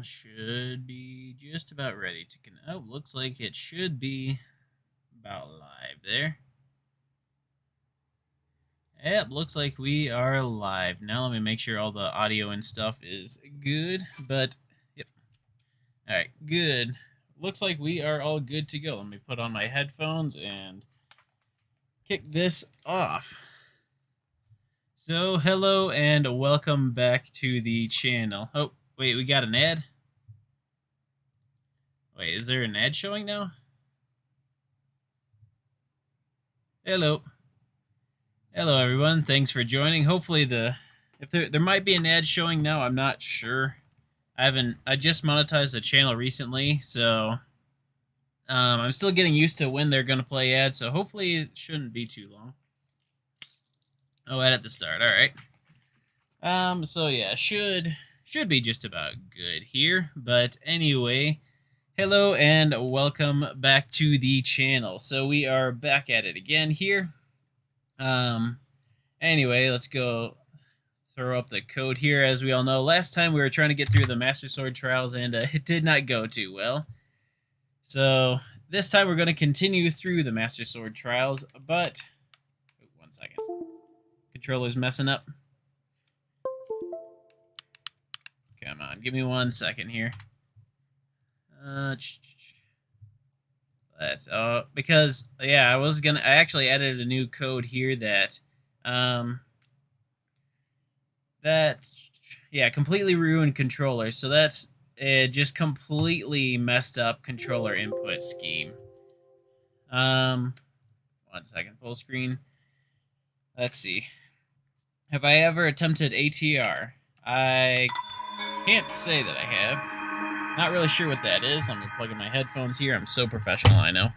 Should be just about ready to connect. Oh, looks like it should be about live there. Yep, looks like we are live. Now let me make sure all the audio and stuff is good. But, yep. Alright, good. Looks like we are all good to go. Let me put on my headphones and kick this off. So, hello and welcome back to the channel. Oh, wait, we got an ad? Wait, is there an ad showing now? Hello. Hello, everyone. Thanks for joining. Hopefully if there might be an ad showing now, I'm not sure. I just monetized the channel recently, so I'm still getting used to when they're going to play ads, so hopefully it shouldn't be too long. Oh, ad at the start. All right. So yeah, should be just about good here, but anyway, hello and welcome back to the channel. So we are back at it again here. Anyway, let's go throw up the code here. As we all know, last time we were trying to get through the Master Sword Trials, and it did not go too well. So this time we're going to continue through the Master Sword Trials, but... Oh, 1 second. Controller's messing up. Come on, give me 1 second here. Because yeah, I actually added a new code here that completely ruined controller. So that's just completely messed up controller input scheme. 1 second, full screen. Let's see. Have I ever attempted ATR? I can't say that I have. Not really sure what that is. Let me plug in my headphones here. I'm so professional, I know.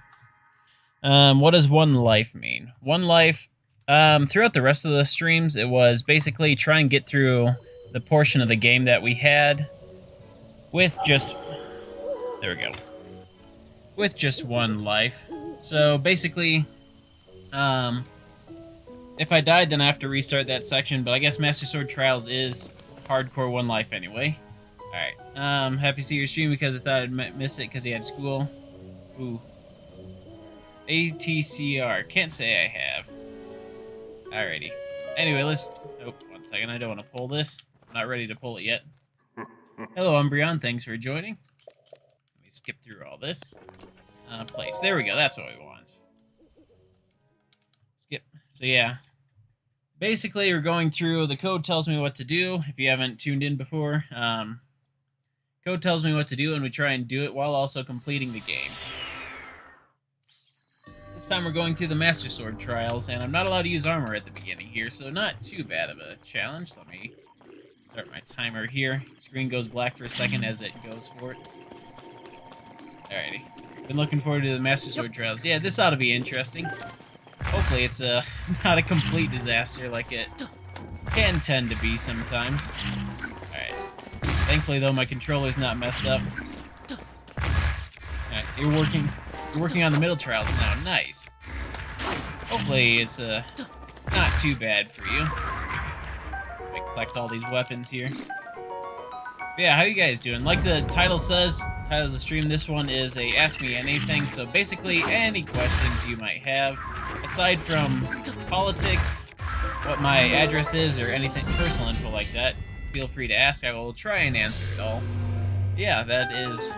What does one life mean? One life, throughout the rest of the streams, it was basically try and get through the portion of the game that we had with just... There we go. With just one life. So basically, if I died, then I have to restart that section, but I guess Master Sword Trials is hardcore one life anyway. Alright, happy to see your stream because I thought I'd miss it because he had school. Ooh. ATCR. Can't say I have. Alrighty. Anyway, let's... Oh, 1 second. I don't want to pull this. I'm not ready to pull it yet. Hello, Umbreon. Thanks for joining. Let me skip through all this. Place. There we go. That's what we want. Skip. So, yeah. Basically, we're going through... The code tells me what to do. If you haven't tuned in before, code tells me what to do, and we try and do it while also completing the game. This time we're going through the Master Sword Trials, and I'm not allowed to use armor at the beginning here, so not too bad of a challenge. Let me start my timer here. Screen goes black for a second as it goes for it. Alrighty. Been looking forward to the Master Sword Trials. Yeah, this ought to be interesting. Hopefully it's not a complete disaster like it can tend to be sometimes. Alright. Thankfully, though, my controller's not messed up. Alright, you're working on the middle trials now. Nice. Hopefully it's not too bad for you. I collect all these weapons here. But yeah, how you guys doing? Like the title says, title of the stream, this one is a Ask Me Anything. So basically, any questions you might have, aside from politics, what my address is, or anything personal info like that, feel free to ask. I will try and answer it all. Yeah, that is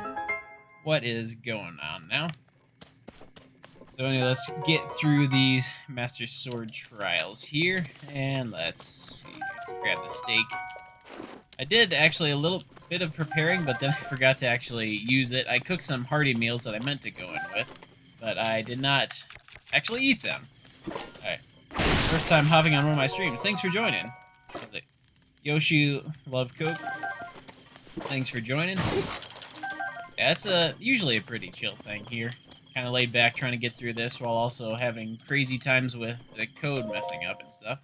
what is going on now. So anyway, let's get through these Master Sword Trials here, and let's see. Grab the steak. I did actually a little bit of preparing, but then I forgot to actually use it. I cooked some hearty meals that I meant to go in with, but I did not actually eat them. Alright. First time hopping on one of my streams. Thanks for joining. Was it Yoshi Love Coke? Thanks for joining. Yeah, it's usually a pretty chill thing here. Kind of laid back trying to get through this while also having crazy times with the code messing up and stuff.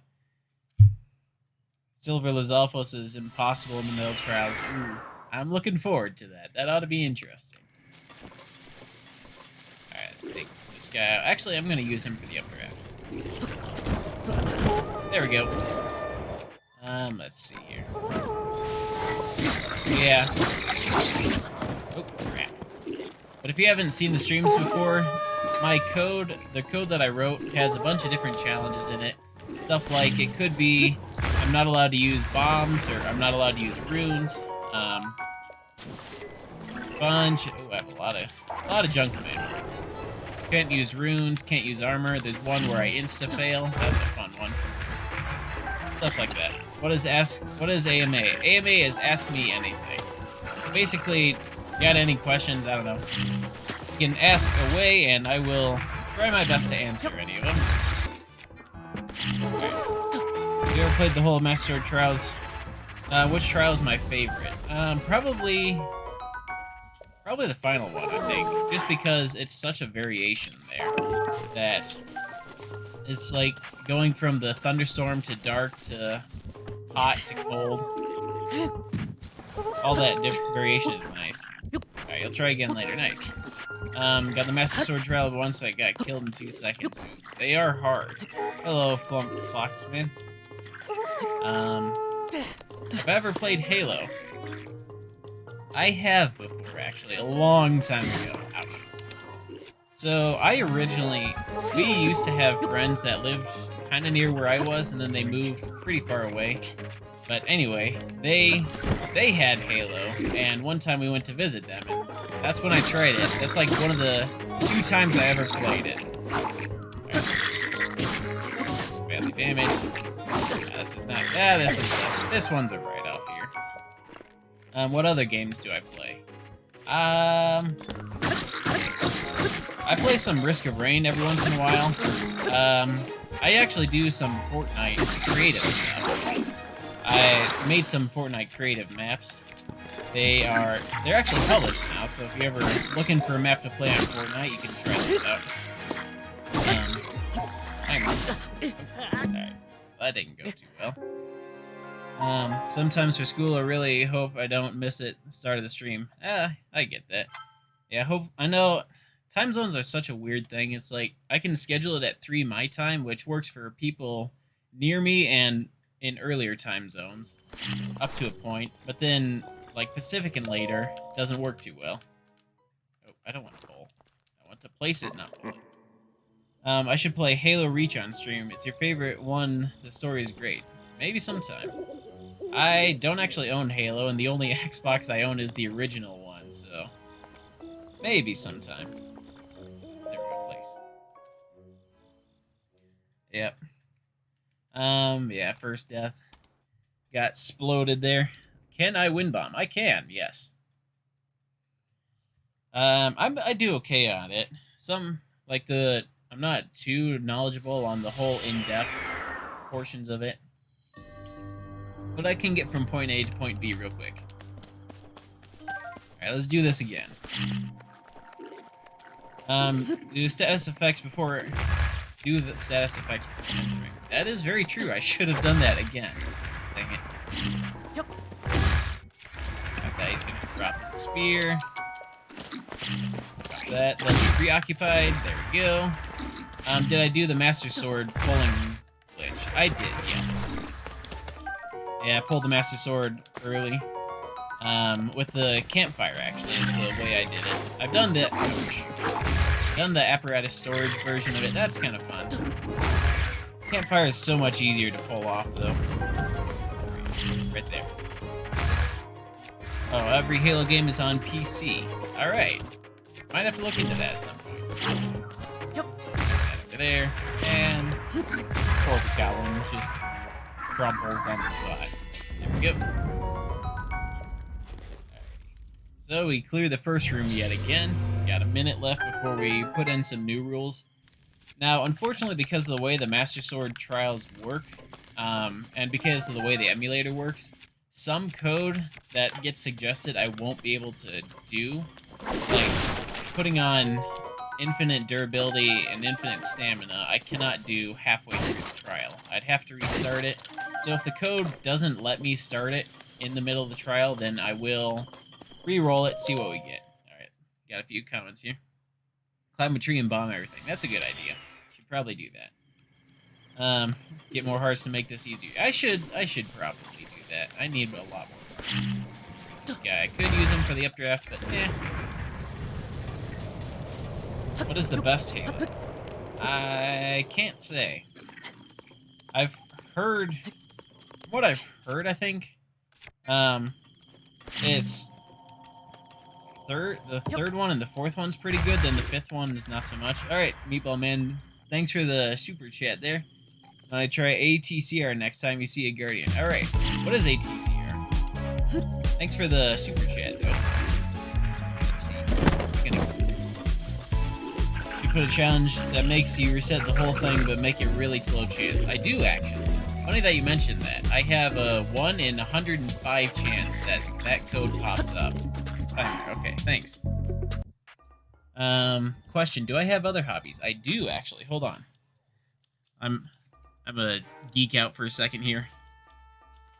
Silver Lizalfos is impossible in the middle trials. Ooh, I'm looking forward to that. That ought to be interesting. Alright, let's take this guy out. Actually, I'm going to use him for the upgrade. There we go. Let's see here. Yeah. Oh, crap. But if you haven't seen the streams before, the code that I wrote has a bunch of different challenges in it. Stuff like it could be I'm not allowed to use bombs, or I'm not allowed to use runes. Bunch. Oh, I have a lot of junk in it. Can't use runes, can't use armor. There's one where I insta-fail. That's a fun one. Stuff like that. What is AMA? AMA is Ask Me Anything. So basically, got any questions, I don't know, you can ask away, and I will try my best to answer any of them. Okay. Have you ever played the whole Master Sword Trials? Which trial is my favorite? Probably the final one, I think. Just because it's such a variation there that it's like going from the thunderstorm to dark to hot to cold. All that different variation is nice. Alright, you'll try again later. Nice. Got the Master Sword Trial once, so I got killed in 2 seconds. They are hard. Hello, Flump Foxman. Have I ever played Halo? I have before, actually, a long time ago. Ouch. So, we used to have friends that lived kind of near where I was, and then they moved pretty far away. But anyway, they had Halo, and one time we went to visit them, and that's when I tried it. That's like one of the 2 times I ever played it. Right. Badly damaged. This is not. This one's a write-off here. What other games do I play? I play some Risk of Rain every once in a while. I actually do some Fortnite creative stuff. I made some Fortnite creative maps. They're actually published now, so if you're ever looking for a map to play on Fortnite, you can try those out. Hang on. Alright. That didn't go too well. Sometimes for school, I really hope I don't miss it at the start of the stream. I get that. Yeah, I know time zones are such a weird thing. It's like, I can schedule it at 3 my time, which works for people near me and in earlier time zones, up to a point. But then, like, Pacific and later, doesn't work too well. Oh, I don't want to pull. I want to place it, not pull it. I should play Halo Reach on stream. It's your favorite one. The story is great. Maybe sometime. I don't actually own Halo, and the only Xbox I own is the original one, so maybe sometime. There we go, place. Yep. Yeah, first death. Got exploded there. Can I win bomb? I can, yes. I do okay on it. I'm not too knowledgeable on the whole in-depth portions of it. But I can get from point A to point B real quick. Alright, let's do this again. Do the status effects before entering. That is very true. I should have done that again. Dang it. Yep. Okay, he's gonna drop the spear. Drop that. Let me preoccupied. There we go. Did I do the Master Sword pulling glitch? I did, yes. Yeah, I pulled the Master Sword early. With the campfire, actually, is the way I did it. I've done the apparatus storage version of it. That's kind of fun. Campfire is so much easier to pull off, though. Right there. Oh, every Halo game is on PC. Alright. Might have to look into that at some point. Yep. Over there. And poor Goblin just crumples on the spot. There we go. So we clear the first room yet again. Got a minute left before we put in some new rules. Now, unfortunately, because of the way the Master Sword trials work, and because of the way the emulator works, some code that gets suggested I won't be able to do, like putting on infinite durability and infinite stamina, I cannot do halfway through the trial. I'd have to restart it. So if the code doesn't let me start it in the middle of the trial, then I will re-roll it, see what we get. Alright, got a few comments here. Climb a tree and bomb everything. That's a good idea. Should probably do that. Get more hearts to make this easier. I should probably do that. I need a lot more hearts. This guy. I could use him for the updraft, but eh. What is the best Halo? I can't say. I've heard... What I've heard, I think, it's... The third one and the fourth one's pretty good, then the fifth one is not so much. Alright, Meatball Man, thanks for the super chat there. When I try ATCR next time you see a Guardian. Alright, what is ATCR? Thanks for the super chat, though. Let's see. You put a challenge that makes you reset the whole thing, but make it really low chance. I do, actually. Funny that you mentioned that. I have a 1 in 105 chance that that code pops up. Okay, thanks. Question, do I have other hobbies? I do, actually. Hold on. I'm gonna geek out for a second here.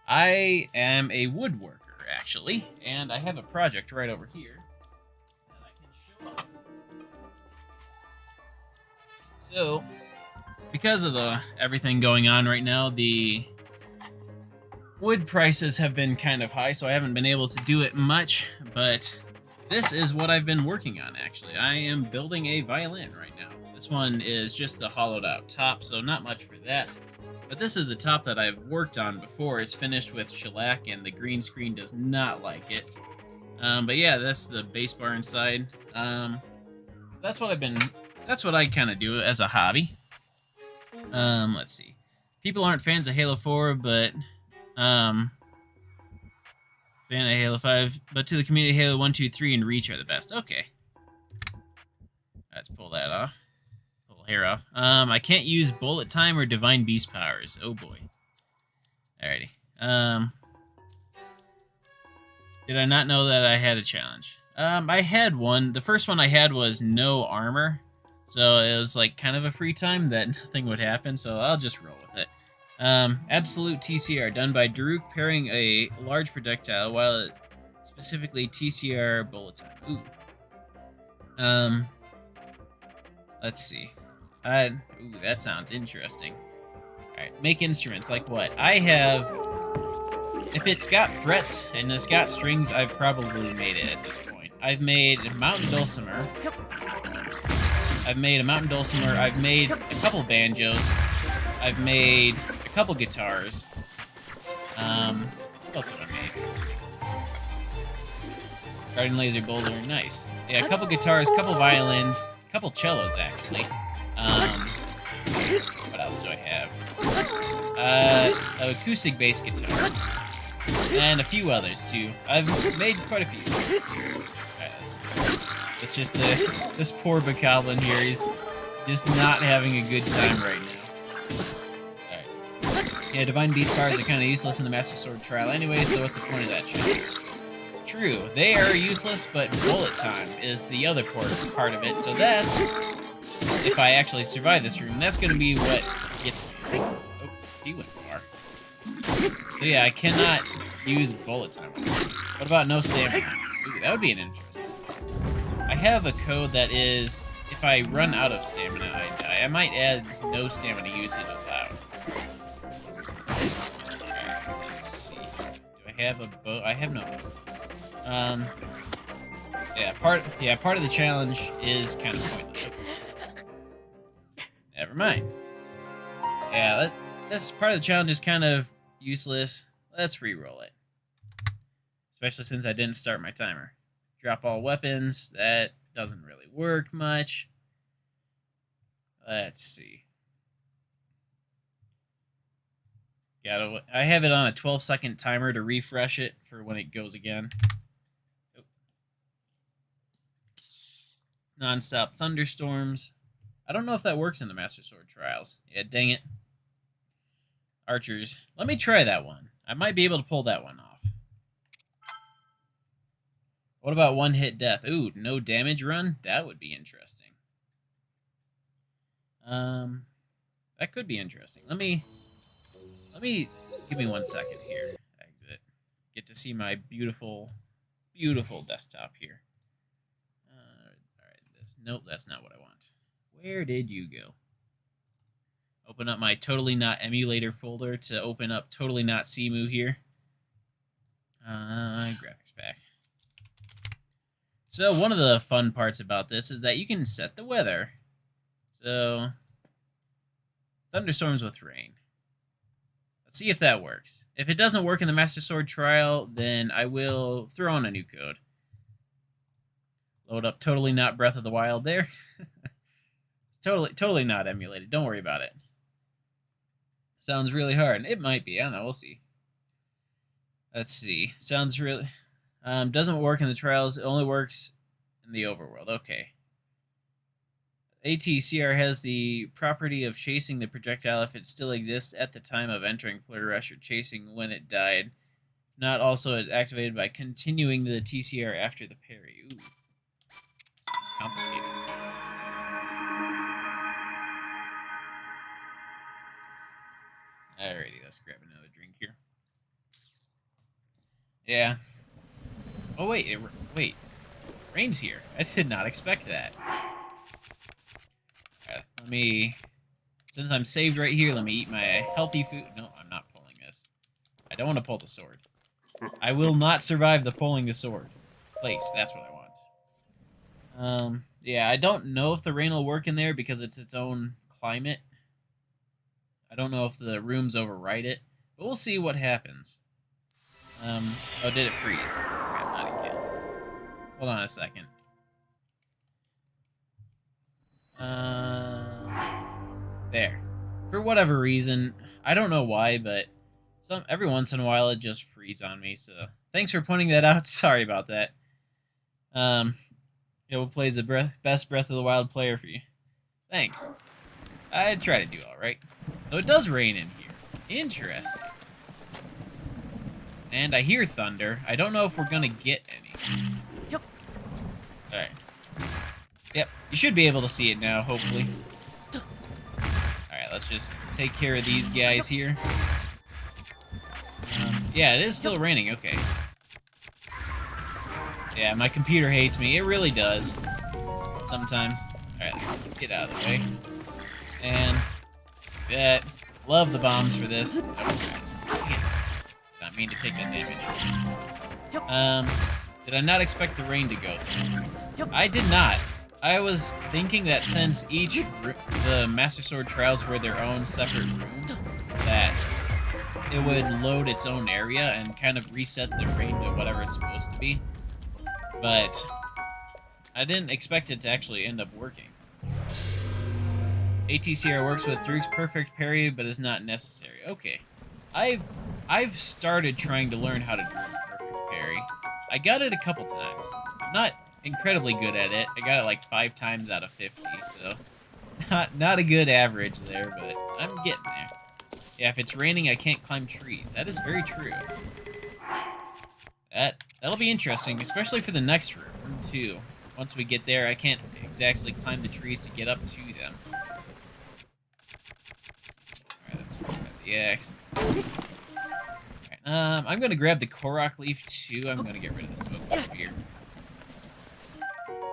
I am a woodworker, actually, and I have a project right over here that I can show up. So, because of everything going on right now, the wood prices have been kind of high, so I haven't been able to do it much, but this is what I've been working on, actually. I am building a violin right now. This one is just the hollowed out top, so not much for that. But this is a top that I've worked on before. It's finished with shellac, and the green screen does not like it. But yeah, that's the bass bar inside. That's what I kind of do as a hobby. Let's see. People aren't fans of Halo 4, but fan of Halo 5, but to the community, Halo 1, 2, 3, and Reach are the best. Okay. Let's pull that off. Pull hair off. I can't use bullet time or divine beast powers. Oh boy. Alrighty. Did I not know that I had a challenge? I had one. The first one I had was no armor. So it was like kind of a free time that nothing would happen, so I'll just roll with it. Absolute TCR, done by Daruk pairing a large projectile, while it specifically TCR bullet time. Ooh. Let's see. Ooh, that sounds interesting. Alright, make instruments, like what? I have... If it's got frets and it's got strings, I've probably made it at this point. I've made a mountain dulcimer. I've made a couple banjos. I've made a couple guitars. What else have I made? Guardian Laser Boulder, nice. Yeah, a couple guitars, a couple violins, a couple cellos, actually. What else do I have? An acoustic bass guitar. And a few others, too. I've made quite a few. It's just this poor Bokoblin here. He's just not having a good time right now. Alright. Yeah, Divine Beast powers are kind of useless in the Master Sword trial anyway, so what's the point of that shit? True, they are useless, but bullet time is the other part of it, so that's... If I actually survive this room, that's going to be what gets me. Oh, he went far. So yeah, I cannot use bullet time. What about no stamina? Ooh, that would be an interesting. I have a code that is, if I run out of stamina, I die. I might add no stamina usage allowed. Okay, let's see. Do I have a bow? I have no bow. Yeah, part of the challenge is kind of pointless. Never mind. Yeah, that's part of the challenge is kind of useless. Let's re-roll it. Especially since I didn't start my timer. Drop all weapons. That doesn't really work much. Let's see. I have it on a 12-second timer to refresh it for when it goes again. Oh. Non-stop thunderstorms. I don't know if that works in the Master Sword trials. Yeah, dang it. Archers. Let me try that one. I might be able to pull that one off. What about one-hit death? Ooh, no damage run? That would be interesting. That could be interesting. Let me give me 1 second here. Exit. Get to see my beautiful, beautiful desktop here. All right. Nope, that's not what I want. Where did you go? Open up my Totally Not Emulator folder to open up Totally Not Cemu here. Graphics pack. So one of the fun parts about this is that you can set the weather. So thunderstorms with rain. Let's see if that works. If it doesn't work in the Master Sword trial, then I will throw on a new code. Load up totally not Breath of the Wild there. It's totally not emulated. Don't worry about it. Sounds really hard. It might be. I don't know. We'll see. Let's see. Sounds really... doesn't work in the trials. It only works in the overworld. Okay. ATCR has the property of chasing the projectile if it still exists at the time of entering Flare Rush or chasing when it died. Not also is activated by continuing the TCR after the parry. Ooh. Sounds complicated. Alrighty, let's grab another drink here. Yeah. Oh, wait. Wait. Rain's here. I did not expect that. Alright, let me... Since I'm saved right here, let me eat my healthy food. No, I'm not pulling this. I don't want to pull the sword. I will not survive the pulling the sword. Place, that's what I want. Yeah, I don't know if the rain will work in there because it's its own climate. I don't know if the rooms override it, but we'll see what happens. Oh, did it freeze? Okay, not again. Hold on a second. There. For whatever reason, I don't know why, but every once in a while it just freezes on me, so thanks for pointing that out. Sorry about that. Who plays the best Breath of the Wild player for you? Thanks. I try to do alright. So it does rain in here. Interesting. And I hear thunder. I don't know if we're gonna get any. Yep. Alright. Yep, you should be able to see it now, hopefully. Alright, let's just take care of these guys here. Yeah, it is still raining, okay. Yeah, my computer hates me. It really does. Sometimes. Alright, get out of the way. And that. Love the bombs for this. Oh, not mean to take that damage. Did I not expect the rain to go through? I did not. I was thinking that since the Master Sword trials were their own separate room, that it would load its own area and kind of reset the rain to whatever it's supposed to be. But I didn't expect it to actually end up working. ATCR works with Druk's perfect parry, but is not necessary. Okay. I've started trying to learn how to Druk's perfect parry. I got it a couple times. I'm not incredibly good at it. I got it like 5 times out of 50, so not a good average there, but I'm getting there. Yeah, if it's raining, I can't climb trees. That is very true. That'll be interesting, especially for the next room, room 2. Once we get there, I can't exactly climb the trees to get up to them. Alright, let's grab the axe. Alright, I'm gonna grab the Korok leaf too. I'm gonna get rid of this book over here.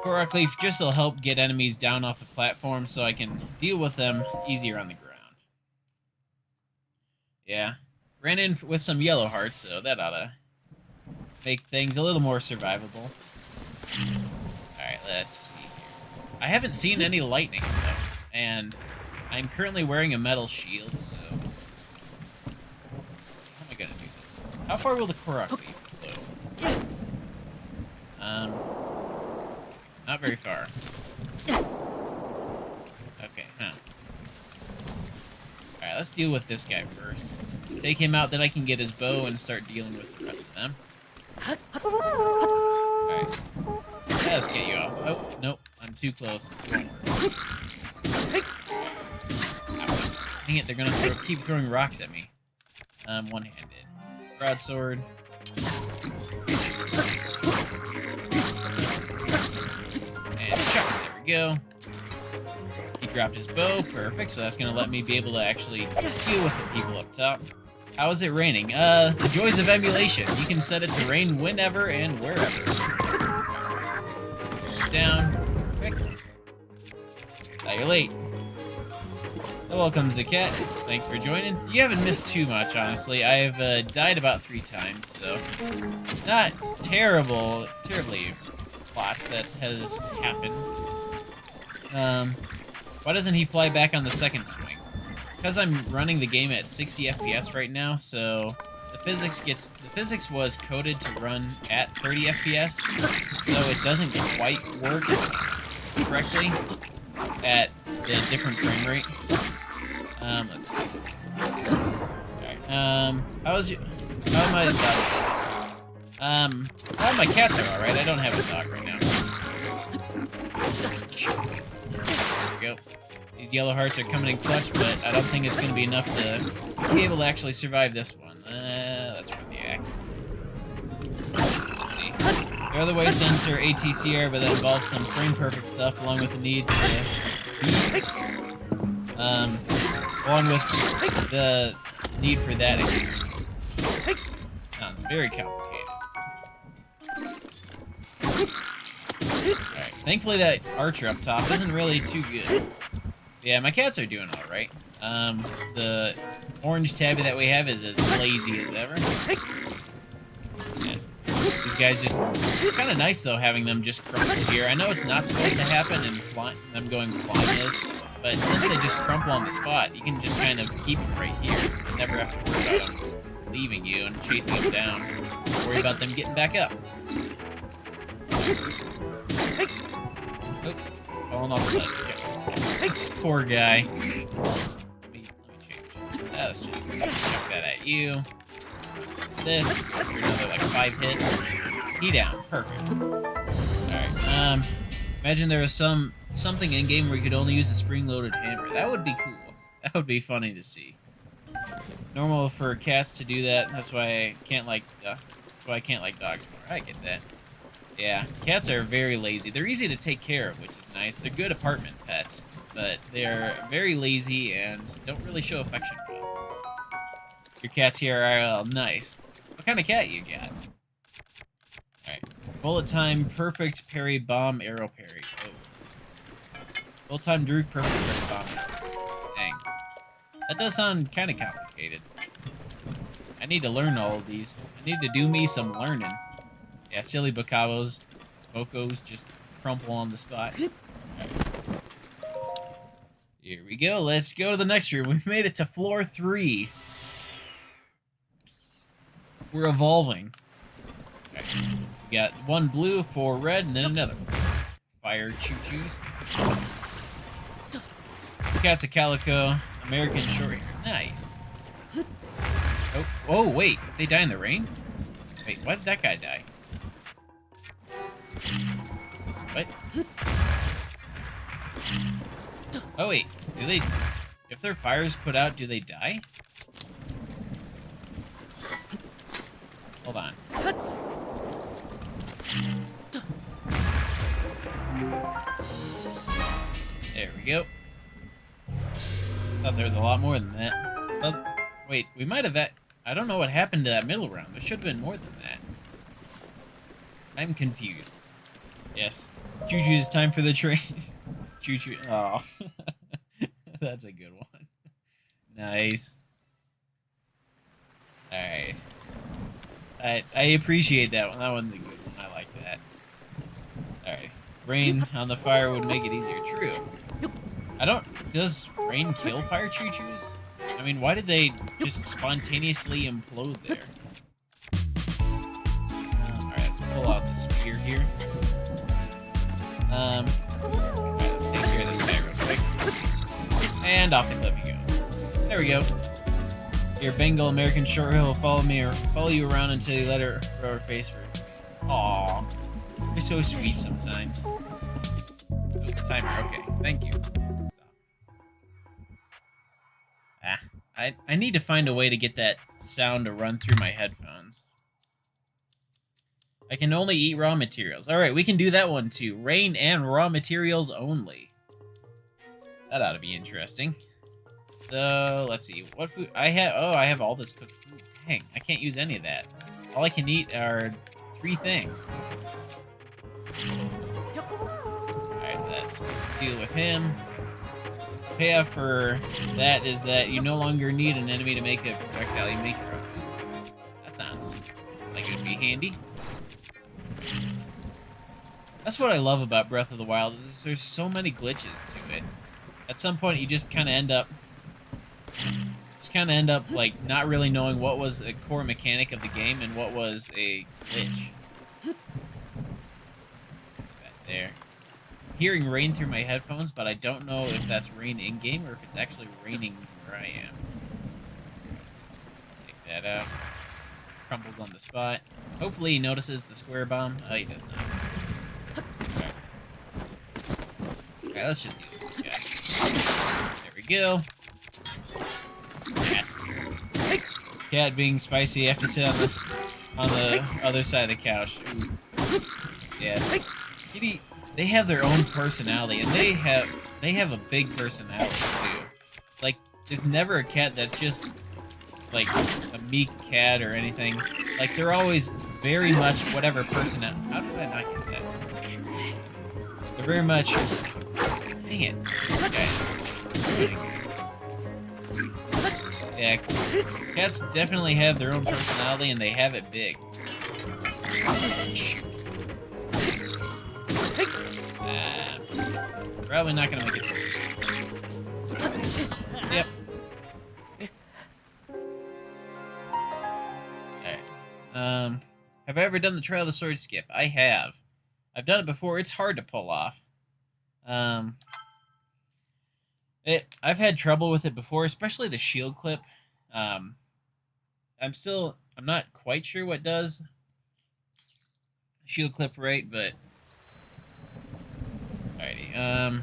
Korok leaf just will help get enemies down off the platform so I can deal with them easier on the ground. Yeah, ran in with some yellow hearts, so that oughta make things a little more survivable. Alright, let's see here. I haven't seen any lightning, though, and I'm currently wearing a metal shield, so... How am I gonna do this? How far will the Korok leaf flow? Not very far. Okay, huh. Alright, let's deal with this guy first. Take him out, then I can get his bow and start dealing with the rest of them. Alright. Let's get you off. Oh, nope. I'm too close. Dang it, they're gonna keep throwing rocks at me. One-handed. Broadsword. And chuck. There we go. He dropped his bow. Perfect. So that's gonna let me be able to actually deal with the people up top. How is it raining? The joys of emulation. You can set it to rain whenever and wherever. Down. Perfect. Now you're late. Welcome, Zaket. Thanks for joining. You haven't missed too much, honestly. I've died about 3 times, so not terribly plots that has happened. Why doesn't he fly back on the second swing? Because I'm running the game at 60 FPS right now, so the physics was coded to run at 30 FPS, so it doesn't quite work correctly at the different frame rate. Let's see. Alright, how am I all my cats are alright. I don't have a dog right now. There we go. These yellow hearts are coming in clutch, but I don't think it's going to be enough to be able to actually survive this one. Let's run the axe. Let's see. There are other ways to enter ATCR, but that involves some frame-perfect stuff, along with the need to along with the need for that experience. Sounds very complicated. Alright, thankfully that archer up top isn't really too good. Yeah, my cats are doing alright. The orange tabby that we have is as lazy as ever. Yes. These guys just... kind of nice, though, having them just crumple here. I know it's not supposed to happen and them going flying is, but since they just crumple on the spot, you can just kind of keep them right here and never have to worry about them leaving you and chasing them down. Worry about them getting back up. Oh, falling off the ledge. This poor guy. Let me change. Let's just chuck that at you. This. You're another like 5 hits. He down. Perfect. Alright. Imagine there was something in game where you could only use a spring-loaded hammer. That would be cool. That would be funny to see. Normal for cats to do that. That's why I can't like. That's why I can't like dogs more. I get that. Yeah, cats are very lazy. They're easy to take care of, which is nice. They're good apartment pets, but they're very lazy and don't really show affection well. Your cats here are nice. What kind of cat you got? Alright. Bullet time, perfect parry, bomb, arrow parry. Oh. Bullet time, Druk, perfect parry, bomb. Dang. That does sound kind of complicated. I need to learn all of these. I need to do me some learning. Yeah, silly Bocos just crumple on the spot. Right. Here we go. Let's go to the next room. We've made it to floor 3. We're evolving. Okay. We got 1 blue, 4 red, and then another fire choo-choos. Cat's a calico, American short hair. Nice. Oh, wait. They die in the rain? Wait, why did that guy die? What? Oh wait, do they... if their fire's put out, do they die? Hold on. There we go. Thought there was a lot more than that. Oh, wait, we might have... I don't know what happened to that middle round. There should have been more than that. I'm confused. Yes. Choo-choo's time for the train. Choo-choo. Oh. That's a good one. Nice. Alright. I appreciate that one. That one's a good one. I like that. Alright. Rain on the fire would make it easier. True. Does rain kill fire choo-choos? I mean, why did they just spontaneously implode there? Alright, let's pull out the spear here. Alright, let's take care of this guy real quick. And off the cliff he goes. There we go. Your Bengal American Shorthair will follow you around until you let her throw her face for it. Aww. You're so sweet sometimes. Oh, timer, okay. Thank you. Stop. I need to find a way to get that sound to run through my headphones. I can only eat raw materials. Alright, we can do that one too. Rain and raw materials only. That ought to be interesting. So, let's see. What food? I have all this cooked food. Dang, I can't use any of that. All I can eat are 3 things. Alright, let's deal with him. Payoff for that is that you no longer need an enemy to make a projectile. You make your own food. That sounds like it would be handy. That's what I love about Breath of the Wild. Is there's so many glitches to it. At some point, you just kind of end up like not really knowing what was a core mechanic of the game and what was a glitch. Right there. Hearing rain through my headphones, but I don't know if that's rain in game or if it's actually raining where I am. Take that out. Crumbles on the spot. Hopefully he notices the square bomb. Oh, he does not. Alright. Alright, let's just use this guy. There we go. Yes. Cat being spicy, you have to sit on the other side of the couch. Ooh. Yeah. Kitty, they have their own personality, and they have a big personality too. Like, there's never a cat that's just like a meek cat or anything. Like, they're always very much whatever personality. How did I not get that? They're very much. Dang it, guys. Yeah, cats definitely have their own personality, and they have it big. Shoot. Probably not gonna make it through. Yep. Alright. Have I ever done the Trail of the Sword skip? I have. I've done it before. It's hard to pull off. I've had trouble with it before, especially the shield clip. I'm not quite sure what does shield clip right, but alrighty.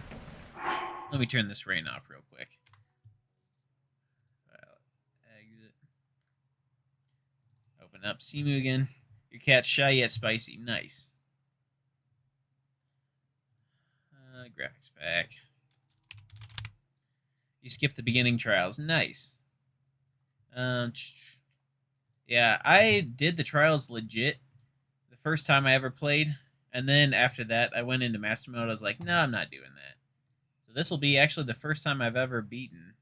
Let me turn this rain off real quick. Exit. Open up Simu again. Your cat's shy yet spicy. Nice. Graphics pack. You skip the beginning trials. Nice. Yeah, I did the trials legit the first time I ever played, and then after that, I went into master mode. I was like, no, I'm not doing that. So this will be actually the first time I've ever beaten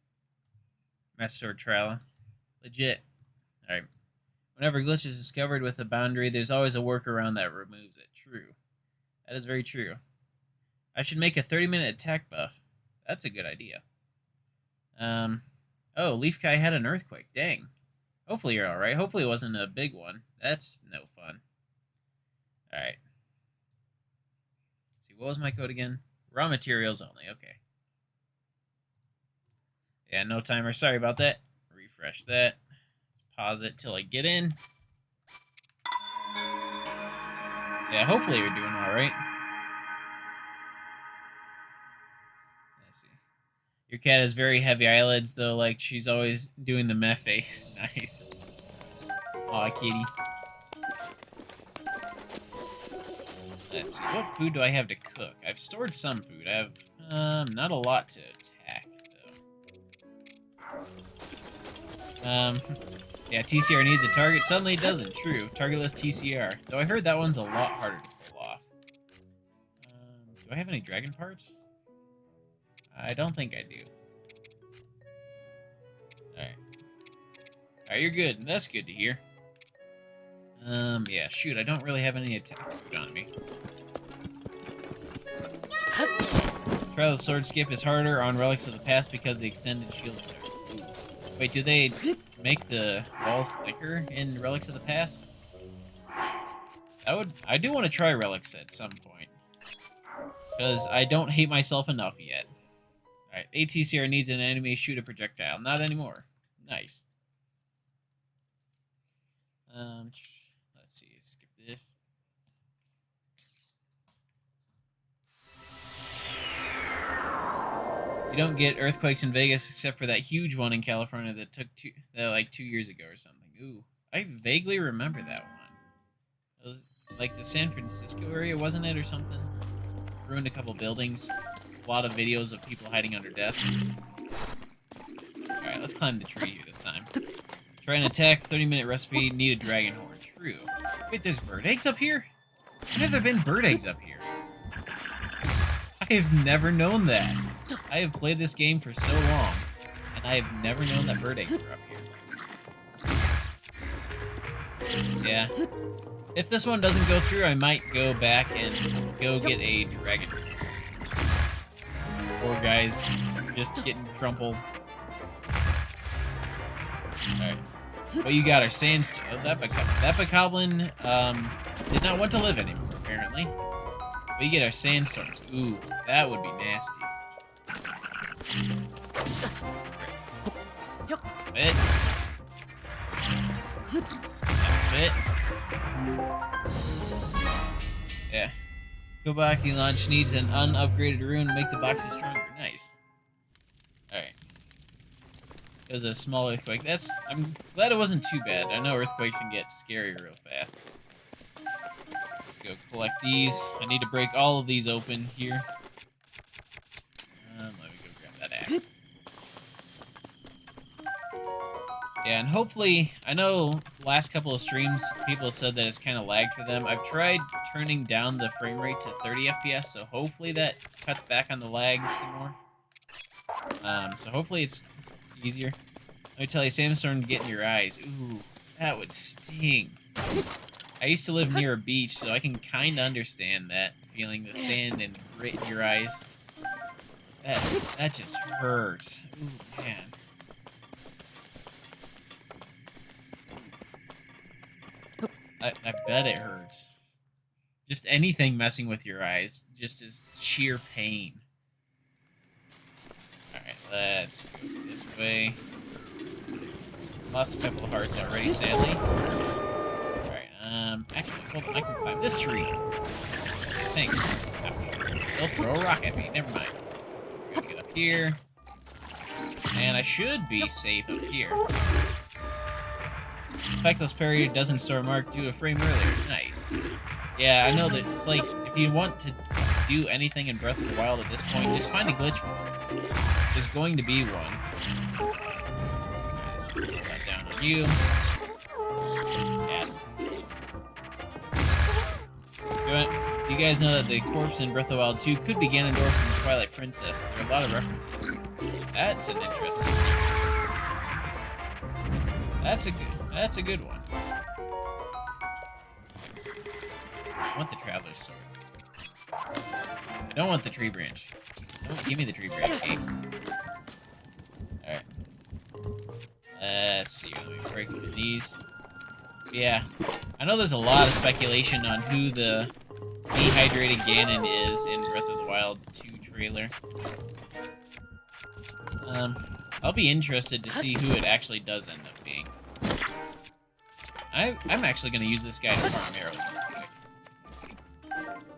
Master Sword Trial. Legit. Alright. Whenever glitch is discovered with a boundary, there's always a workaround that removes it. True. That is very true. I should make a 30-minute attack buff. That's a good idea. Oh, Leaf Kai had an earthquake. Dang. Hopefully you're alright. Hopefully it wasn't a big one. That's no fun. Alright. Let's see, what was my code again? Raw materials only. Okay. Yeah, no timer. Sorry about that. Refresh that. Pause it till I get in. Yeah, hopefully you're doing alright. Your cat has very heavy eyelids, though, like she's always doing the meh face. Nice. Aw, kitty. Let's see, what food do I have to cook? I've stored some food. I have, not a lot to attack, though. Yeah, TCR needs a target. Suddenly it doesn't. True. Targetless TCR. Though I heard that one's a lot harder to pull off. Do I have any dragon parts? I don't think I do. Alright. Alright, you're good. That's good to hear. Yeah, shoot, I don't really have any attack food on me. Trial of the Sword skip is harder on Relics of the Past because the extended shield sword. Ooh. Wait, do they make the walls thicker in Relics of the Past? I do want to try Relics at some point. Because I don't hate myself enough yet. Alright, ATCR needs an enemy shoot a projectile. Not anymore. Nice. Let's see. Skip this. You don't get earthquakes in Vegas except for that huge one in California that took like 2 years ago or something. Ooh, I vaguely remember that one. It was like the San Francisco area, wasn't it, or something? Ruined a couple buildings. A lot of videos of people hiding under desks. Alright, let's climb the tree here this time. Try an attack, 30-minute recipe, need a dragon horn. True. Wait, there's bird eggs up here? When have there been bird eggs up here? I have never known that. I have played this game for so long, and I have never known that bird eggs were up here. Yeah. if this one doesn't go through, I might go back and go get a dragon. Poor guy's just getting crumpled. Alright. What you got are sandstone. Oh, that bokoblin did not want to live anymore, apparently. But you get our sandstorms. Ooh, that would be nasty. Bit. Bit. Yeah. Kobaki launch needs an unupgraded rune to make the boxes stronger. Nice. Alright. It was a small earthquake. I'm glad it wasn't too bad. I know earthquakes can get scary real fast. Go collect these. I need to break all of these open here. Let me go grab that axe. Yeah, and hopefully, I know last couple of streams, people said that it's kind of lagged for them. I've tried turning down the frame rate to 30 FPS, so hopefully that cuts back on the lag some more. So hopefully it's easier. Let me tell you, sandstorm get in your eyes. Ooh, that would sting. I used to live near a beach, so I can kind of understand that, feeling the sand and grit in your eyes. That just hurts. Ooh, man. I bet it hurts. Just anything messing with your eyes just is sheer pain. Alright, let's go this way. Lost a couple of hearts already, sadly. Alright, actually, hold on, I can climb this tree. Thanks. They'll throw a rock at me, never mind. We're gonna get up here. And I should be safe up here. Speckless Parry doesn't store mark due to frame earlier. Nice. Yeah, I know that it's like, if you want to do anything in Breath of the Wild at this point, just find a glitch for it. There's going to be one. Let's just put that down on you. Yes. You guys know that the corpse in Breath of the Wild 2 could be Ganondorf from the Twilight Princess. There are a lot of references. That's an interesting one. That's a good one. I want the Traveler's Sword. I don't want the tree branch. Don't give me the tree branch, Kate. Alright. Let's see. Let me break open these. Yeah. I know there's a lot of speculation on who the dehydrated Ganon is in Breath of the Wild 2 trailer. I'll be interested to see who it actually does end up being. I'm actually going to use this guy to farm arrows real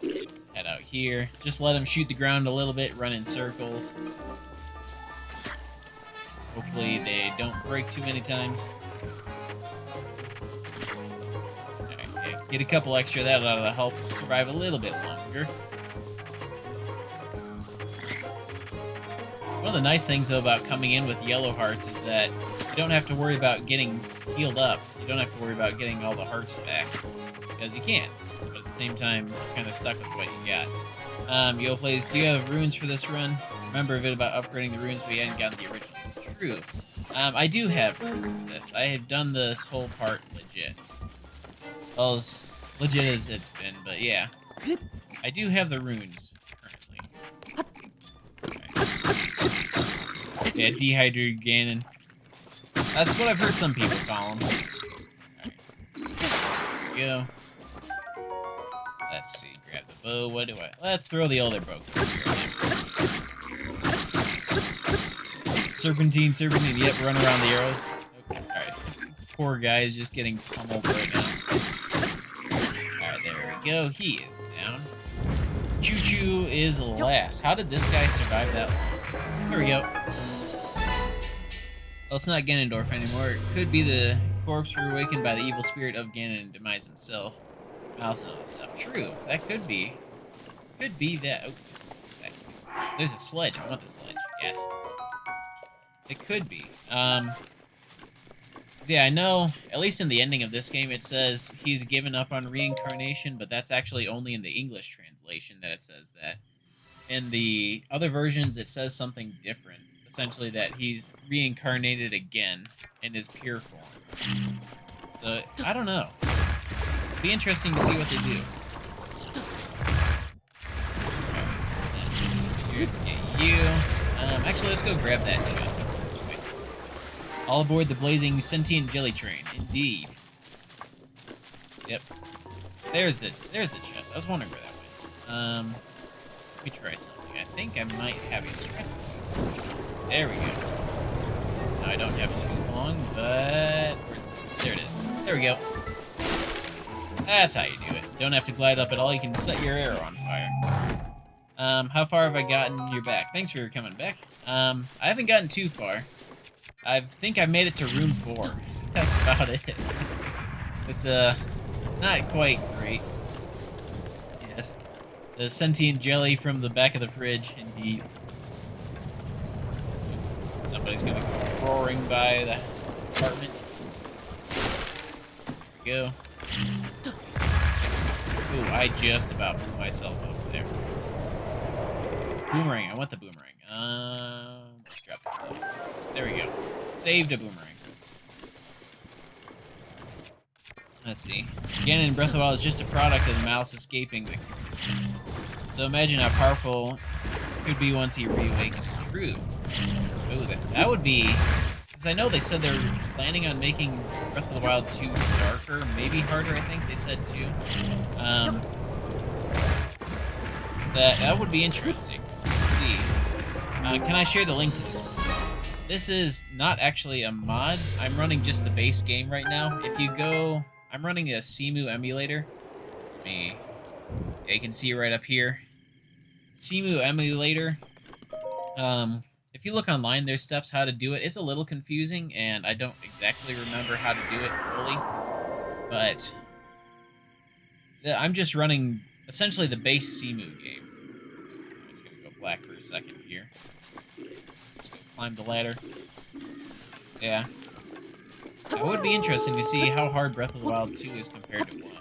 quick. Head out here. Just let him shoot the ground a little bit, run in circles. Hopefully they don't break too many times. Alright, yeah, get a couple extra, that'll help survive a little bit longer. One of the nice things, though, about coming in with yellow hearts is that you don't have to worry about getting healed up. You don't have to worry about getting all the hearts back, because you can. But at the same time, you're kind of stuck with what you got. Yo plays, do you have runes for this run? Remember a bit about upgrading the runes, but you hadn't gotten the original. True. I do have runes for this. I have done this whole part legit. Well, as legit as it's been, but yeah. I do have the runes currently. Okay. Yeah, dehydrated Ganon. That's what I've heard some people call him. Alright. There we go. Let's see. Grab the bow. What do I... Let's throw the older bow. Serpentine. Yep, run around the arrows. Okay. Alright. This poor guy is just getting pummeled right now. Alright, there we go. He is down. Choo-Choo is last. How did this guy survive that long? There we go. Well, it's not Ganondorf anymore. It could be the corpse reawakened by the evil spirit of Ganon and demise himself. I also know that stuff. True. That could be. Could be that. Oh, there's a sledge. I want the sledge. Yes. It could be. Yeah, I know, at least in the ending of this game, it says he's given up on reincarnation, but that's actually only in the English translation that it says that. In the other versions, it says something different. Essentially that he's reincarnated again in his pure form. So, I don't know. be interesting to see what they do. Let's see here. Let's get you. Actually, let's go grab that chest. All aboard the blazing sentient jelly train. Indeed. Yep. There's the chest. I was wondering where that went. Let me try something. I think I might have a strength. There we go. Now I don't have too long, but there it is. There we go. That's how you do it. Don't have to glide up at all. You can set your arrow on fire. How far have I gotten? You're back. Thanks for coming back. I haven't gotten too far. I think I made it to room 4. That's about it. It's not quite great. Yes. The sentient jelly from the back of the fridge, indeed. Somebody's gonna go roaring by the apartment. There we go. Ooh, I just about blew myself up there. Boomerang. I want the boomerang. Let's drop this down. There we go. Saved a boomerang. Let's see. Ganon in Breath of the Wild is just a product of the mouse escaping the... So imagine how powerful it could be once he reawakens. True. Ooh, that would be... Because I know they said they're planning on making Breath of the Wild 2 darker, maybe harder, I think they said too. That would be interesting. Let's see. Can I share the link to this? This is not actually a mod. I'm running just the base game right now. If you go... I'm running a Cemu emulator. Yeah, you can see it right up here. Cemu emulator. If you look online, there's steps how to do it. It's a little confusing, and I don't exactly remember how to do it fully. But I'm just running essentially the base Cemu game. I'm just gonna go black for a second here. Just go climb the ladder. Yeah. It would be interesting to see how hard Breath of the Wild 2 is compared to 1.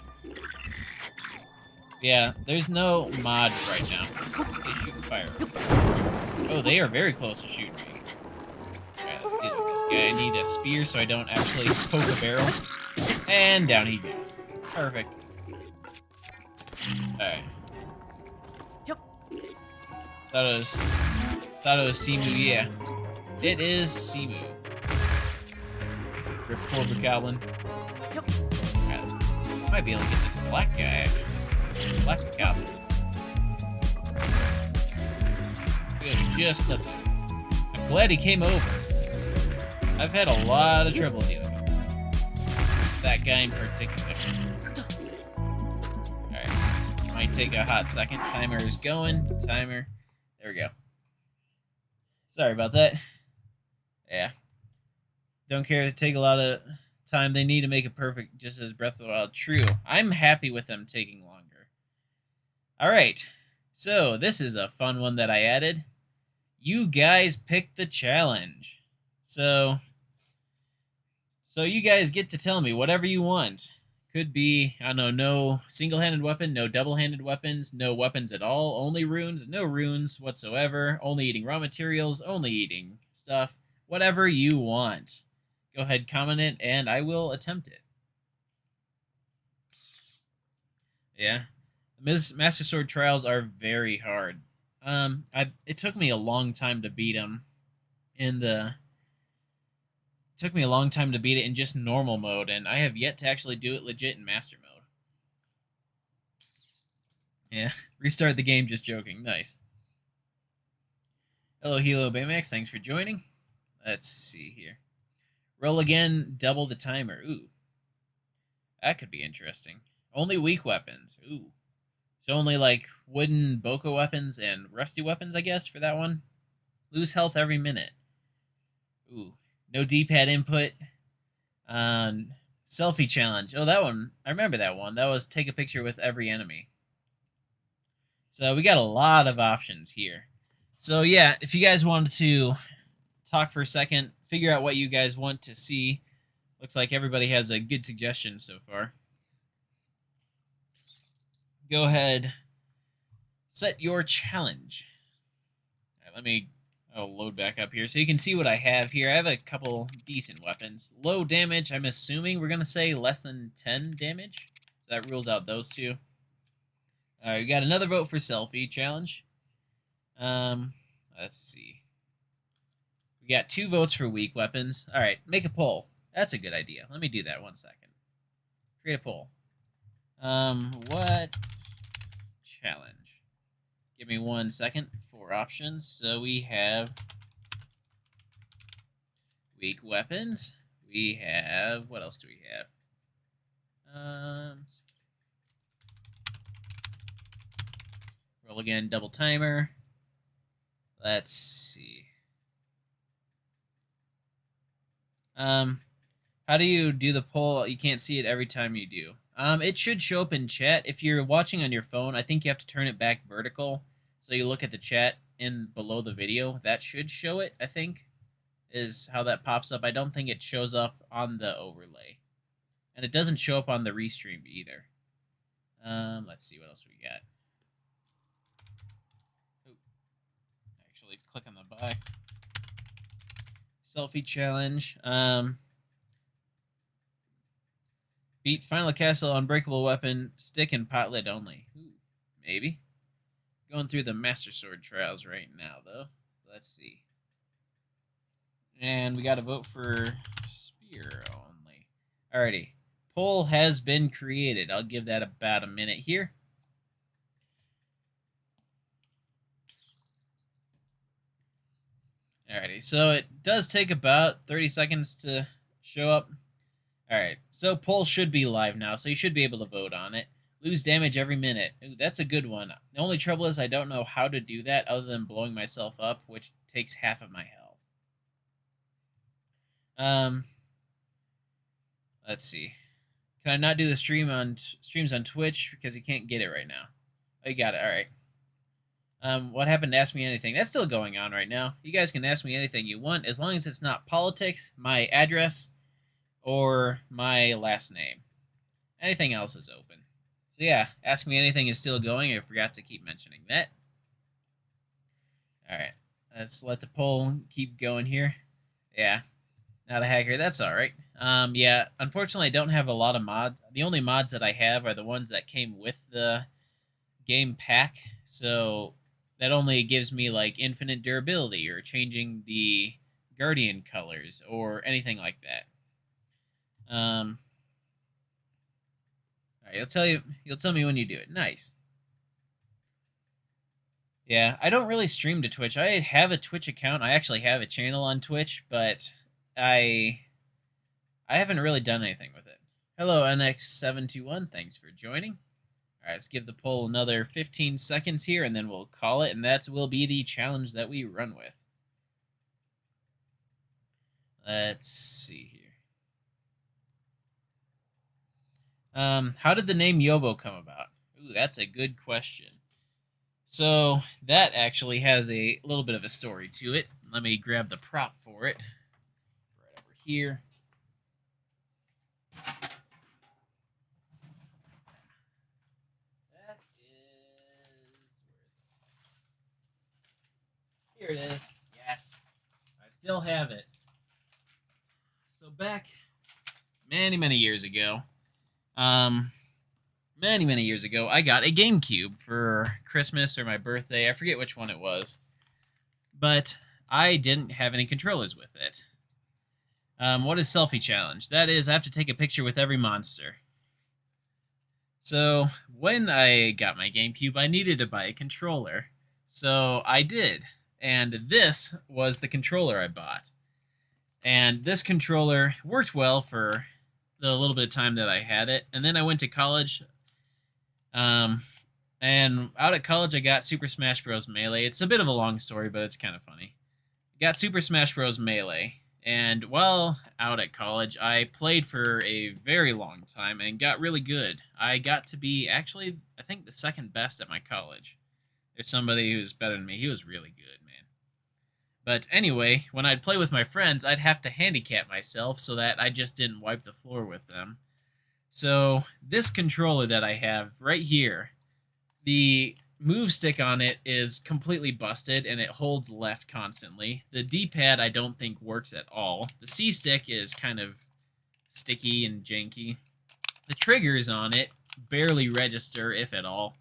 Yeah, there's no mods right now. They shoot fire. Oh, they are very close to shooting me. Alright, let's deal with this guy. I need a spear so I don't actually poke a barrel. And down he goes. Perfect. Alright. Thought it was Cemu, yeah. It is Cemu. Rip poor Goblin. Might be able to get this black guy, actually. Black Goblin. Good, just clipped him. I'm glad he came over. I've had a lot of trouble dealing with that guy in particular. Alright. Might take a hot second. Timer is going. Timer. There we go. Sorry about that. Yeah. Don't care to take a lot of time. They need to make it perfect, just as Breath of the Wild. True. I'm happy with them taking longer. Alright. So, this is a fun one that I added. You guys picked the challenge. So you guys get to tell me whatever you want. Could be, I don't know, no single-handed weapon, no double-handed weapons, no weapons at all, only runes, no runes whatsoever, only eating raw materials, only eating stuff. Whatever you want. Go ahead, comment it, and I will attempt it. Yeah. The Master Sword trials are very hard. It took me a long time to beat them it took me a long time to beat it in just normal mode, and I have yet to actually do it legit in Master mode. Yeah, restart the game, just joking. Nice. Hello, Hilo Baymax, thanks for joining. Let's see here. Roll again, double the timer. Ooh. That could be interesting. Only weak weapons. Ooh. So only like wooden boko weapons and rusty weapons, I guess, for that one. Lose health every minute. Ooh. No D-pad input. Selfie challenge. Oh, that one. I remember that one. That was take a picture with every enemy. So we got a lot of options here. So yeah, if you guys wanted to talk for a second, figure out what you guys want to see. Looks like everybody has a good suggestion so far. Go ahead. Set your challenge. All right, let me load back up here so you can see what I have here. I have a couple decent weapons. Low damage, I'm assuming we're going to say less than 10 damage. Is So that rules out those two. All right, we got another vote for selfie challenge. Let's see. We got 2 votes for weak weapons. All right, make a poll. That's a good idea. Let me do that 1 second. Create a poll. What challenge? Give me 1 second for options. So we have weak weapons. We have, what else do we have? Roll again, double timer. Let's see. How do you do the poll? You can't see it every time you do. It should show up in chat. If you're watching on your phone, I think you have to turn it back vertical. So you look at the chat in below the video. That should show it, I think, is how that pops up. I don't think it shows up on the overlay. And it doesn't show up on the restream either. Let's see what else we got. Ooh. Actually, click on the buy. Selfie challenge. Beat Final Castle, Unbreakable Weapon, Stick, and Pot Lid only. Ooh, maybe. Going through the Master Sword trials right now, though. Let's see. And we got to vote for Spear only. Alrighty. Poll has been created. I'll give that about a minute here. Alrighty. So it does take about 30 seconds to show up. Alright. So poll should be live now, so you should be able to vote on it. Lose damage every minute. Ooh, that's a good one. The only trouble is I don't know how to do that other than blowing myself up, which takes half of my health. Let's see. Can I not do the streams on Twitch because you can't get it right now? Oh, you got it. All right. What happened to Ask Me Anything? That's still going on right now. You guys can ask me anything you want as long as it's not politics, my address, or my last name. Anything else is open. So yeah, Ask Me Anything is still going. I forgot to keep mentioning that. All right. Let's let the poll keep going here. Yeah. Not a hacker. That's all right. Yeah, unfortunately, I don't have a lot of mods. The only mods that I have are the ones that came with the game pack. So that only gives me like infinite durability or changing the Guardian colors or anything like that. All right, you'll tell me when you do it. Nice. Yeah, I don't really stream to Twitch. I have a Twitch account. I actually have a channel on Twitch, but I haven't really done anything with it. Hello, NX721. Thanks for joining. All right, let's give the poll another 15 seconds here, and then we'll call it, and that will be the challenge that we run with. Let's see here. How did the name Yobo come about? Ooh, that's a good question. So that actually has a little bit of a story to it. Let me grab the prop for it. Right over here. That is... Here it is. Yes. I still have it. So back many years ago, many years ago, I got a GameCube for Christmas or my birthday. I forget which one it was. But I didn't have any controllers with it. What is Selfie Challenge? That is, I have to take a picture with every monster. So, when I got my GameCube, I needed to buy a controller. So, I did. And this was the controller I bought. And this controller worked well for the little bit of time that I had it. And then I went to college. And out at college, I got Super Smash Bros. Melee. It's a bit of a long story, but it's kind of funny. Got Super Smash Bros. Melee. And while out at college, I played for a very long time and got really good. I got to be, actually, I think the second best at my college. There's somebody who's better than me. He was really good, man. But anyway, when I'd play with my friends, I'd have to handicap myself so that I just didn't wipe the floor with them. So this controller that I have right here, the move stick on it is completely busted and it holds left constantly. The D-pad I don't think works at all. The C-stick is kind of sticky and janky. The triggers on it barely register, if at all.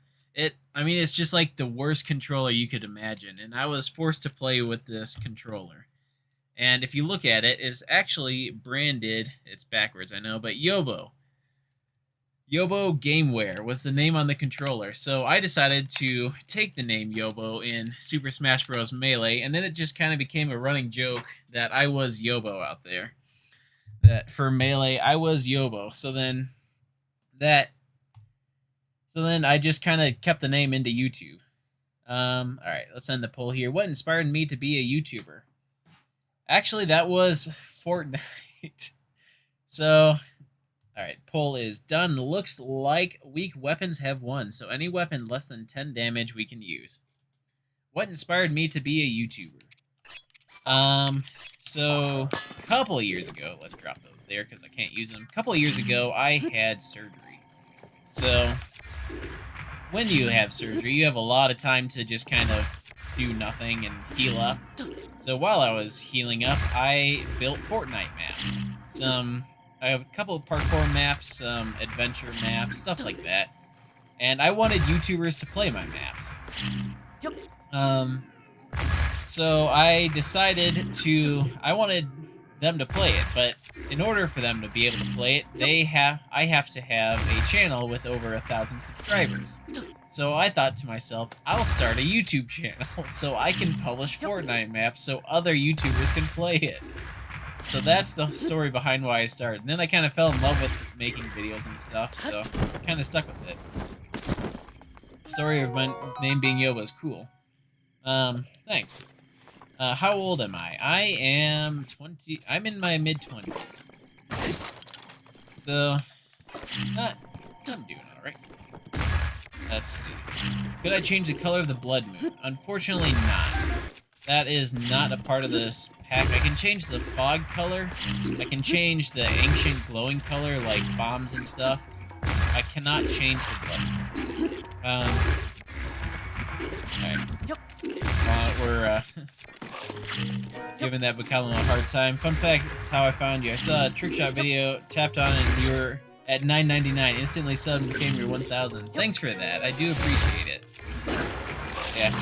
I mean, it's just like the worst controller you could imagine, and I was forced to play with this controller. And if you look at it, it's actually branded, it's backwards, I know, but Yobo. Yobo Gameware was the name on the controller. So I decided to take the name Yobo in Super Smash Bros. Melee, and then it just kind of became a running joke that I was Yobo out there. That for Melee, I was Yobo. So then I just kind of kept the name into YouTube. All right, let's end the poll here. What inspired me to be a YouTuber? Actually, that was Fortnite. So, all right, poll is done. Looks like weak weapons have won. So any weapon less than 10 damage we can use. What inspired me to be a YouTuber? So a couple of years ago, let's drop those there because I can't use them. A couple of years ago, I had surgery. So when you have surgery, you have a lot of time to just kind of do nothing and heal up. So while I was healing up, I built Fortnite maps. I have a couple of parkour maps, some adventure maps, stuff like that. And I wanted YouTubers to play my maps. So I decided I wanted them to play it, but in order for them to be able to play it, I have to have a channel with over 1,000 subscribers. So I thought to myself, I'll start a YouTube channel so I can publish Fortnite maps so other YouTubers can play it. So that's the story behind why I started. And then I kind of fell in love with making videos and stuff, so I kind of stuck with it. The story of my name being Yobo is cool. Thanks. How old am I? I am 20. I'm in my mid-20s. So, I'm doing alright. Let's see. Could I change the color of the blood moon? Unfortunately not. That is not a part of this pack. I can change the fog color. I can change the ancient glowing color, like bombs and stuff. I cannot change the blood moon. Alright. We're, giving that Bacallum a hard time. Fun fact, this is how I found you. I saw a trick shot video, tapped on it, and you were at $9.99. Instantly subbed and became your 1,000. Thanks for that. I do appreciate it. Yeah.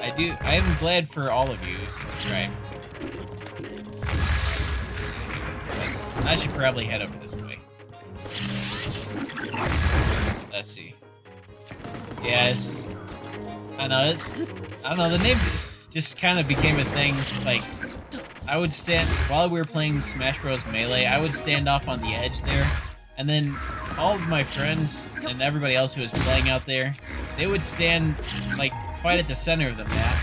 I am glad for all of you who subscribe. Let's see. I should probably head over this way. Let's see. Yeah, I don't know, the name just kind of became a thing. Like, I would stand, while we were playing Smash Bros. Melee, I would stand off on the edge there, and then all of my friends and everybody else who was playing out there, they would stand, like, quite at the center of the map,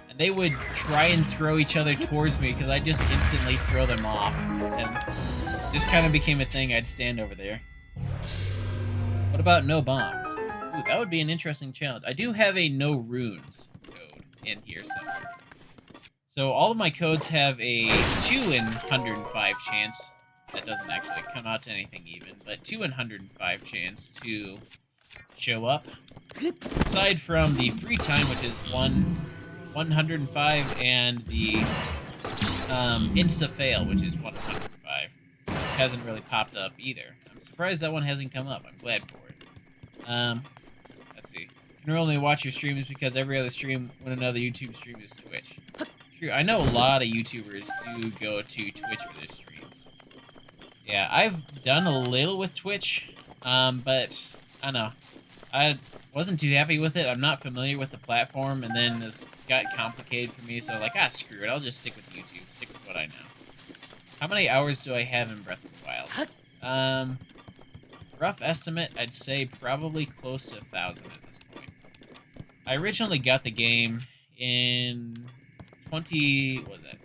and they would try and throw each other towards me because I'd just instantly throw them off, and just kind of became a thing. I'd stand over there. What about no bombs? Ooh, that would be an interesting challenge. I do have a no runes code in here somewhere. So all of my codes have a 2 in 105 chance. That doesn't actually come out to anything even, but 2 in 105 chance to show up. Aside from the free time, which is 105, and the insta fail, which is 105, which hasn't really popped up either. I'm surprised that one hasn't come up. I'm glad for it. Let's see. You can only watch your streams because every other stream when another YouTube stream is Twitch. True. I know a lot of YouTubers do go to Twitch for their streams. Yeah, I've done a little with Twitch, but I don't know. I wasn't too happy with it. I'm not familiar with the platform, and then this got complicated for me, so like, screw it. I'll just stick with YouTube. Stick with what I know. How many hours do I have in Breath of the Wild? Rough estimate, I'd say probably close to 1,000 at this point. I originally got the game in what was that?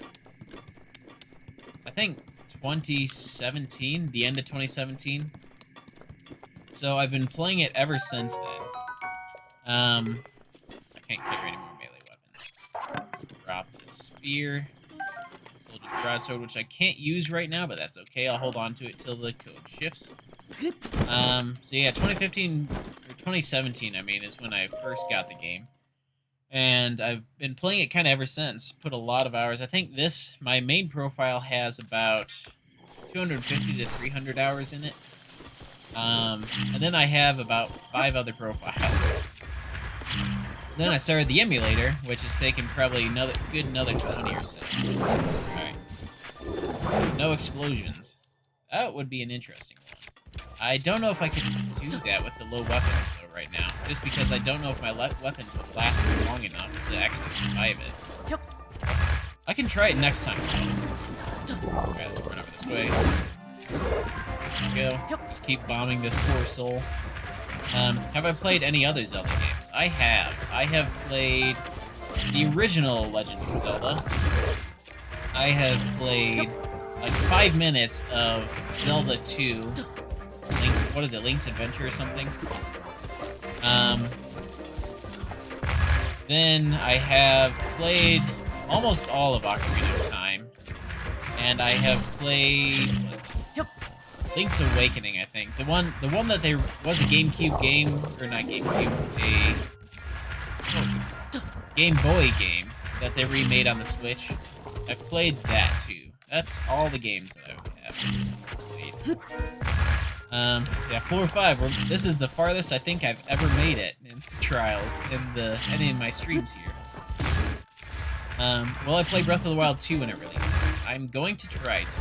I think 2017, the end of 2017. So I've been playing it ever since then. I can't carry any more melee weapons. Drop the spear. Soldier's broadsword, which I can't use right now, but that's okay. I'll hold on to it till the code shifts. So yeah, 2015 or 2017, I mean, is when I first got the game. And I've been playing it kind of ever since. Put a lot of hours. I think my main profile has about 250 to 300 hours in it. And then I have about 5 other profiles. Then I started the emulator, which has taken probably another 20 or so. Alright. No explosions. That would be an interesting one. I don't know if I can do that with the low weapons, though, right now. Just because I don't know if my weapons would last long enough to actually survive it. I can try it next time. Okay, let's run over this way. There we go. Just keep bombing this poor soul. Have I played any other Zelda games? I have. I have played the original Legend of Zelda. I have played like 5 minutes of Zelda 2. What is it? Link's Adventure or something? Then I have played almost all of Ocarina of Time. And I have played Link's Awakening, I think. The one that was a GameCube game, or not GameCube, a Game Boy game that they remade on the Switch. I've played that too. That's all the games that I have played. Yeah, 4 or 5. This is the farthest I think I've ever made it in Trials in any of my streams here. Well, I played Breath of the Wild 2 when it releases. I'm going to try to.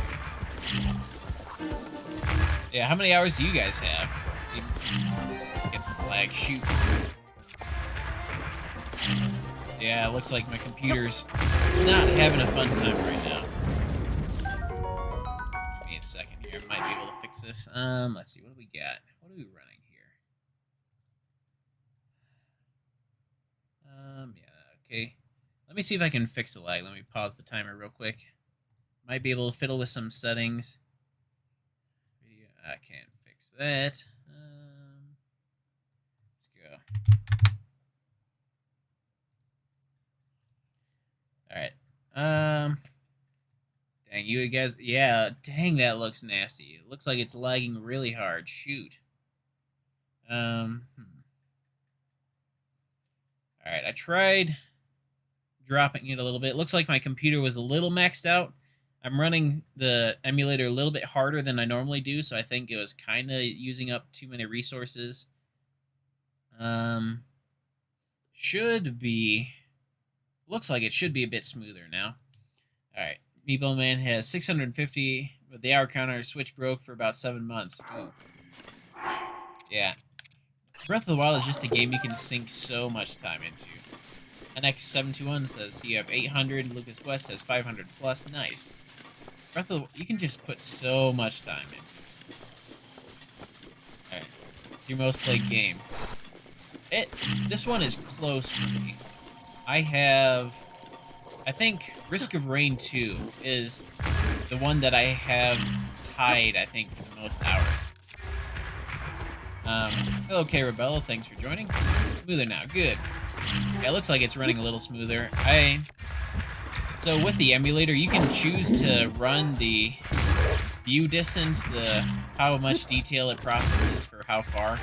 Yeah, how many hours do you guys have? Get some flag. Shoot. Yeah, it looks like my computer's not having a fun time right now. Give me a second here. I might be able to fix this. Let's see. What do we got? What are we running here? Yeah, okay. Let me see if I can fix the lag. Let me pause the timer real quick. Might be able to fiddle with some settings. I can't fix that. Let's go. Alright. Dang, you guys... Yeah, dang, that looks nasty. It looks like it's lagging really hard. Shoot. Alright, I tried dropping it a little bit. Looks like my computer was a little maxed out. I'm running the emulator a little bit harder than I normally do, so I think it was kind of using up too many resources. Should be... Looks like it should be a bit smoother now. Alright, Meeple Man has 650, but the hour counter Switch broke for about 7 months. Ooh. Yeah. Breath of the Wild is just a game you can sink so much time into. NX721 says you have 800, Lucas West has 500 plus. Nice. Breath of the, you can just put so much time into. Alright. Your most played game. This one is close for me. I think Risk of Rain 2 is the one that I have tied, I think, for the most hours. Hello, K. Rebella. Thanks for joining. Smoother now. Good. Yeah, it looks like it's running a little smoother. So with the emulator, you can choose to run the view distance, how much detail it processes for how far.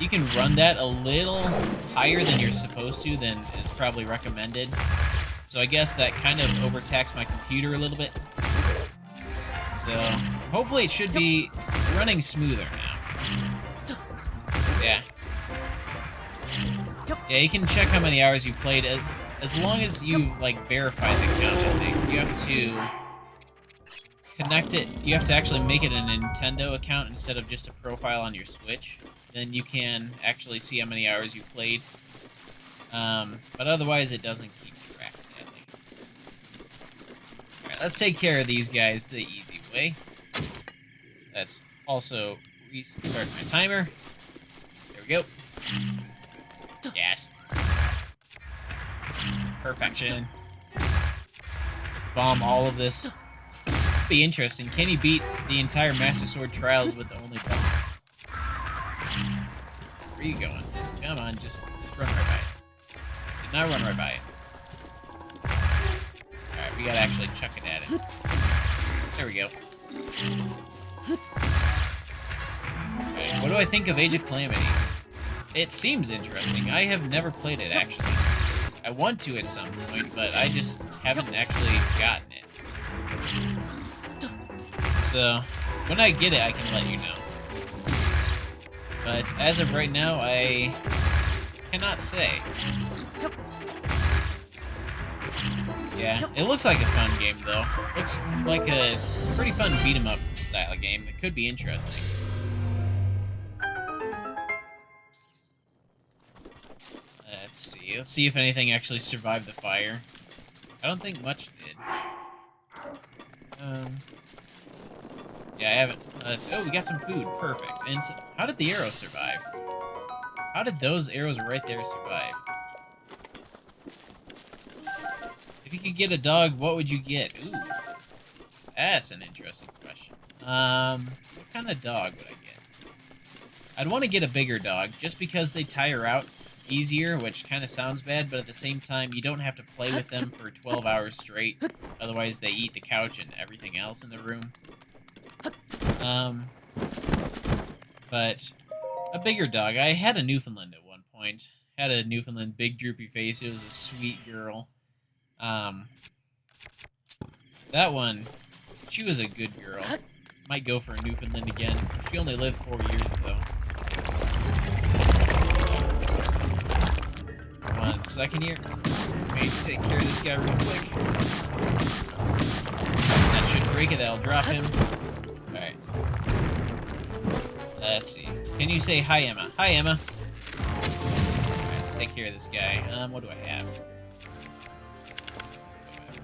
You can run that a little higher than you're supposed to, than is probably recommended. So I guess that kind of overtaxed my computer a little bit. So hopefully it should be running smoother now. Yeah. Yeah, you can check how many hours you played as long as you like verified the count. I think you have to connect it. You have to actually make it a Nintendo account instead of just a profile on your Switch. Then you can actually see how many hours you played. But otherwise, it doesn't keep track, sadly. Alright, let's take care of these guys the easy way. Let's also restart my timer. There we go. Yes. Perfection. Bomb all of this. Be interesting. Can he beat the entire Master Sword Trials with only bombs? Where are you going? Come on, just run right by it. Did not run right by it. Alright, we gotta actually chuck it at it. There we go. Okay, what do I think of Age of Calamity? It seems interesting. I have never played it, actually. I want to at some point, but I just haven't actually gotten it. So, When I get it, I can let you know. But as of right now, I cannot say. Yeah, it looks like a fun game, though. Looks like a pretty fun beat-em-up style game. It could be interesting. Let's see. Let's see if anything actually survived the fire. I don't think much did. Yeah, I haven't. Oh, we got some food. Perfect. And so, how did the arrows survive? How did those arrows right there survive? If you could get a dog, what would you get? Ooh, that's an interesting question. What kind of dog would I get? I'd want to get a bigger dog, just because they tire out easier, which kind of sounds bad, but at the same time, you don't have to play with them for 12 hours straight. Otherwise, they eat the couch and everything else in the room. But a bigger dog. I had a Newfoundland at one point. Had a Newfoundland, big droopy face. It was a sweet girl. That one, she was a good girl. Might go for a Newfoundland again. She only lived 4 years, though. 1 second here. Maybe take care of this guy real quick. That should break it. That'll drop him. Alright. Let's see. Can you say hi, Emma? Hi, Emma. Alright, let's take care of this guy. What do I have?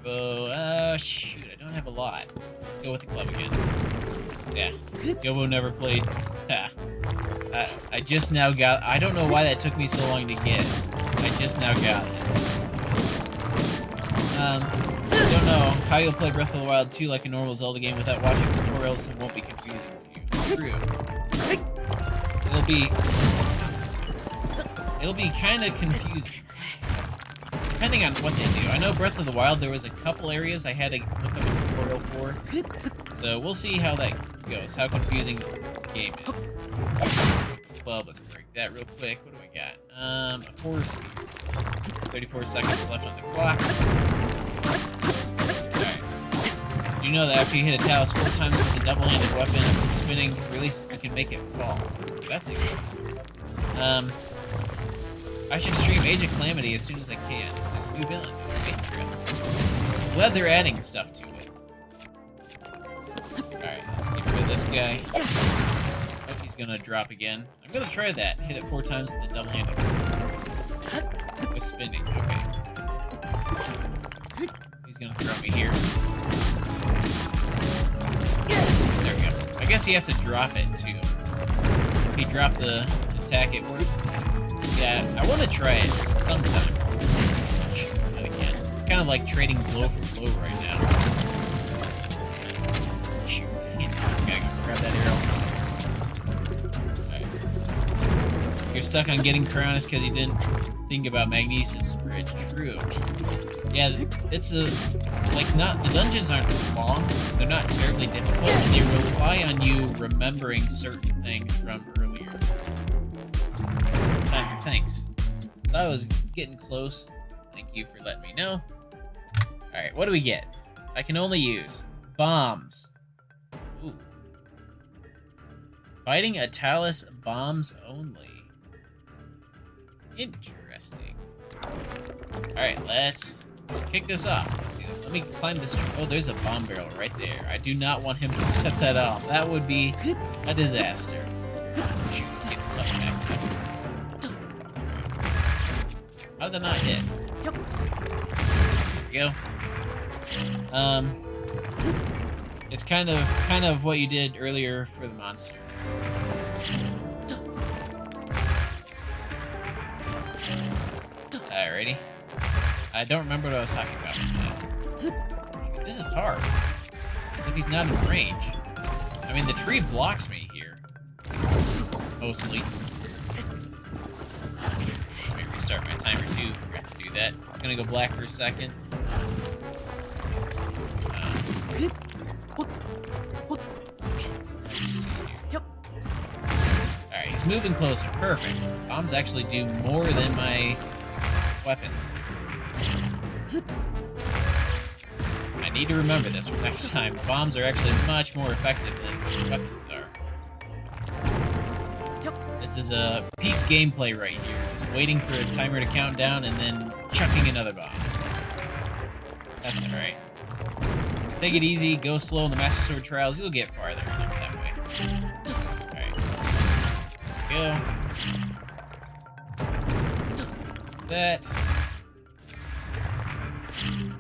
Bow. Shoot, I don't have a lot. Let's go with the club again. Yeah. Gobo never played. Ha. I just now got... I don't know why that took me so long to get. I just now got it. I don't know how you'll play Breath of the Wild 2 like a normal Zelda game without watching tutorials. It won't be confusing to you. True. It'll be kind of confusing. Depending on what they do. I know Breath of the Wild, there was a couple areas I had to look up a tutorial for. So we'll see how that goes, how confusing the game is. Well, let's break that real quick. What do we got? A force speed. 34 seconds left on the clock. Alright. You know that after you hit a talus 4 times with a double-handed weapon, spinning, release, you can make it fall. That's a good one. I should stream Age of Calamity as soon as I can. There's a new villain. Interesting. I'm glad they're adding stuff to it. Alright, let's get rid of this guy. Oh, he's gonna drop again. I'm gonna try that. Hit it 4 times with the double-handed weapon. With spinning, okay. He's gonna throw me here. There we go. I guess you have to drop it, too. If he dropped the attack, it worked. Yeah, I want to try it sometime. Not again. It's kind of like trading blow for blow right now. Shoot. Gotta go grab that arrow. Alright. You're stuck on getting Cryonis because you didn't think about Magnesis Bridge. True. Yeah, it's a... Like, not... The dungeons aren't long. They're not terribly difficult, and they rely on you remembering certain things from earlier. Time for thanks. So I was getting close. Thank you for letting me know. Alright, what do we get? I can only use bombs. Ooh. Fighting a talus bombs only. Interesting. Alright, let's kick this off. Let's see. Let me climb this tree. Oh, there's a bomb barrel right there. I do not want him to set that off. That would be a disaster. Shoot, let's get this up back up. How did that not hit? There we go. It's kind of what you did earlier for the monster. Alrighty. I don't remember what I was talking about. This is hard. I think he's not in range. I mean, the tree blocks me here. Mostly. Start my timer too. Forgot to do that. I'm gonna go black for a second. Let's see here. Alright, he's moving closer. Perfect. Bombs actually do more than my weapon. I need to remember this for next time. Bombs are actually much more effective than weapons are. This is a peak gameplay right here. Just waiting for a timer to count down and then chucking another bomb. That's alright. Take it easy, go slow in the Master Sword Trials, you'll get farther that way. Alright. Go. That.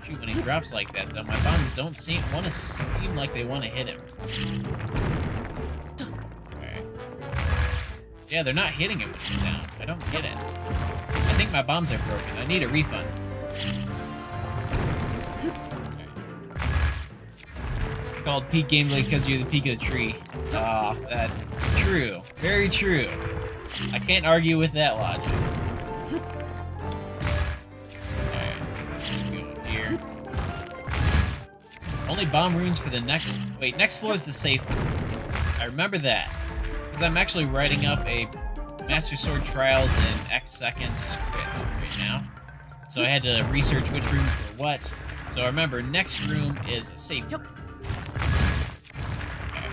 Shoot, when he drops like that, though, my bombs don't seem like they want to hit him. Alright. Yeah, they're not hitting him when he's down. I don't get it. I think my bombs are broken. I need a refund. Okay. Called peak gameplay because you're the peak of the tree. Ah, that true. Very true. I can't argue with that logic. Only bomb runes for the next... Wait, next floor is the safe room. I remember that. Because I'm actually writing up a Master Sword Trials in X seconds script right now. So I had to research which rooms were what. So I remember, next room is a safe room. Okay.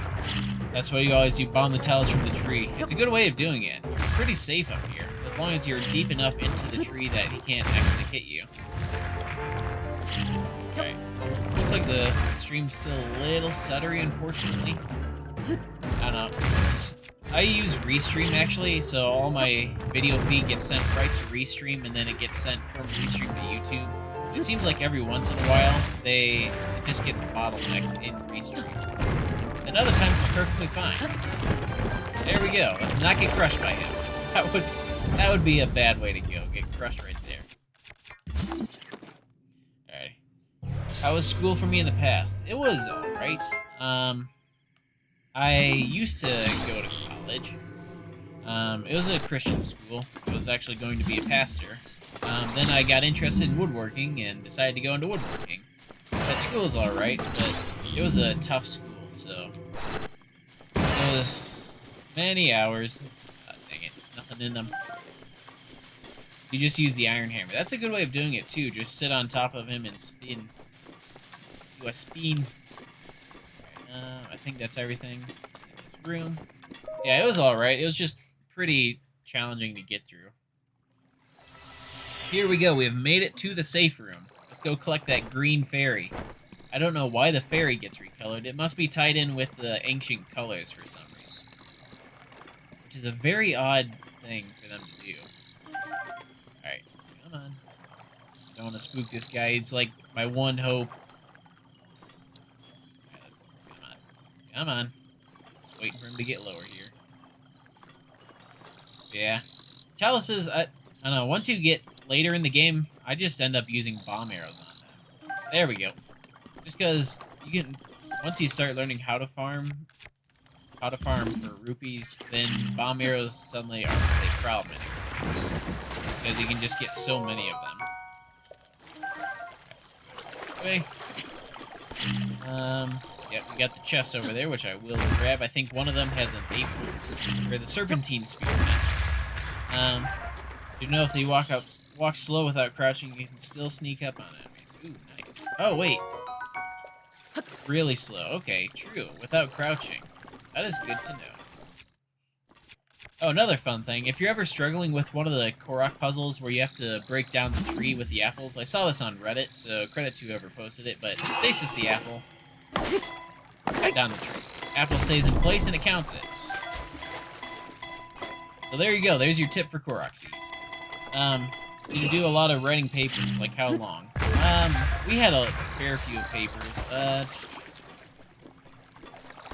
That's why you always do bomb the talus from the tree. It's a good way of doing it. You're pretty safe up here. As long as you're deep enough into the tree that he can't actually hit you. Okay. Looks like the stream's still a little stuttery, unfortunately. I don't know. I use Restream, actually, so all my video feed gets sent right to Restream, and then it gets sent from Restream to YouTube. It seems like every once in a while, it just gets bottlenecked in Restream. And other times, it's perfectly fine. There we go. Let's not get crushed by him. That would be a bad way to go. Get crushed right there. How was school for me in the past? It was alright. I used to go to college. It was a Christian school. I was actually going to be a pastor. Then I got interested in woodworking and decided to go into woodworking. That school was alright, but it was a tough school, so... It was many hours. Dang it, nothing in them. You just use the iron hammer. That's a good way of doing it, too. Just sit on top of him and spin. Do a spin. Right, I think that's everything in this room. Yeah, it was alright. It was just pretty challenging to get through. Here we go. We have made it to the safe room. Let's go collect that green fairy. I don't know why the fairy gets recolored. It must be tied in with the ancient colors for some reason. Which is a very odd thing for them to do. Alright, come on. Don't want to spook this guy. He's like my one hope. Come on. Just waiting for him to get lower here. Yeah. Taluses, I don't know, once you get later in the game, I just end up using bomb arrows on them. There we go. Just because you can, once you start learning how to farm for rupees, then bomb arrows suddenly aren't really a problem anymore. Because you can just get so many of them. Okay. Yep, we got the chest over there, which I will grab. I think one of them has an 8-foot, or the serpentine spearmint. You know, if you walk slow without crouching, you can still sneak up on enemies. Ooh, nice. Oh, wait. Really slow. Okay, true. Without crouching. That is good to know. Oh, another fun thing. If you're ever struggling with one of the Korok puzzles where you have to break down the tree with the apples, I saw this on Reddit, so credit to whoever posted it, but stasis the apple. Down the tree. Apple stays in place and it counts it. So there you go. There's your tip for Korok seeds. You do a lot of writing papers. Like how long? We had a fair few papers.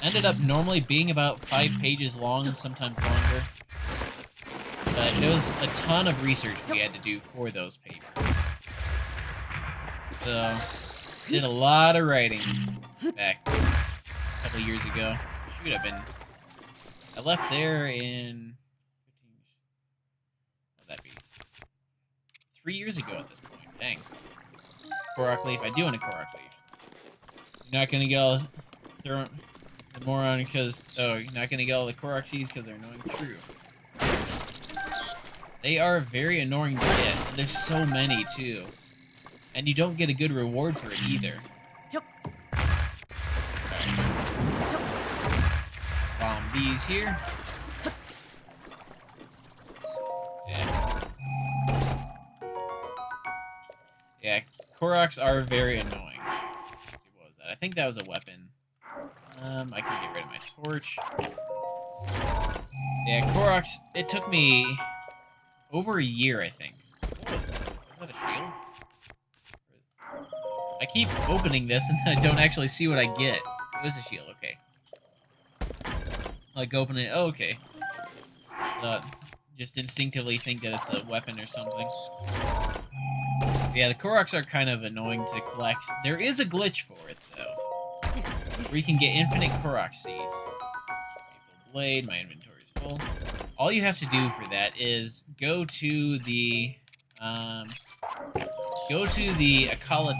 Ended up normally being about 5 pages long and sometimes longer. But there was a ton of research we had to do for those papers. So, did a lot of writing back a couple years ago. Shoot, I left there in... What'd that be? 3 years ago at this point. Dang. Korok leaf. I do want a Korok leaf. You're not gonna go throw the moron because... Oh, you're not gonna get all the Korok seeds because they're annoying. True. They are very annoying to get. There's so many, too. And you don't get a good reward for it, either. Yep. these here. Yeah. Yeah, Koroks are very annoying. Let's see, what was that? I think that was a weapon. I can get rid of my torch. Yeah, Koroks, it took me over a year, I think. What was this? Is that a shield? I keep opening this and I don't actually see what I get. It was a shield, okay. Like opening it, oh, okay. Just instinctively think that it's a weapon or something. Yeah, the Koroks are kind of annoying to collect. There is a glitch for it, though, where you can get infinite Korok seeds. Full blade, my inventory's full. All you have to do for that is go to the Akala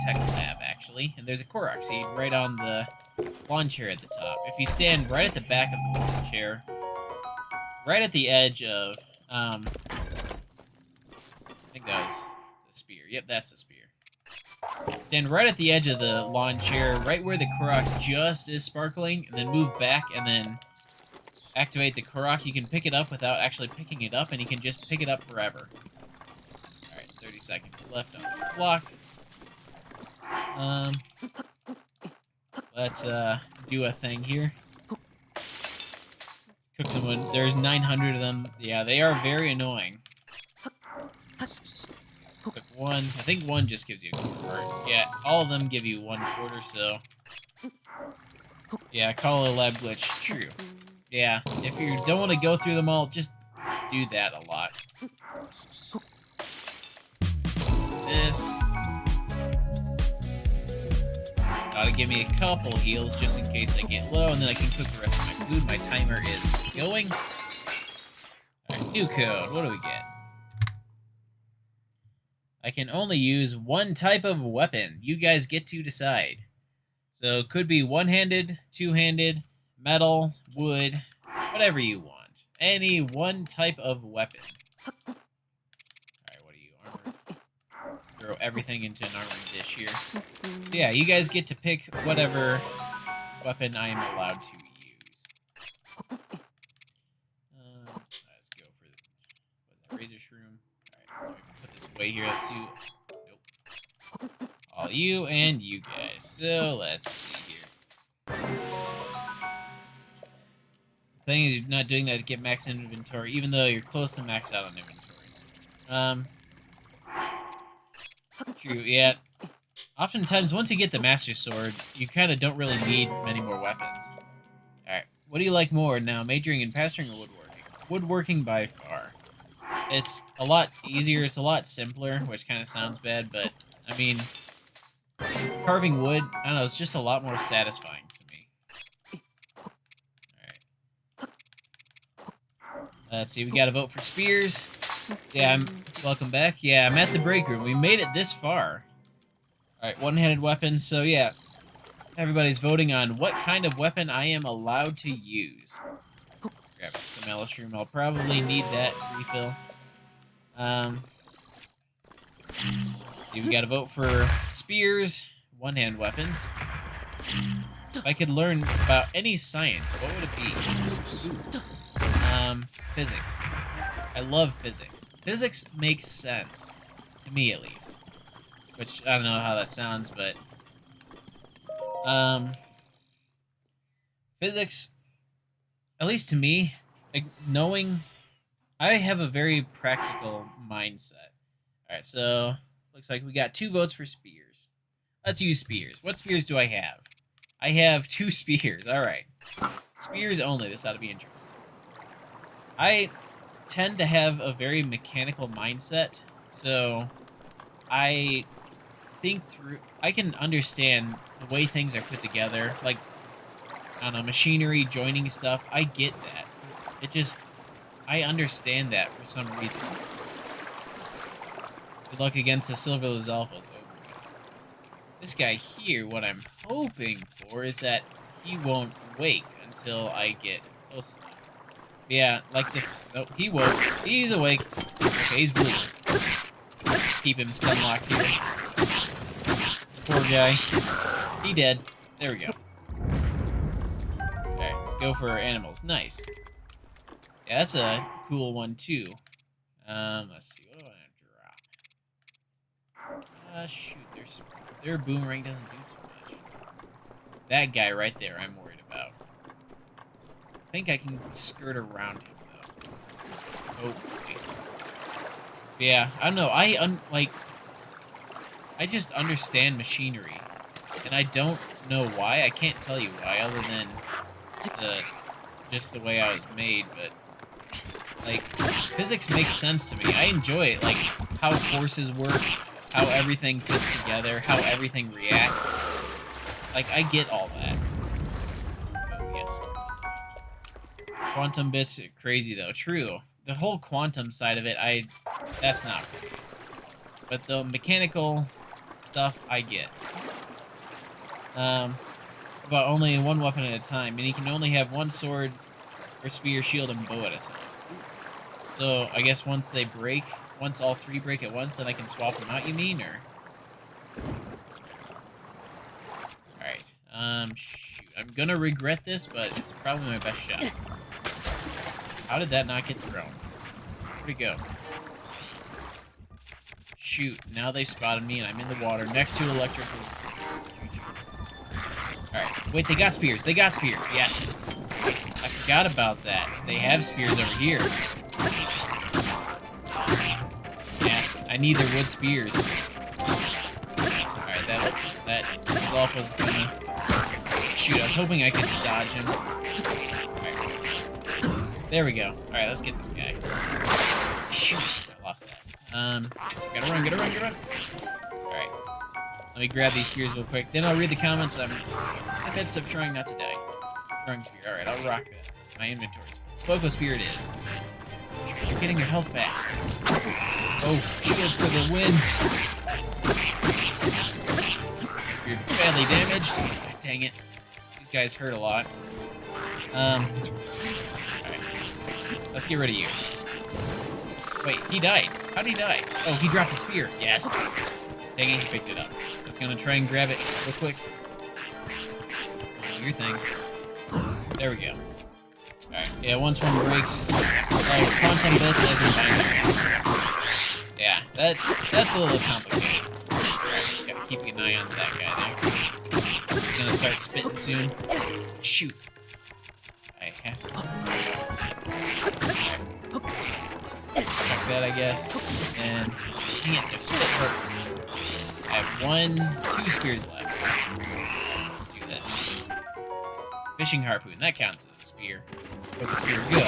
Tech Lab, actually, and there's a Korok seed right on the lawn chair at the top. If you stand right at the back of the lawn chair, right at the edge of, I think that was the spear. Yep, that's the spear. Stand right at the edge of the lawn chair, right where the Korok just is sparkling, and then move back and then activate the Korok. You can pick it up without actually picking it up, and you can just pick it up forever. Alright, 30 seconds left on the clock. Let's do a thing here. Cook someone. There's 900 of them. Yeah, they are very annoying. Cook one. I think one just gives you a quarter. Yeah, all of them give you 1/4, so... Yeah, call it a lab glitch. True. Yeah, if you don't want to go through them all, just do that a lot. This. Gotta give me a couple heals just in case I get low, and then I can cook the rest of my food. My timer is going. Alright, new code. What do we get? I can only use one type of weapon. You guys get to decide. So it could be one-handed, two-handed, metal, wood, whatever you want. Any one type of weapon. Alright, what are you, armor? Let's throw everything into an armored dish here. So yeah, you guys get to pick whatever weapon I am allowed to use. Let's go for the razor shroom. Alright, let me put this away here. Let's do... Nope. All you and you guys. So let's see here. The thing is, you're not doing that to get max inventory, even though you're close to max out on inventory. True, yeah. Oftentimes, once you get the Master Sword, you kind of don't really need many more weapons. Alright, what do you like more now, majoring in pasturing or woodworking? Woodworking by far. It's a lot easier, it's a lot simpler, which kind of sounds bad, but, I mean, carving wood, I don't know, it's just a lot more satisfying to me. Alright. Let's see, we gotta vote for spears. Yeah, welcome back. Yeah, I'm at the break room. We made it this far. Alright, one-handed weapon, so yeah. Everybody's voting on what kind of weapon I am allowed to use. Grab the mushroom. I'll probably need that refill. See, we gotta vote for spears, one-hand weapons. If I could learn about any science, what would it be? Physics. I love physics. Physics makes sense. To me, at least. Which, I don't know how that sounds, but... physics, at least to me, like, knowing... I have a very practical mindset. Alright, so... Looks like we got 2 votes for spears. Let's use spears. What spears do I have? I have 2 spears. Alright. Spears only. This ought to be interesting. I tend to have a very mechanical mindset, so I think through... I can understand the way things are put together. Like, I don't know, machinery, joining stuff. I get that. It just... I understand that for some reason. Good luck against the Silverless Alphas. This guy here, what I'm hoping for is that he won't wake until I get close enough. Yeah, like the... Oh, he woke. He's awake. Okay, he's bleeding. Keep him stun locked here. This poor guy. He dead. There we go. Okay, go for animals. Nice. Yeah, that's a cool one too. Let's see. What do I want to drop? Shoot. Their boomerang doesn't do too much. That guy right there, I'm worried about. I think I can skirt around him though. Oh, wait. Yeah, I don't know. I just understand machinery, and I don't know why. I can't tell you why, other than just the way I was made. But like, physics makes sense to me. I enjoy it, like how forces work, how everything fits together, how everything reacts. Like, I get all that. Oh, yes. Quantum bits are crazy though. True. The whole quantum side of it, that's not cool. But the mechanical stuff, I get. But only one weapon at a time, and he can only have one sword, or spear, shield, and bow at a time. So I guess once all three break at once, then I can swap them out. You mean, or? All right. Shoot. I'm gonna regret this, but it's probably my best shot. How did that not get thrown? Where'd it go? Shoot, now they've spotted me and I'm in the water next to electrical. Alright, wait, they got spears. They got spears, yes. I forgot about that. They have spears over here. Yes, I need their wood spears. Alright, that Golf was gonna... Shoot, I was hoping I could dodge him. There we go. Alright, let's get this guy. Shoot, I lost that. Gotta run. Alright. Let me grab these spears real quick. Then I'll read the comments. I've had stuff trying not to die. Throwing spear. Alright, I'll rock that. My inventory. Foco spear it is. You're getting your health back. Oh, shield for the win. Spear badly damaged. Dang it. These guys hurt a lot. Let's get rid of you. Wait, he died. How'd he die? Oh, he dropped a spear. Yes. Dang it, he picked it up. I was gonna try and grab it real quick. Do your thing. There we go. Alright, yeah, once one breaks... quantum bits as in binary. Yeah, that's a little complicated. Alright, gotta keep an eye on that guy there. He's gonna start spitting soon. Shoot. I have to... Check that, I guess. And dang it, their spit hurts. I have 2 spears left. Let's do this. Fishing harpoon, that counts as a spear. Let the spear go.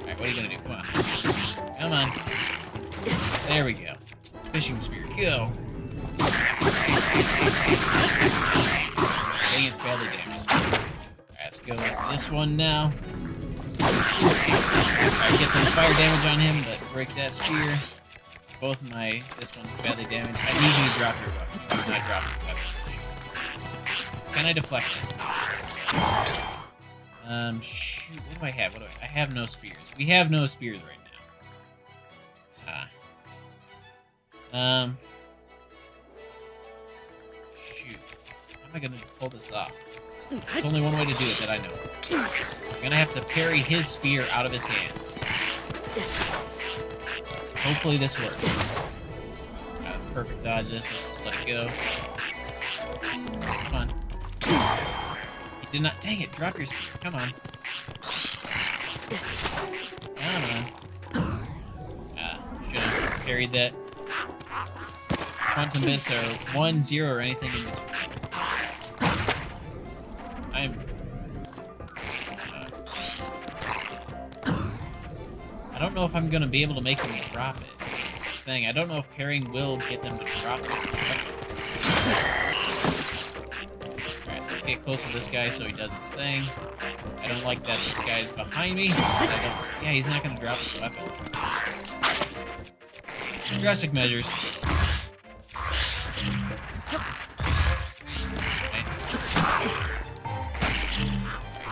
Alright, what are you gonna do? Come on. Come on. There we go. Fishing spear, go. Dang, it's badly damaged. Alright, let's go with this one now. Alright, get some fire damage on him, but break that spear. This one's badly damaged. I need you to drop your weapon. Do not drop your weapon. Can I deflect it? Shoot, what do I have? I have no spears. We have no spears right now. Shoot. How am I gonna pull this off? There's only one way to do it that I know. I'm gonna have to parry his spear out of his hand. Hopefully this works. That's perfect dodge this. Let's just let it go. Come on. He did not... Dang it, drop your spear. Come on. Come on. Should have parried that. Quantum bits are 1, 0, or anything in between. I don't know if I'm going to be able to make them drop it. Thing, I don't know if parrying will get them to drop it. Alright, let's get close to this guy so he does his thing. I don't like that this guy's behind me. Yeah, he's not going to drop his weapon. Drastic measures. Okay.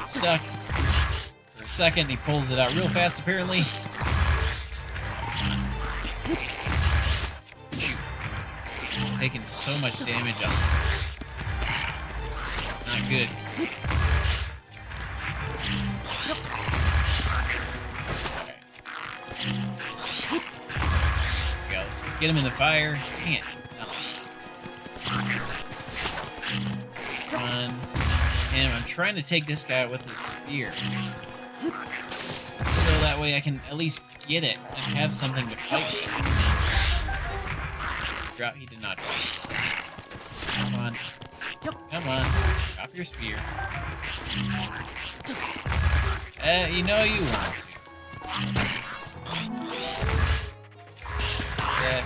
Stuck. For a second, he pulls it out real fast, apparently. Shoot. Taking so much damage on him. Not good. Get him in the fire. Dang it. No. Come on. And I'm trying to take this guy with his spear. So that way I can at least get it and have something to fight with. Drop. He did not drop. Come on. Come on. Drop your spear. You know you want to. Yeah.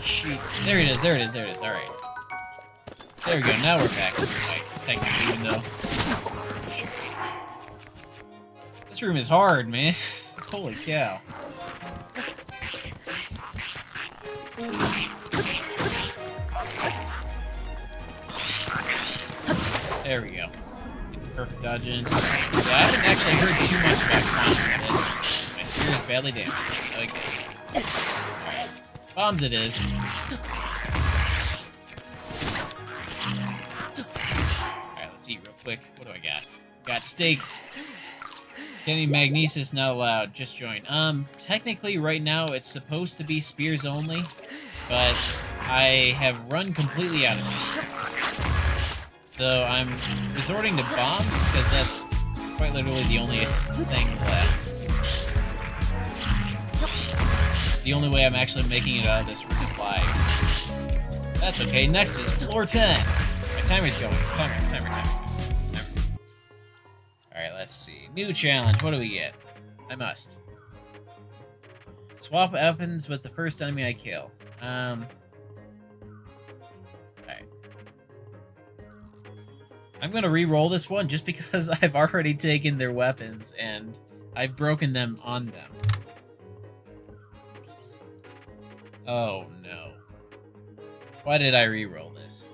Shoot. There it is. There it is. There it is. All right. There we go. Now we're back in the fight. Technically, even though. Shoot. This room is hard, man. Holy cow. There we go. Perfect dodging. Yeah, I haven't actually heard too much about bombs. My spear is badly damaged. Okay. Alright. Bombs it is. Alright, let's eat real quick. What do I got? Got steak. Any magnesis not allowed. Just join. Technically right now it's supposed to be spears only, but I have run completely out of spears. So I'm resorting to bombs because that's quite literally the only thing left. The only way I'm actually making it out of this room alive. That's okay. Next is floor 10. My timer's going. Timer. Alright, let's see. New challenge. What do we get? I must. Swap weapons with the first enemy I kill. Alright. I'm gonna re-roll this one just because I've already taken their weapons and I've broken them on them. Oh no. Why did I re-roll this?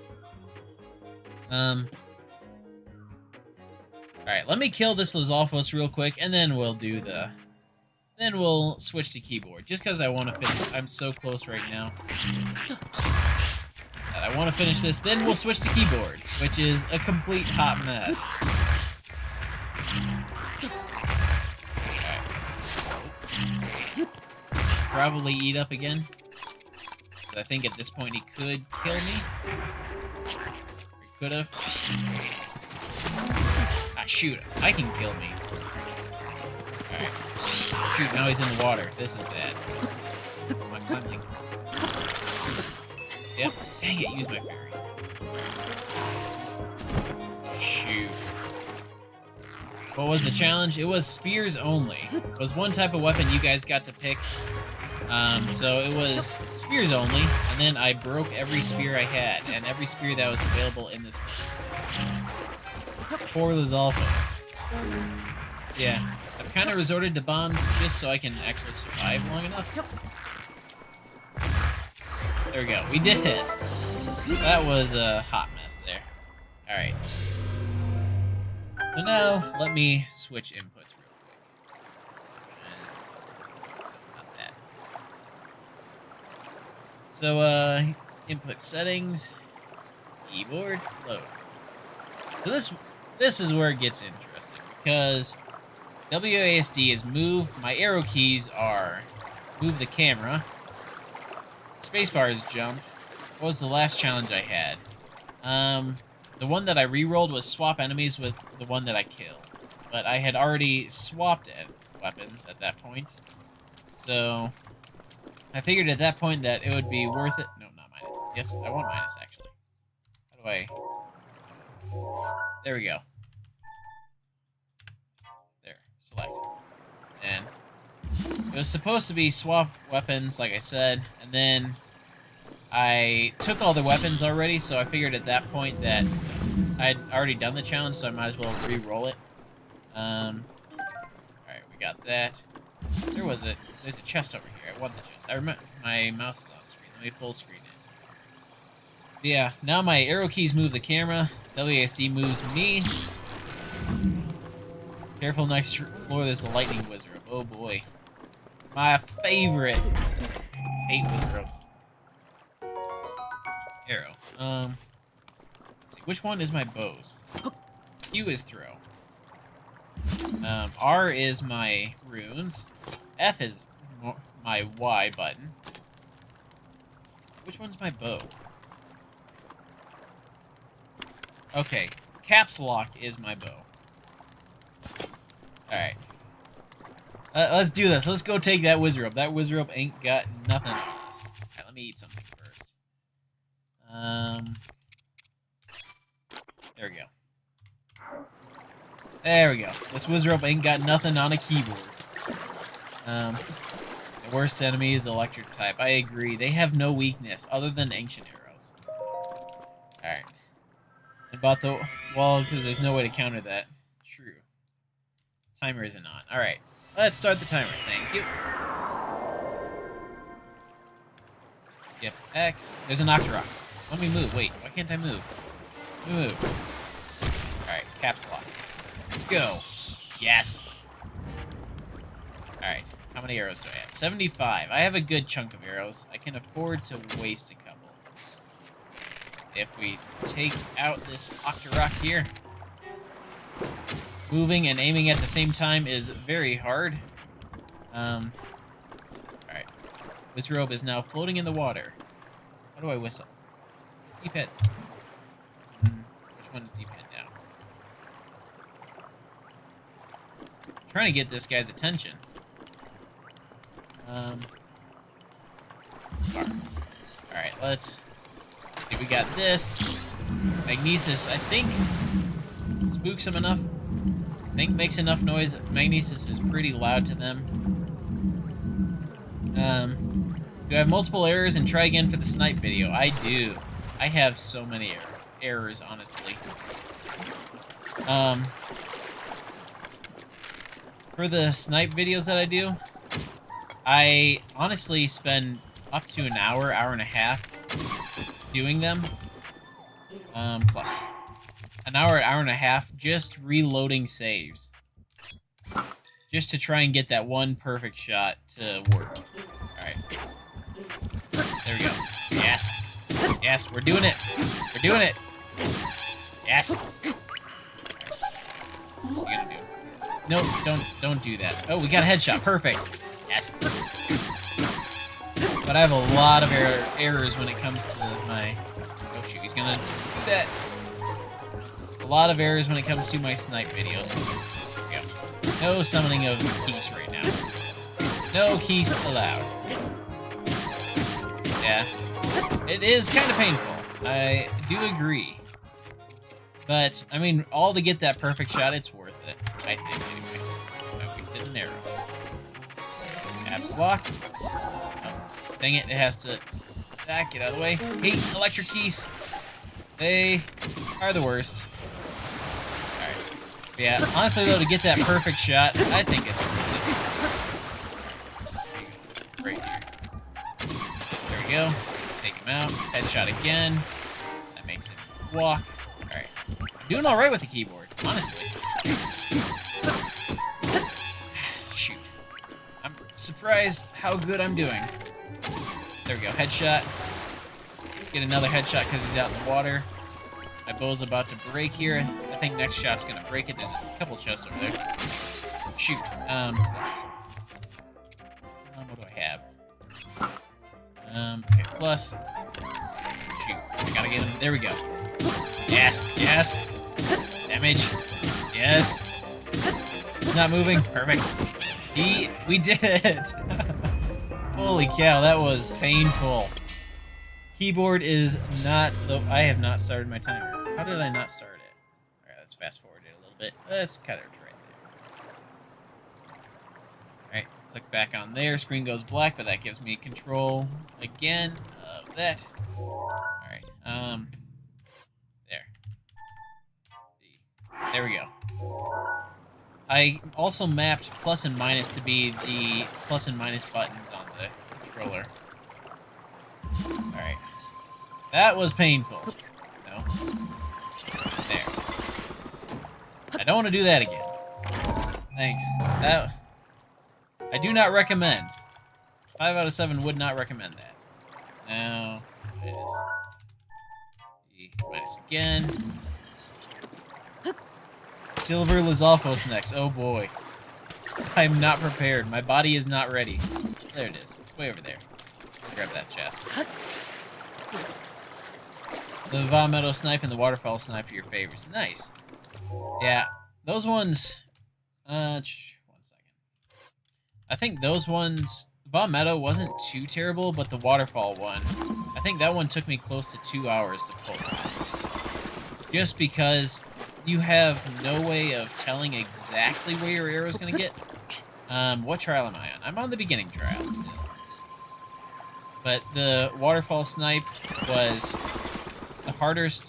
Alright, let me kill this Lizalfos real quick and then we'll do the... Then we'll switch to keyboard. Just because I want to finish. I'm so close right now. I want to finish this, then we'll switch to keyboard, which is a complete hot mess. Okay. Probably eat up again. I think at this point he could kill me. He could have. Ah, shoot. I can kill me. Alright. Shoot, now he's in the water. This is bad. I'm climbing. Yep. Dang it, use my fairy. Shoot. What was the challenge? It was spears only. It was one type of weapon you guys got to pick. So it was spears only, and then I broke every spear I had, and every spear that was available in this room. It's poor Lizalfos. Yeah. I've kind of resorted to bombs just so I can actually survive long enough. There we go. We did it. That was a hot mess there. Alright. So now, let me switch inputs real quick. Not that. So, input settings, keyboard, load. So this is where it gets interesting, because WASD is move, my arrow keys are move the camera, spacebar is jump. What was the last challenge I had? The one that I re-rolled was swap enemies with the one that I killed. But I had already swapped weapons at that point. So I figured at that point that it would be worth it. No, not minus. Yes, I want minus, actually. How do I... There we go. There. Select. And it was supposed to be swap weapons, like I said, and then I took all the weapons already, so I figured at that point that I'd already done the challenge, so I might as well re-roll it. Alright, we got that. There's a chest over here. I want the chest. I remember my mouse is on screen. Let me full screen it. Yeah, now my arrow keys move the camera. WASD moves me. Careful, next floor there's a lightning wizard. Oh boy. My favorite. Hate wizards. Arrow. Let's see. Which one is my bows? Q is throw. R is my runes. F is my Y button. So which one's my bow? Okay, caps lock is my bow. Alright. Let's do this. Let's go take that Wizrobe. That Wizrobe ain't got nothing on us. Alright, let me eat something first. There we go. There we go. This Wizrobe ain't got nothing on a keyboard. The worst enemy is electric type. I agree. They have no weakness other than ancient arrows. Alright. About the wall, because there's no way to counter that. True. Timer isn't on. Alright. Let's start the timer. Thank you. Yep. X. There's an Octorok. Let me move. Wait. Why can't I move? Move. Alright. Caps lock. Go. Yes. Alright. How many arrows do I have? 75. I have a good chunk of arrows. I can afford to waste a couple. If we take out this Octorok here, moving and aiming at the same time is very hard. Alright. Wizrobe is now floating in the water. How do I whistle? D-pad. Which one is D-pad now? I'm trying to get this guy's attention. Alright, let's... we got this. Magnesis, I think, spooks him enough. I think makes enough noise. Magnesis is pretty loud to them. Do I have multiple errors and try again for the snipe video? I do. I have so many errors, honestly. For the snipe videos that I do, I honestly spend up to an hour, hour and a half doing them. Plus an hour, hour and a half just reloading saves. Just to try and get that one perfect shot to work. Alright. There we go. Yes. Yes, we're doing it. We're doing it. Yes. What are you gonna do? No, don't do that. Oh, we got a headshot. Perfect. Yes. But I have a lot of errors when it comes to my... Oh shoot, he's gonna do that. A lot of errors when it comes to my snipe videos. There we go. No summoning of keys right now. No keys allowed. Yeah. It is kind of painful. I do agree. But, I mean, all to get that perfect shot, it's worth it. I think, anyway. I wasted an arrow. Caps lock. Oh, dang it, it has to... Get out of the way. Hate electric keys. They are the worst. Alright. Yeah, honestly, though, to get that perfect shot, I think it's worth it. Right here. There we go. Take him out. Headshot again. That makes him walk. Alright. Doing alright with the keyboard, honestly. Shoot. I'm surprised how good I'm doing. There we go. Headshot. Get another headshot because he's out in the water. My bow's about to break here. I think next shot's going to break it. There's a couple chests over there. Shoot. What do I have? Okay, plus. Shoot. I gotta get him. There we go. Yes. Yes. Damage. Yes. He's not moving. Perfect. We did it. Holy cow, that was painful. Keyboard is not the... I have not started my timer. How did I not start it? Alright, let's fast forward it a little bit. Let's cut it right there. Alright, click back on there. Screen goes black, but that gives me control again of that. Alright, there. There we go. I also mapped plus and minus to be the plus and minus buttons on the controller. Alright. That was painful. No. There. I don't want to do that again. Thanks. That... I do not recommend. 5 out of 7 would not recommend that. Now... it is. Minus again. Silver Lizalfos next. Oh boy. I'm not prepared. My body is not ready. there it is. It's way over there. Grab that chest. The Vomito Snipe and the Waterfall Snipe are your favorites. Nice. Yeah, those ones... one second. I think those ones... Vomito wasn't too terrible, but the Waterfall one... I think that one took me close to 2 hours to pull. Just because you have no way of telling exactly where your arrow's going to get. What trial am I on? I'm on the beginning trial still. But the Waterfall Snipe was the hardest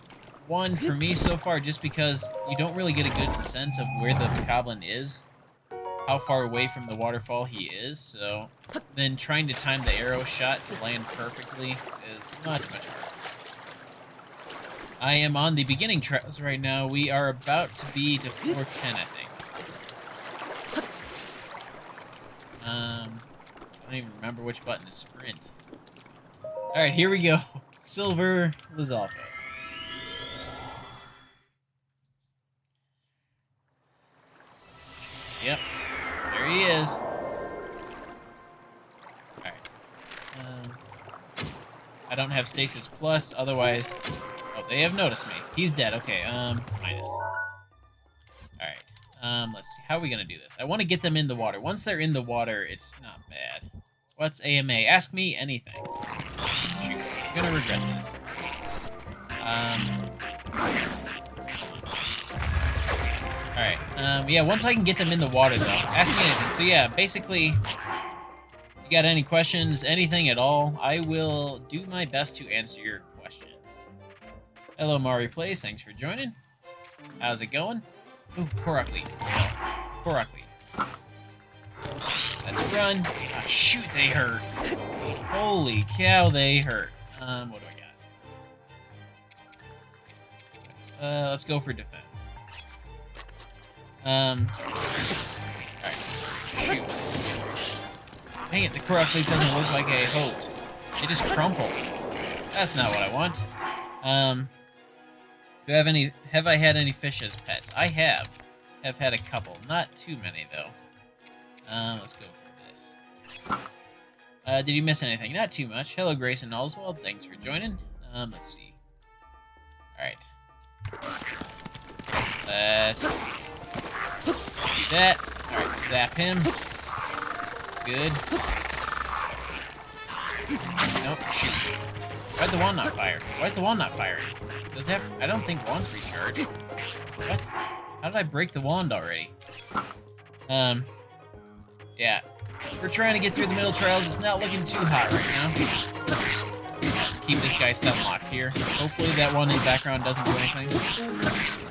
one for me so far, just because you don't really get a good sense of where the Bokoblin is, how far away from the waterfall he is, so then trying to time the arrow shot to land perfectly is much harder. I am on the beginning trials right now. We are about to be to 410, I think. I don't even remember which button is sprint. Alright, here we go. Silver Lizalfos. Yep. There he is. Alright. I don't have Stasis Plus, otherwise... Oh, they have noticed me. He's dead. Okay, minus. Alright. Let's see. How are we gonna do this? I want to get them in the water. Once they're in the water, it's not bad. What's AMA? Ask me anything. Shoot. I'm gonna regret this. Alright. Yeah, once I can get them in the water, though. Ask me anything. So, yeah, basically, you got any questions, anything at all, I will do my best to answer your questions. Hello, Mari Plays. Thanks for joining. How's it going? Ooh, Korokli. No. Korokli. Let's run. Oh, shoot, they hurt. Holy cow, they hurt. What do I got? Let's go for defense. Alright. Shoot. Dang it, the Korokli doesn't look like I hoped. They just crumple. That's not what I want. Have I had any fish as pets? I have. Have had a couple. Not too many, though. Let's go for this. Did you miss anything? Not too much. Hello, Grayson Oswald. Thanks for joining. Let's see. Alright. Let's do that. Alright, zap him. Good. Nope, shoot. Why'd the wand not fire? Why is the wand not firing? Does it have... I don't think wands recharge. What? How did I break the wand already? Yeah. We're trying to get through the middle trials. It's not looking too hot right now. Let's keep this guy stun locked here. Hopefully that one in the background doesn't do anything.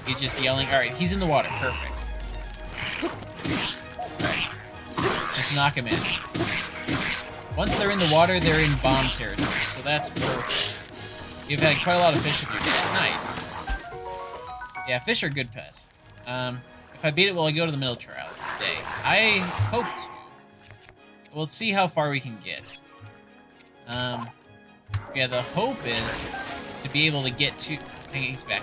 He's just yelling. Alright, he's in the water. Perfect. Alright. Just knock him in. Once they're in the water, they're in bomb territory, so that's perfect. You've had quite a lot of fish with your pet. Nice. Yeah, fish are good pets. If I beat it, will I go to the middle trials today? I hope to. We'll see how far we can get. Yeah, the hope is to be able to get to... Dang it, he's back.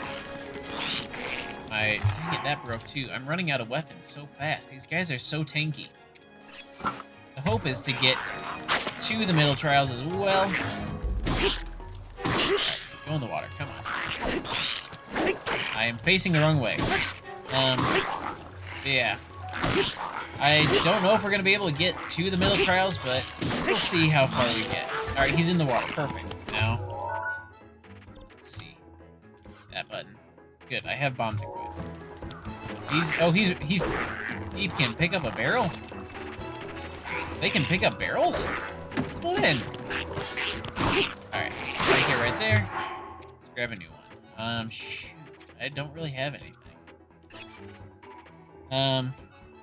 Dang it, that broke too. I'm running out of weapons so fast. These guys are so tanky. The hope is to get to the middle trials as well. Right, go in the water, come on. I am facing the wrong way. Yeah. I don't know if we're going to be able to get to the middle trials, but we'll see how far we get. Alright, he's in the water. Perfect. Now, let's see. That button. Good, I have bombs equipped. He can pick up a barrel? They can pick up barrels? Let's pull in. Alright, right there. Let's grab a new one. Shoot. I don't really have anything.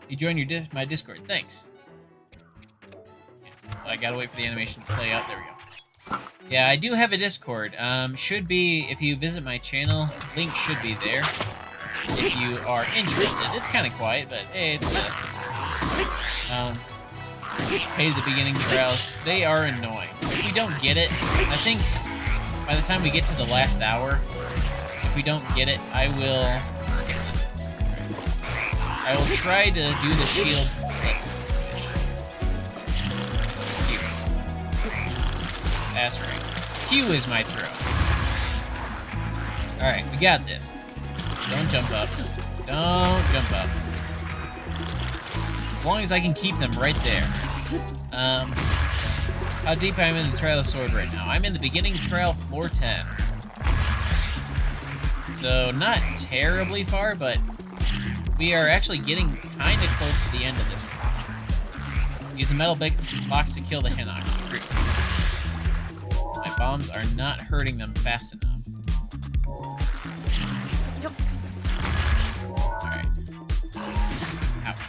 You joined my Discord. Thanks. I gotta wait for the animation to play out. There we go. Yeah, I do have a Discord. Should be, if you visit my channel, link should be there. If you are interested. It's kind of quiet, but hey, it's pay the beginning trials. They are annoying. If we don't get it, I think by the time we get to the last hour, if we don't get it, I will skip it. I will try to do the shield. pass rank. Q is my throw. Alright, we got this. Don't jump up. Don't jump up. As long as I can keep them right there. How deep I'm in the Trial of Sword right now? I'm in the beginning trial, floor 10. So, not terribly far, but we are actually getting kind of close to the end of this one. Use a metal box to kill the Hinox. My bombs are not hurting them fast enough. Alright. Ouch.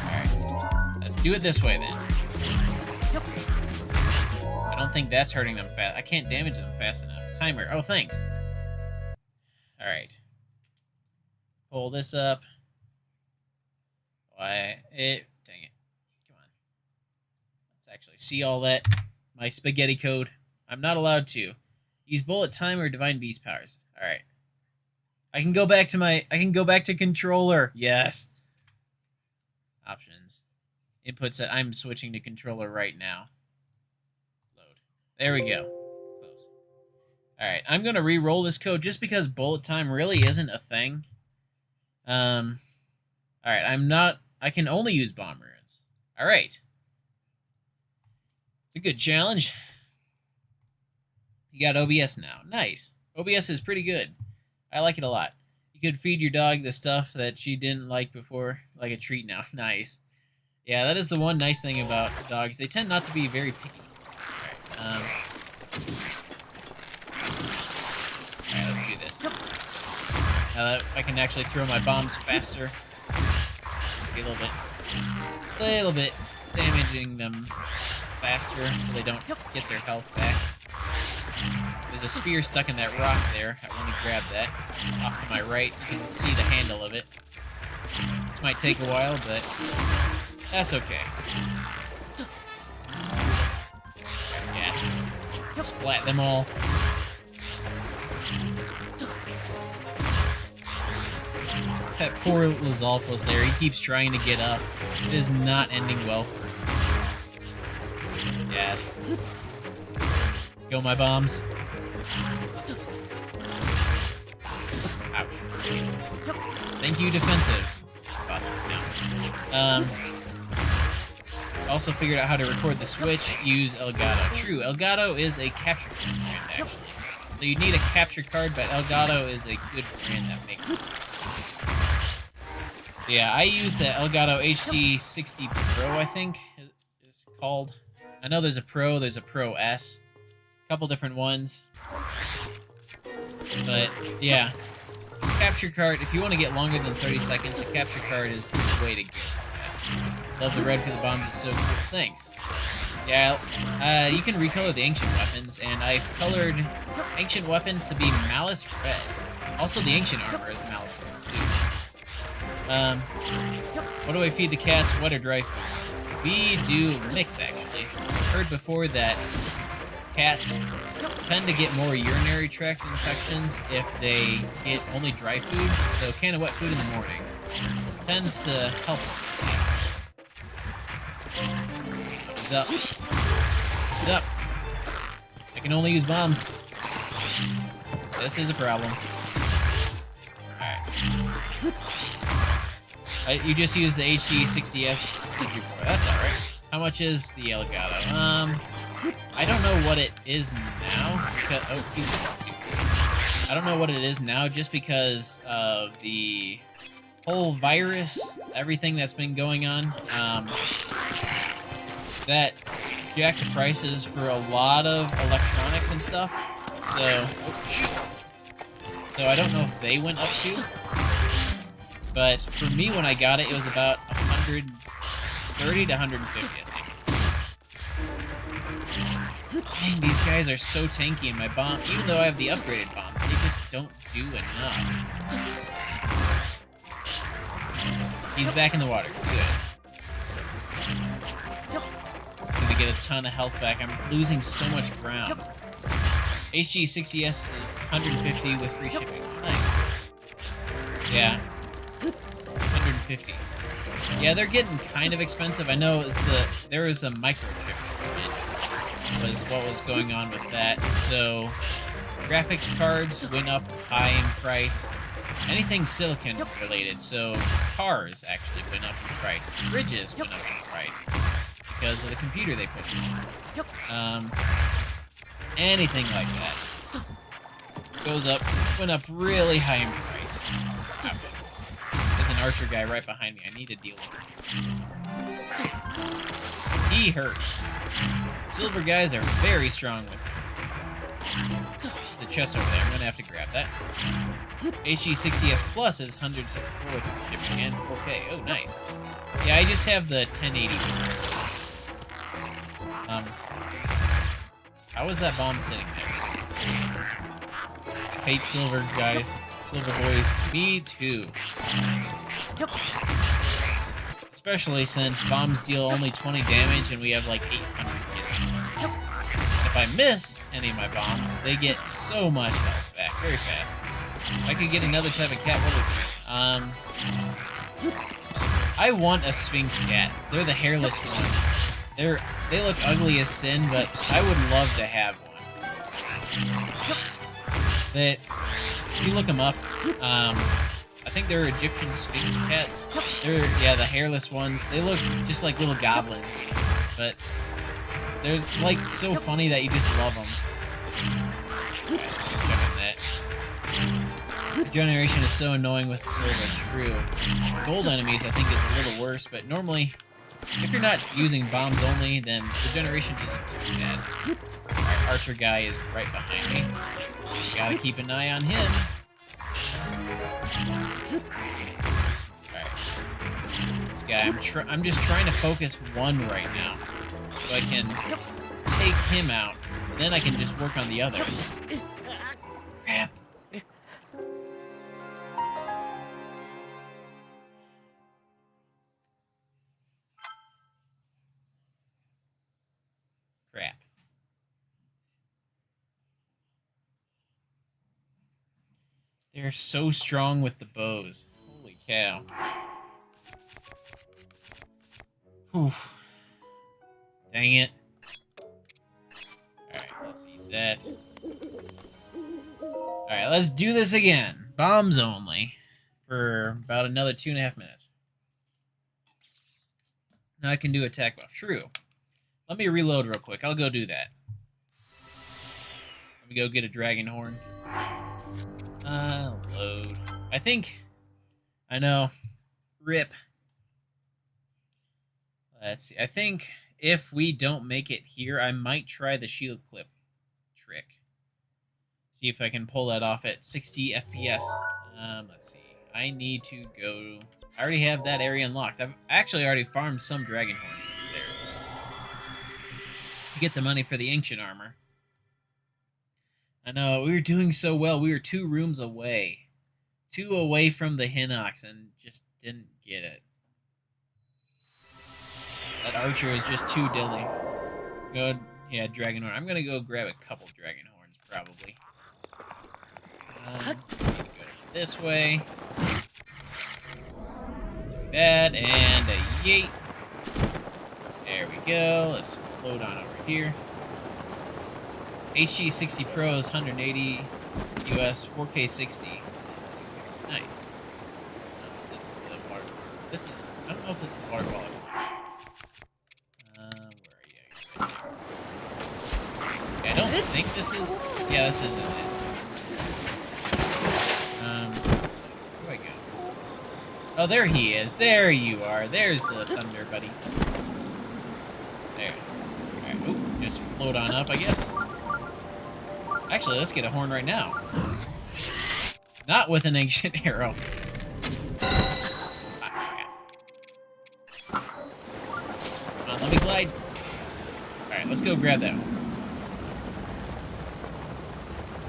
Alright. Let's do it this way, then. I don't think that's hurting them fast. I can't damage them fast enough. Timer. Oh, thanks. Alright. Pull this up. Dang it. Come on. Let's actually see all that. My spaghetti code. I'm not allowed to. Use bullet time or divine beast powers. Alright. I can go back to controller. Yes. Options. Inputs that I'm switching to controller right now. Load. There we go. Close. Alright, I'm gonna re-roll this code just because bullet time really isn't a thing. Alright, I can only use bomb runes. Alright. It's a good challenge. You got OBS now. Nice. OBS is pretty good. I like it a lot. You could feed your dog the stuff that she didn't like before, like a treat now. Nice. Yeah, that is the one nice thing about dogs. They tend not to be very picky. Alright, let's do this. Now that I can actually throw my bombs faster. Be a little bit damaging them faster so they don't get their health back. There's a spear stuck in that rock there. I want to grab that. Off to my right, you can see the handle of it. This might take a while, but that's okay. Yes. Splat them all. That poor Lizalfos there, he keeps trying to get up. It is not ending well for him. Yes. Go my bombs. Ouch. Thank you, defensive. No. Also figured out how to record the Switch, use Elgato. True, Elgato is a capture card brand, actually. So you need a capture card, but Elgato is a good brand that makes it. Yeah, I use the Elgato HD60 Pro, I think it's called. I know there's a Pro S. A couple different ones. But, yeah. Capture card, if you want to get longer than 30 seconds, a capture card is the way to go. Love the red for the bombs, it's so cool. Thanks. Yeah, you can recolor the ancient weapons, and I colored ancient weapons to be Malice Red. Also, the ancient armor is Malice Red, too. What do I feed the cats? Wet or dry food? We do mix, actually. I've heard before that cats tend to get more urinary tract infections if they get only dry food, so a can of wet food in the morning tends to help them. He's up. He's up. I can only use bombs. This is a problem. Alright. You just used the HD60S. That's alright. How much is the Elgato? I don't know what it is now. Because, I don't know what it is now just because of the whole virus, everything that's been going on. That jacked the prices for a lot of electronics and stuff. So, I don't know if they went up too. But for me, when I got it, it was about 130 to 150, I think. Dang, these guys are so tanky in my bomb. Even though I have the upgraded bomb, they just don't do enough. He's back in the water. Good. I'm gonna get a ton of health back. I'm losing so much ground. HG60S is 150 with free shipping. Nice. Yeah. 150 250. Yeah, they're getting kind of expensive. I know there is a microchip was what was going on with that. So graphics cards went up high in price. Anything silicon related. So cars actually went up in price. Fridges went up in price because of the computer they put in. Anything like that went up really high in price. Ouch. There's an archer guy right behind me. I need to deal with him. He hurts. Silver guys are very strong with him. There's a chest over there. I'm gonna have to grab that. HG60S Plus is 164 with shipping and 4K. Oh, nice. Yeah, I just have the 1080. How is that bomb sitting there? I hate silver guys, silver boys. Me too. Especially since bombs deal only 20 damage and we have like 800 hits. If I miss any of my bombs, they get so much health back very fast. If I could get another type of cat, what would it be? I want a Sphinx cat. They're the hairless ones. They look ugly as sin, but I would love to have one. That if you look them up, I think they're Egyptian Sphinx cats. Yeah, the hairless ones. They look just like little goblins, but they're like so funny that you just love them. Right, let's keep checking that. Regeneration is so annoying with silver. True. Gold enemies I think is a little worse, but normally, if you're not using bombs only, then regeneration isn't too bad. Alright, archer guy is right behind me. Gotta keep an eye on him. Alright. This guy, I'm just trying to focus one right now. So I can take him out. Then I can just work on the other. Crap. Crap. They're so strong with the bows. Holy cow. Whew. Dang it. Alright, let's eat that. Alright, let's do this again. Bombs only. For about another 2.5 minutes. Now I can do attack buff. True. Let me reload real quick. I'll go do that. Let me go get a dragon horn. Load. I think... I know. RIP. Let's see. I think if we don't make it here, I might try the shield clip trick. See if I can pull that off at 60 FPS. Let's see. I need to go... I already have that area unlocked. I've actually already farmed some dragon horns there. To get the money for the ancient armor. I know, we were doing so well. We were 2 rooms away. 2 away from the Hinox and just didn't get it. That archer is just too dilly. Good. Yeah, dragon horn. I'm gonna go grab a couple dragon horns, probably. Need to go this way. Let's do that, and a yeet. There we go. Let's float on over here. HG60 Pro is 180 US, 4K 60. Nice. This isn't the water. This is. I don't know if this is the water quality. Where are you? Right there. Okay, I don't think this is. Yeah, this isn't it. Where do I go? Oh, there he is. There you are. There's the thunder, buddy. There. Alright, oh, just float on up, I guess. Actually, let's get a horn right now. Not with an ancient arrow. Come on, let me glide. Alright, let's go grab that one.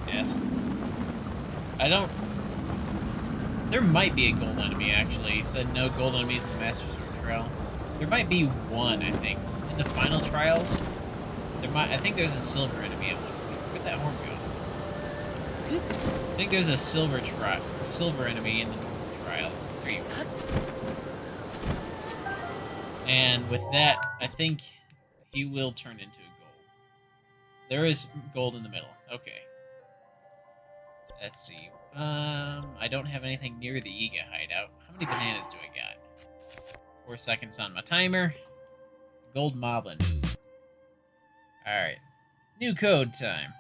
Yes. I don't... There might be a gold enemy, actually. He said no gold enemies in the Master Sword trial. There might be one, I think. In the final trials, there might... I think there's a silver enemy at one point. Where'd that horn go? I think there's a silver enemy in the normal trials. There you go. And with that, I think he will turn into a gold. There is gold in the middle. Okay. Let's see. I don't have anything near the Iga hideout. How many bananas do I got? 4 seconds on my timer. Gold moblin. Alright. New code time.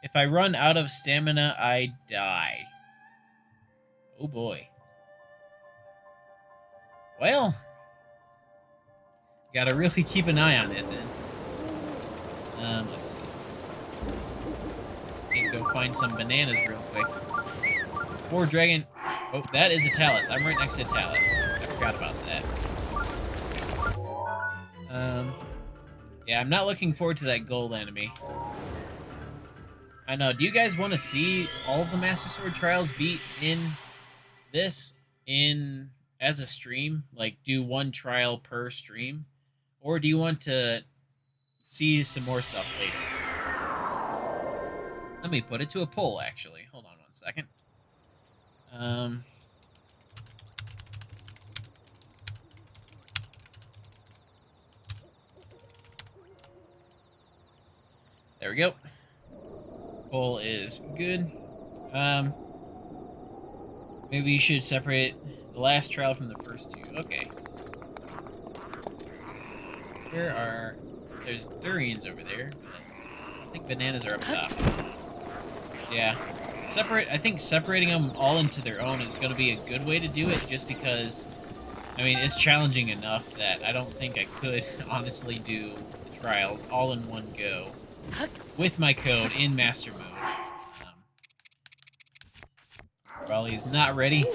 If I run out of stamina, I die. Oh boy. Well, gotta really keep an eye on it then. Let's see. Need to go find some bananas real quick. Poor dragon. Oh, that is a Talus. I'm right next to a Talus. I forgot about that. Yeah, I'm not looking forward to that gold enemy. I know. Do you guys want to see all of the Master Sword trials beat in this as a stream? Like, do one trial per stream? Or do you want to see some more stuff later? Let me put it to a poll, actually. Hold on 1 second. There we go. Poll is good. Maybe you should separate the last trial from the first two. Okay. There's durians over there, but I think bananas are up top. Yeah. I think separating them all into their own is going to be a good way to do it, just because, I mean, it's challenging enough that I don't think I could honestly do the trials all in one go with my code in Master Mode. Raleigh's not ready.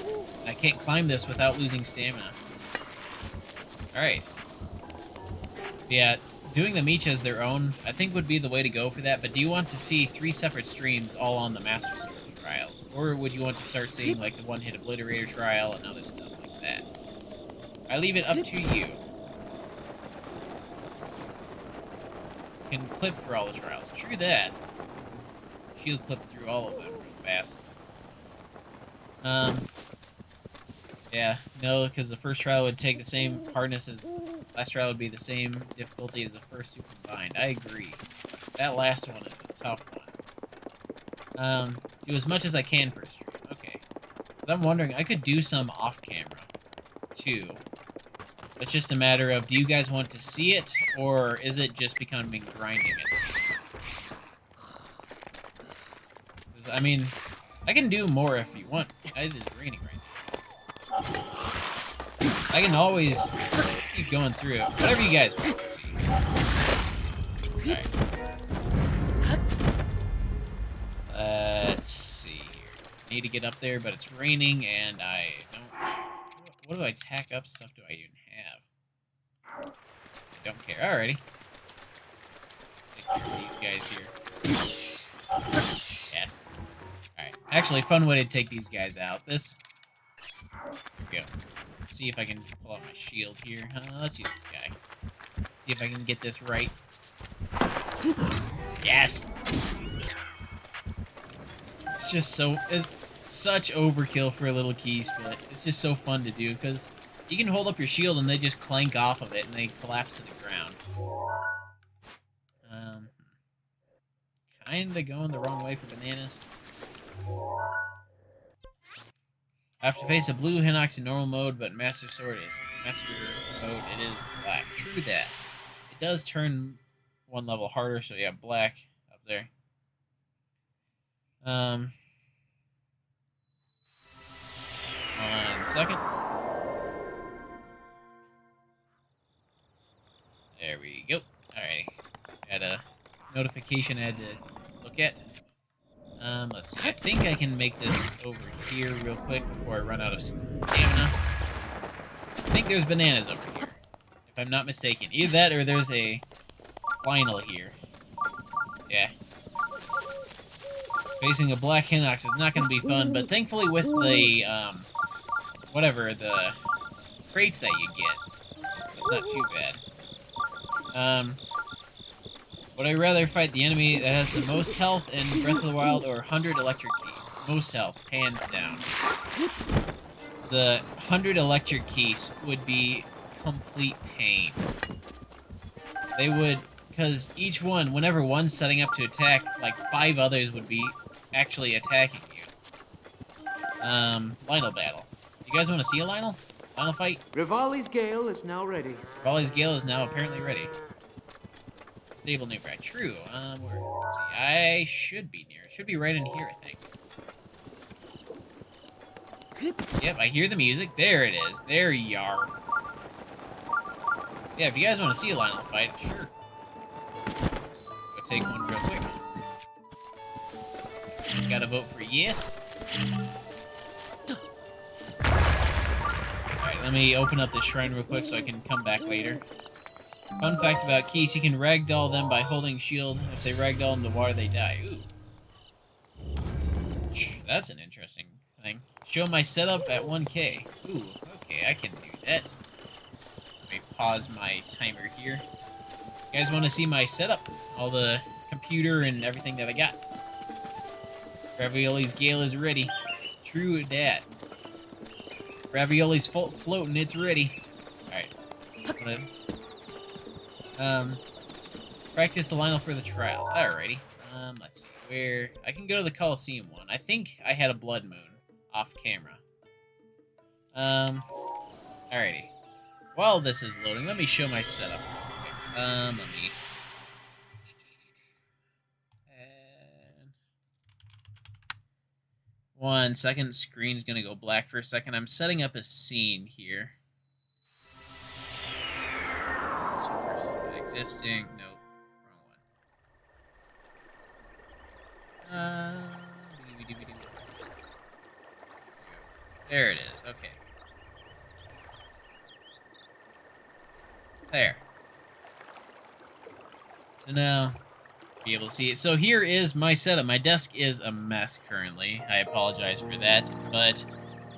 I can't climb this without losing stamina. Alright. Yeah, doing them each as their own, I think would be the way to go for that, but do you want to see 3 separate streams all on the Master Sword trials? Or would you want to start seeing, like, the one-hit obliterator trial and other stuff like that? I leave it up to you. You can clip for all the trials. True that. Shield clip through all of them real fast. Yeah, no, because the first trial would take the same hardness as last trial would be the same difficulty as the first two combined. I agree. That last one is a tough one. Do as much as I can for a stream. Okay. So I'm wondering, I could do some off camera too. It's just a matter of, do you guys want to see it, or is it just becoming grinding it? I mean, I can do more if you want. It is raining right now. I can always keep going through it. Whatever you guys want to see. Alright. Let's see here. I need to get up there, but it's raining, and I don't... What do I tack up stuff do I even have? I don't care. Alrighty. Take care of these guys here. Yes. Alright. Actually, fun way to take these guys out. There we go. Let's see if I can pull out my shield here. Let's use this guy. See if I can get this right. Yes! It's just so... It's such overkill for a little key split. It's just so fun to do, because you can hold up your shield and they just clank off of it and they collapse to the ground. Kinda going the wrong way for bananas. I have to face a blue Hinox in normal mode, but Master Mode it is black. True that. It does turn one level harder, so yeah, black up there. 1 second. There we go. Alright. Got a notification I had to look at. Let's see. I think I can make this over here real quick before I run out of stamina. I think there's bananas over here, if I'm not mistaken. Either that or there's a final here. Yeah. Facing a black Hinox is not going to be fun, but thankfully with the, whatever, the crates that you get, it's not too bad. Would I rather fight the enemy that has the most health in Breath of the Wild or 100 electric keys? Most health, hands down. the 100 electric keys would be complete pain. They would, because each one, whenever one's setting up to attack, like 5 others would be actually attacking you. Lionel battle. You guys want to see a Lionel? Lionel fight? Rivali's Gale is now ready. Rivali's Gale is now apparently ready. Stable nearby. True. Let's see. I should be near. It should be right in here, I think. Yep, I hear the music. There it is. There you are. Yeah, if you guys want to see a Lionel fight, sure. Go take one real quick. Gotta vote for yes. Alright, let me open up this shrine real quick so I can come back later. Fun fact about Keese, you can ragdoll them by holding shield. If they ragdoll in the water, they die. Ooh. That's an interesting thing. Show my setup at 1K. Ooh, okay, I can do that. Let me pause my timer here. You guys want to see my setup? All the computer and everything that I got. Ravioli's Gale is ready. True dat. Ravioli's floating, it's ready. Alright. Practice the Lionel for the trials. Alrighty. Let's see. Where... I can go to the Coliseum one. I think I had a blood moon off camera. Alrighty. While this is loading, let me show my setup. Let me... 1 second. Screen's gonna go black for a second. I'm setting up a scene here. Source. Existing. Nope. Wrong one. There it is. Okay. There. So now, be able to see it. So here is my setup. My desk is a mess currently. I apologize for that, but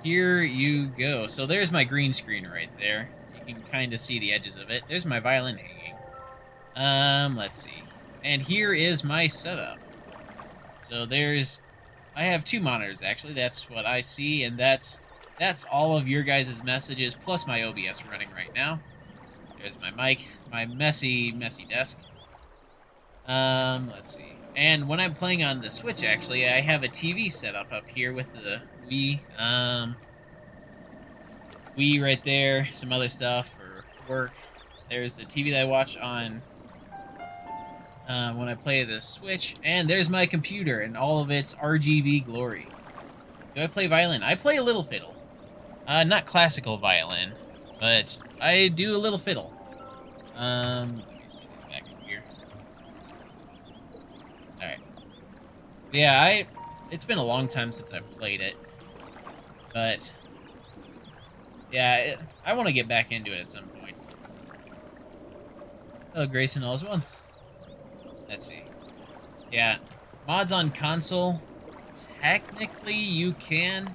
here you go. So there's my green screen right there. You can kind of see the edges of it. There's my violin hanging. Let's see. And here is my setup. So there's... I have 2 monitors, actually. That's what I see, and that's all of your guys' messages, plus my OBS running right now. There's my mic, my messy desk. Let's see. And when I'm playing on the Switch, actually, I have a TV set up here with the Wii. Wii right there, some other stuff for work. There's the TV that I watch on when I play the Switch. And there's my computer and all of its RGB glory. Do I play violin? I play a little fiddle. Not classical violin, but I do a little fiddle. Let me see this back here. Alright. Yeah, it's been a long time since I've played it. But, yeah, I want to get back into it at some point. Hello, Grayson Oswald. Let's see. Yeah, mods on console, technically you can,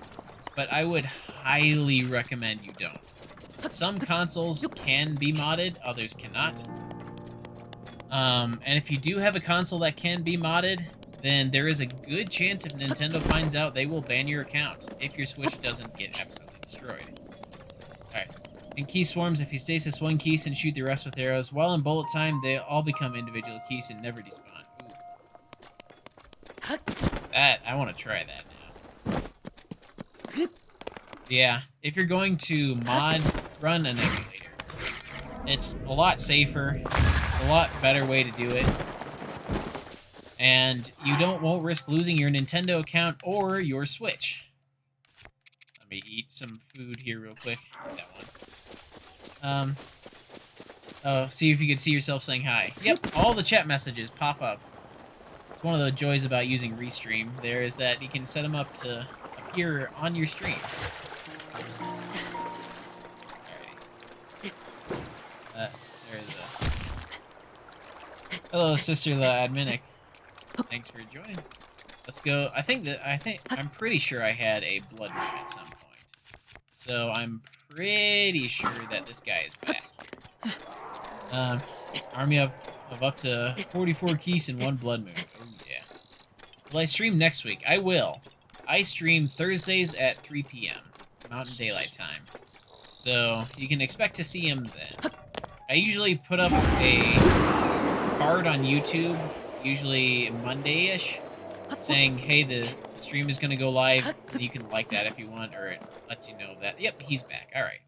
but I would highly recommend you don't. Some consoles can be modded, others cannot. And if you do have a console that can be modded, then there is a good chance if Nintendo finds out, they will ban your account if your Switch doesn't get absolutely destroyed. Alright. In Key Swarms, if you stasis 1 Keese and shoot the rest with arrows, while in bullet time, they all become individual Keese and never despawn. Ooh. That, I want to try that now. Yeah, if you're going to mod, run an emulator. It's a lot safer, a lot better way to do it. And you won't risk losing your Nintendo account or your Switch. Let me eat some food here real quick. That one. Oh, see if you could see yourself saying hi. Yep, all the chat messages pop up. It's one of the joys about using Restream there is that you can set them up to appear on your stream. There's a... Hello, Sister La Adminic. Thanks for joining. Let's go. I'm pretty sure I had a blood moon at some point. So I'm pretty sure that this guy is back here. Army of up to 44 keys and 1 blood moon. Oh, yeah. Will I stream next week? I will. I stream Thursdays at 3 p.m. Mountain Daylight Time. So you can expect to see him then. I usually put up a card on YouTube, usually Monday-ish, saying, hey, the stream is going to go live, and you can like that if you want, or it lets you know that. Yep, he's back. All right.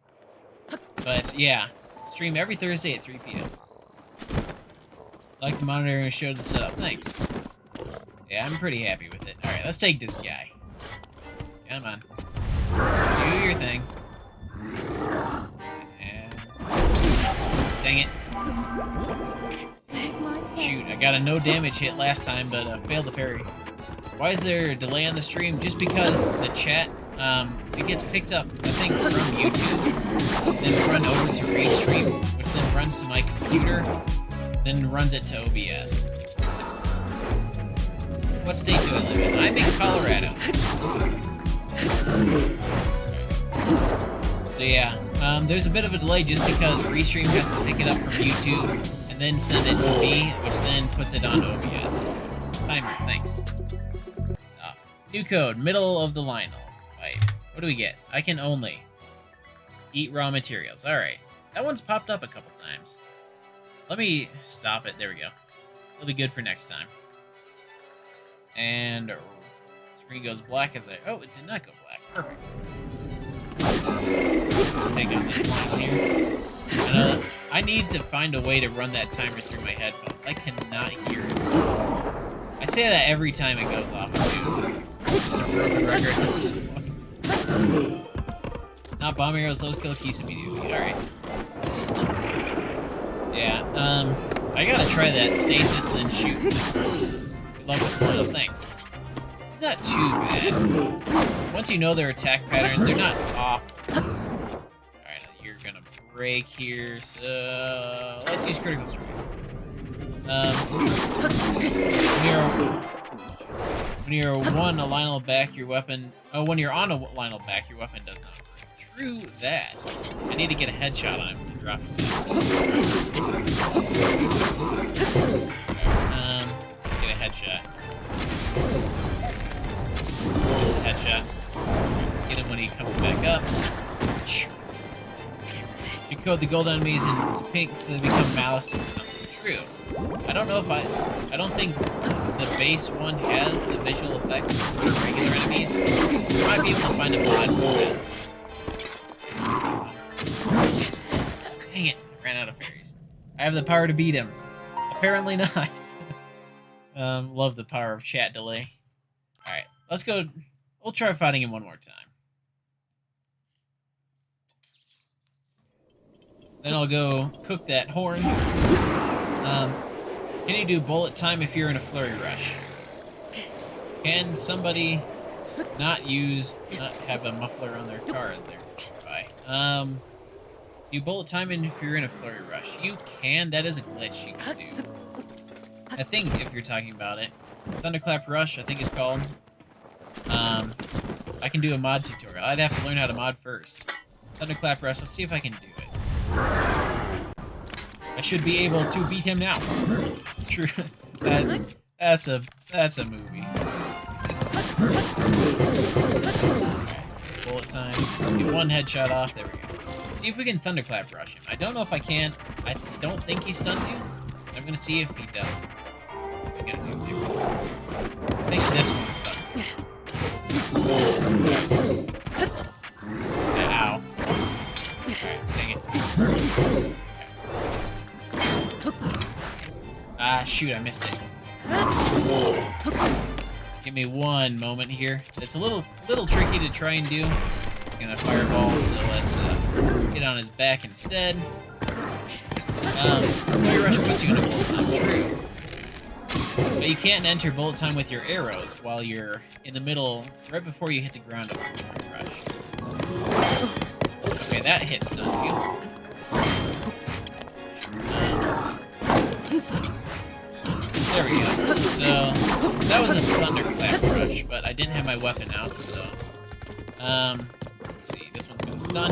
But, yeah, stream every Thursday at 3 p.m. Like the monitor and show the setup. Thanks. Yeah, I'm pretty happy with it. All right, let's take this guy. Come on. Do your thing. And... dang it. Shoot, I got a no damage hit last time, but failed to parry. Why is there a delay on the stream? Just because the chat, it gets picked up, I think, from YouTube, then run over to Restream, which then runs to my computer, then runs it to OBS. What state do I live in? I'm in Colorado. So yeah, there's a bit of a delay just because Restream has to pick it up from YouTube and then send it to me, which then puts it on OBS. Timer, thanks. New code, middle of the Lionel. Right. What do we get? I can only eat raw materials. Alright. That one's popped up a couple times. Let me stop it. There we go. It'll be good for next time. And screen goes black as I... oh, it did not go black. Perfect. Take out this line here. I need to find a way to run that timer through my headphones. I cannot hear it. I say that every time it goes off, dude. Just a broken record at this point. Not bomb arrows, those kill keys immediately. Alright. Yeah, I gotta try that stasis and then shoot. Good luck with one of thanks. It's not too bad. Once you know their attack pattern, they're not off. Alright, you're gonna break here, so let's use critical strike. When you're one, a Lionel back, your weapon... oh, when you're on a Lionel back, your weapon does not break. True that. I need to get a headshot on him to drop him down. Get a headshot. There's a headshot. Let's get him when he comes back up. You code the gold enemies in pink so they become malice. True. I don't know if I don't think the base one has the visual effects for regular enemies. You might be able to find a mod for that. Dang it, I ran out of fairies. I have the power to beat him. Apparently not. Love the power of chat delay. Alright, let's go. We'll try fighting him one more time. Then I'll go cook that horn. Can you do bullet time if you're in a flurry rush? Can somebody not have a muffler on their car as they're by? Do bullet time if you're in a flurry rush? You can. That is a glitch you can do. I think if you're talking about it. Thunderclap Rush, I think it's called. I can do a mod tutorial. I'd have to learn how to mod first. Thunderclap Rush, let's see if I can do it. I should be able to beat him now. True. That's a movie. Alright, bullet time. Get one headshot off. There we go. See if we can Thunderclap Rush him. I don't know if I can. I don't think he stuns you. I'm gonna see if he does. I'm gonna do different. I think this one stuns you. Ow. Alright, dang it. Ah, shoot, I missed it. Give me one moment here. It's a little tricky to try and do. I'm gonna fireball, so let's get on his back instead. Flurry Rush puts you in a bullet time, true. But you can't enter bullet time with your arrows while you're in the middle, right before you hit the ground of Flurry Rush. Okay, that hit stunned you. There we go. So, that was a Thunderclap Rush, but I didn't have my weapon out, so... let's see, this one's gonna stun.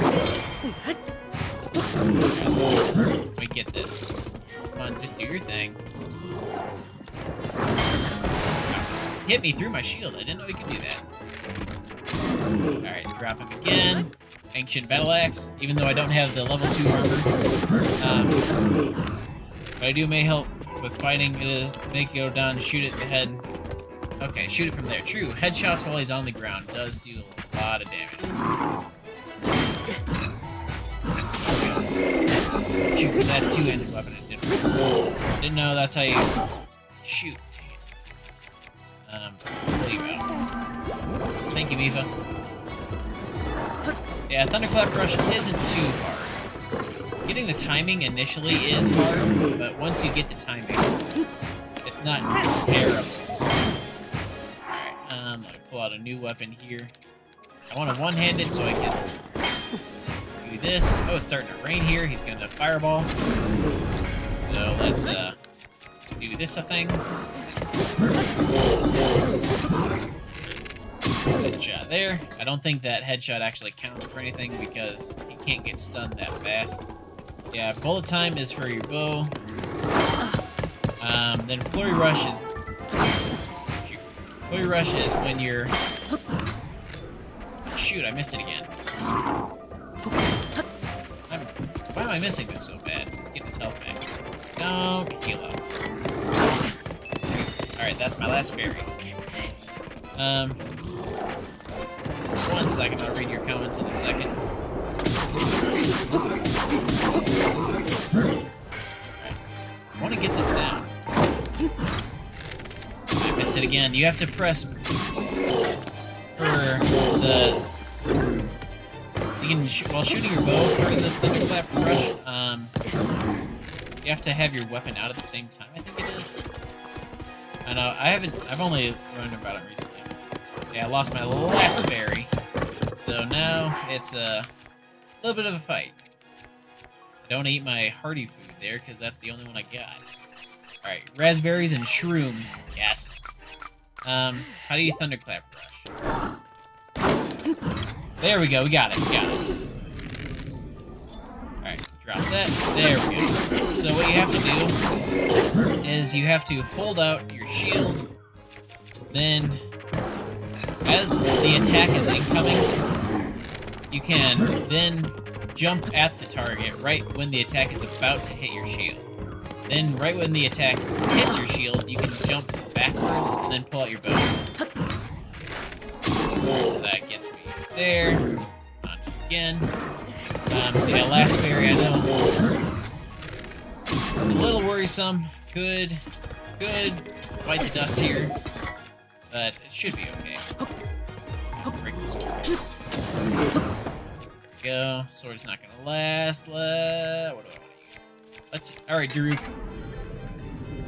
Let me get this. Come on, just do your thing. Hit me through my shield. I didn't know he could do that. Alright, drop him again. Ancient Battle Axe, even though I don't have the level 2 armor. But I do may help with fighting. Make it go down, shoot it in the head. Okay, shoot it from there. True, headshots while he's on the ground does do a lot of damage. Shoot, that two-handed weapon. Didn't know that's how you shoot. Leave out. Thank you, Mifa. Yeah, Thunderclap Rush isn't too hard. Getting the timing initially is hard, but once you get the timing, it's not terrible. Alright, I'm gonna pull out a new weapon here. I want a one-handed so I can do this. Oh, it's starting to rain here. He's gonna fireball. So let's do this thing. Headshot there. I don't think that headshot actually counts for anything because he can't get stunned that fast. Yeah, bullet time is for your bow. Then flurry rush is. Shoot. Flurry rush is when you're. Shoot, I missed it again. Why am I missing this so bad? Let's get his health back. Don't heal up. Alright, that's my last fairy. 1 second, I'll read your comments in a second. Alright. I want to get this down. I missed it again. You have to press for the... You can while shooting your bow for the Thunderclap Rush, you have to have your weapon out at the same time, I think it is. I know, I've only learned about it recently. Yeah, I lost my last fairy, so now it's a little bit of a fight. Don't eat my hearty food there, because that's the only one I got. Alright, raspberries and shrooms, yes. How do you Thunderclap Rush? There we go, we got it. Alright, drop that. There we go. So what you have to do is you have to hold out your shield, then as the attack is incoming, you can then jump at the target right when the attack is about to hit your shield. Then right when the attack hits your shield, you can jump backwards and then pull out your bow. So that gets me there. On to again. Yeah, last fairy, I know. A little worrisome. Could bite the dust here, but it should be okay. Break the sword. There we go. Sword's not gonna last. What do I want to use? Let's see. All right, Daruk.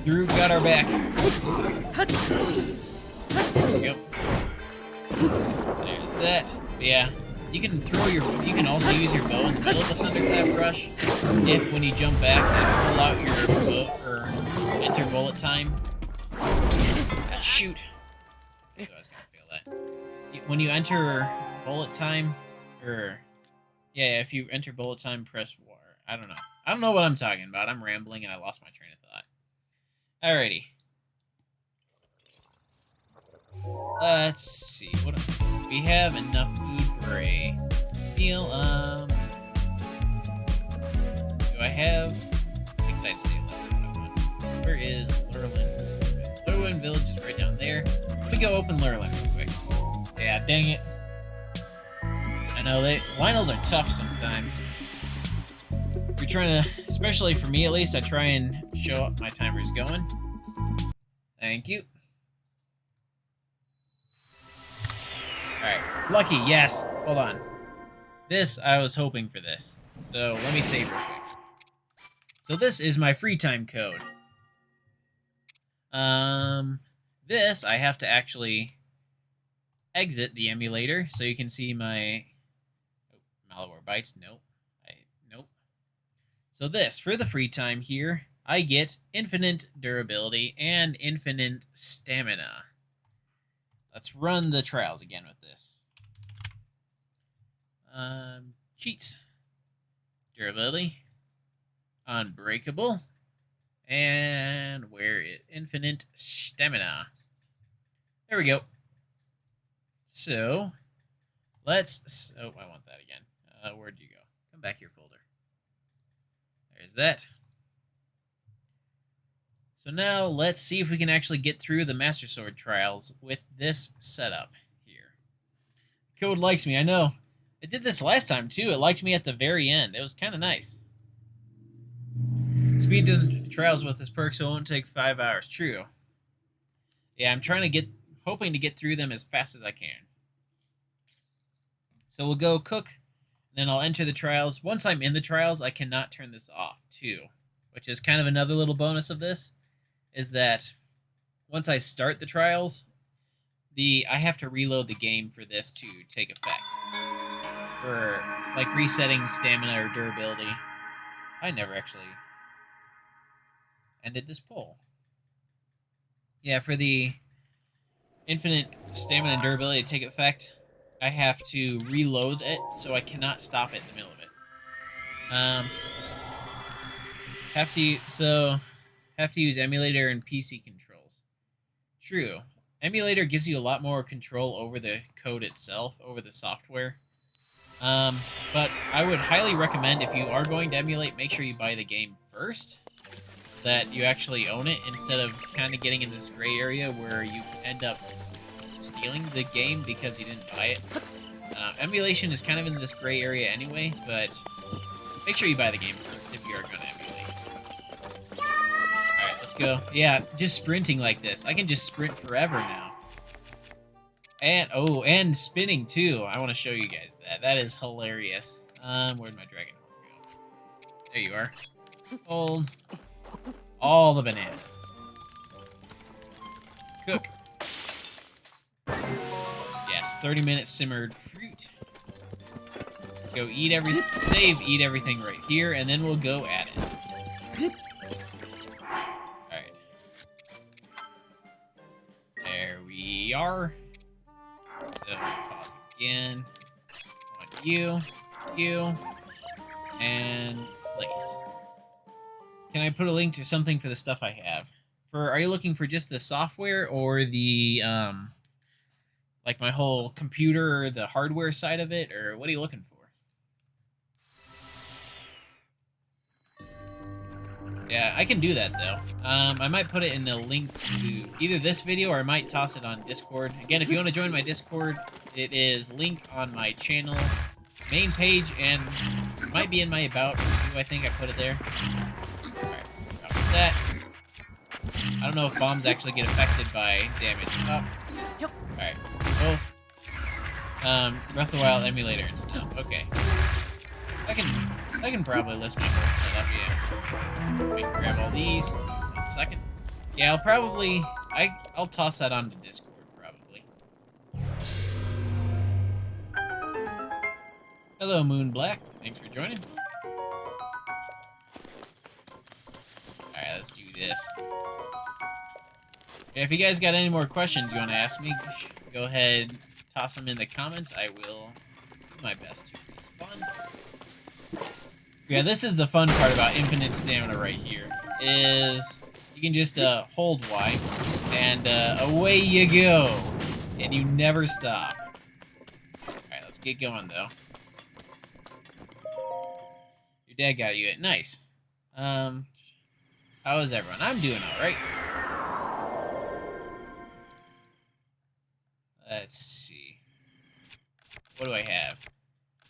Daruk got our back. There we go. There's that. But yeah, you can also use your bow in the middle of the Thunderclap Rush if when you jump back and pull out your bow or enter bullet time. Shoot. I knew I was gonna fail that. When you enter bullet time, or yeah, if you enter bullet time, press war. I don't know what I'm talking about. I'm rambling and I lost my train of thought. Alrighty. Let's see. What we have enough food for a meal. Do I have Excited State left? Where is Lurlin? Lurlin Village is right down there. Let me go open Lurlin real quick. Yeah, dang it. I know Lynels are tough sometimes. If you're trying to, especially for me at least, I try and show up my timer's going. Thank you. Alright, lucky, yes. Hold on. I was hoping for this. So, let me save real quick. So this is my free time code. This, I have to actually exit the emulator so you can see my... Oh, Malware Bytes, nope. Nope. So this, for the free time here, I get infinite durability and infinite stamina. Let's run the trials again with this. Cheats. Durability. Unbreakable. And where is infinite stamina? There we go. So, let's... Oh, I want that again. Where'd you go? Come back here, folder. There's that. So now let's see if we can actually get through the Master Sword trials with this setup here. Code likes me, I know. It did this last time too. It liked me at the very end. It was kind of nice. Speed the trials with this perk, so it won't take 5 hours. True. Yeah, I'm hoping to get through them as fast as I can. So we'll go cook, then I'll enter the trials. Once I'm in the trials, I cannot turn this off too, which is kind of another little bonus of this, is that once I start the trials, I have to reload the game for this to take effect. For like resetting stamina or durability. I never actually ended this poll. Yeah, for the infinite stamina and durability to take effect, I have to reload it, so I cannot stop it in the middle of it. Have to use emulator and PC controls. True. Emulator gives you a lot more control over the code itself, over the software. But I would highly recommend, if you are going to emulate, make sure you buy the game first, that you actually own it, instead of kind of getting in this gray area where you end up stealing the game because you didn't buy it. Emulation is kind of in this gray area anyway, but make sure you buy the game first if you are going to emulate. Alright, let's go. Yeah, just sprinting like this. I can just sprint forever now. And spinning too. I want to show you guys that. That is hilarious. Where'd my dragon go? There you are. Hold all the bananas. Cook. Yes, 30 minutes simmered fruit. Go eat eat everything right here, and then we'll go at it. Alright. There we are. So, pause again. On you, and place. Can I put a link to something for the stuff I have? Are you looking for just the software, or the, like my whole computer, or the hardware side of it, or what are you looking for? Yeah, I can do that, though. I might put it in the link to either this video, or I might toss it on Discord. Again, if you want to join my Discord, it is link on my channel main page, and it might be in my About. I think I put it there. Alright, got that. I don't know if bombs actually get affected by damage. Oh. Yep. Alright, both. Breath of the Wild emulator and stuff. Okay. I can probably list my whole setup, yeah. Let me grab all these. 1 second. Yeah, I'll toss that onto Discord, probably. Hello, Moon Black. Thanks for joining. Alright, let's do this. Okay, if you guys got any more questions you want to ask me, go ahead, toss them in the comments. I will do my best to respond. Yeah, this is the fun part about infinite stamina right here, is you can just hold Y, and away you go, and you never stop. Alright, let's get going, though. Your dad got you it. Nice. How is everyone? I'm doing alright. Let's see. What do I have?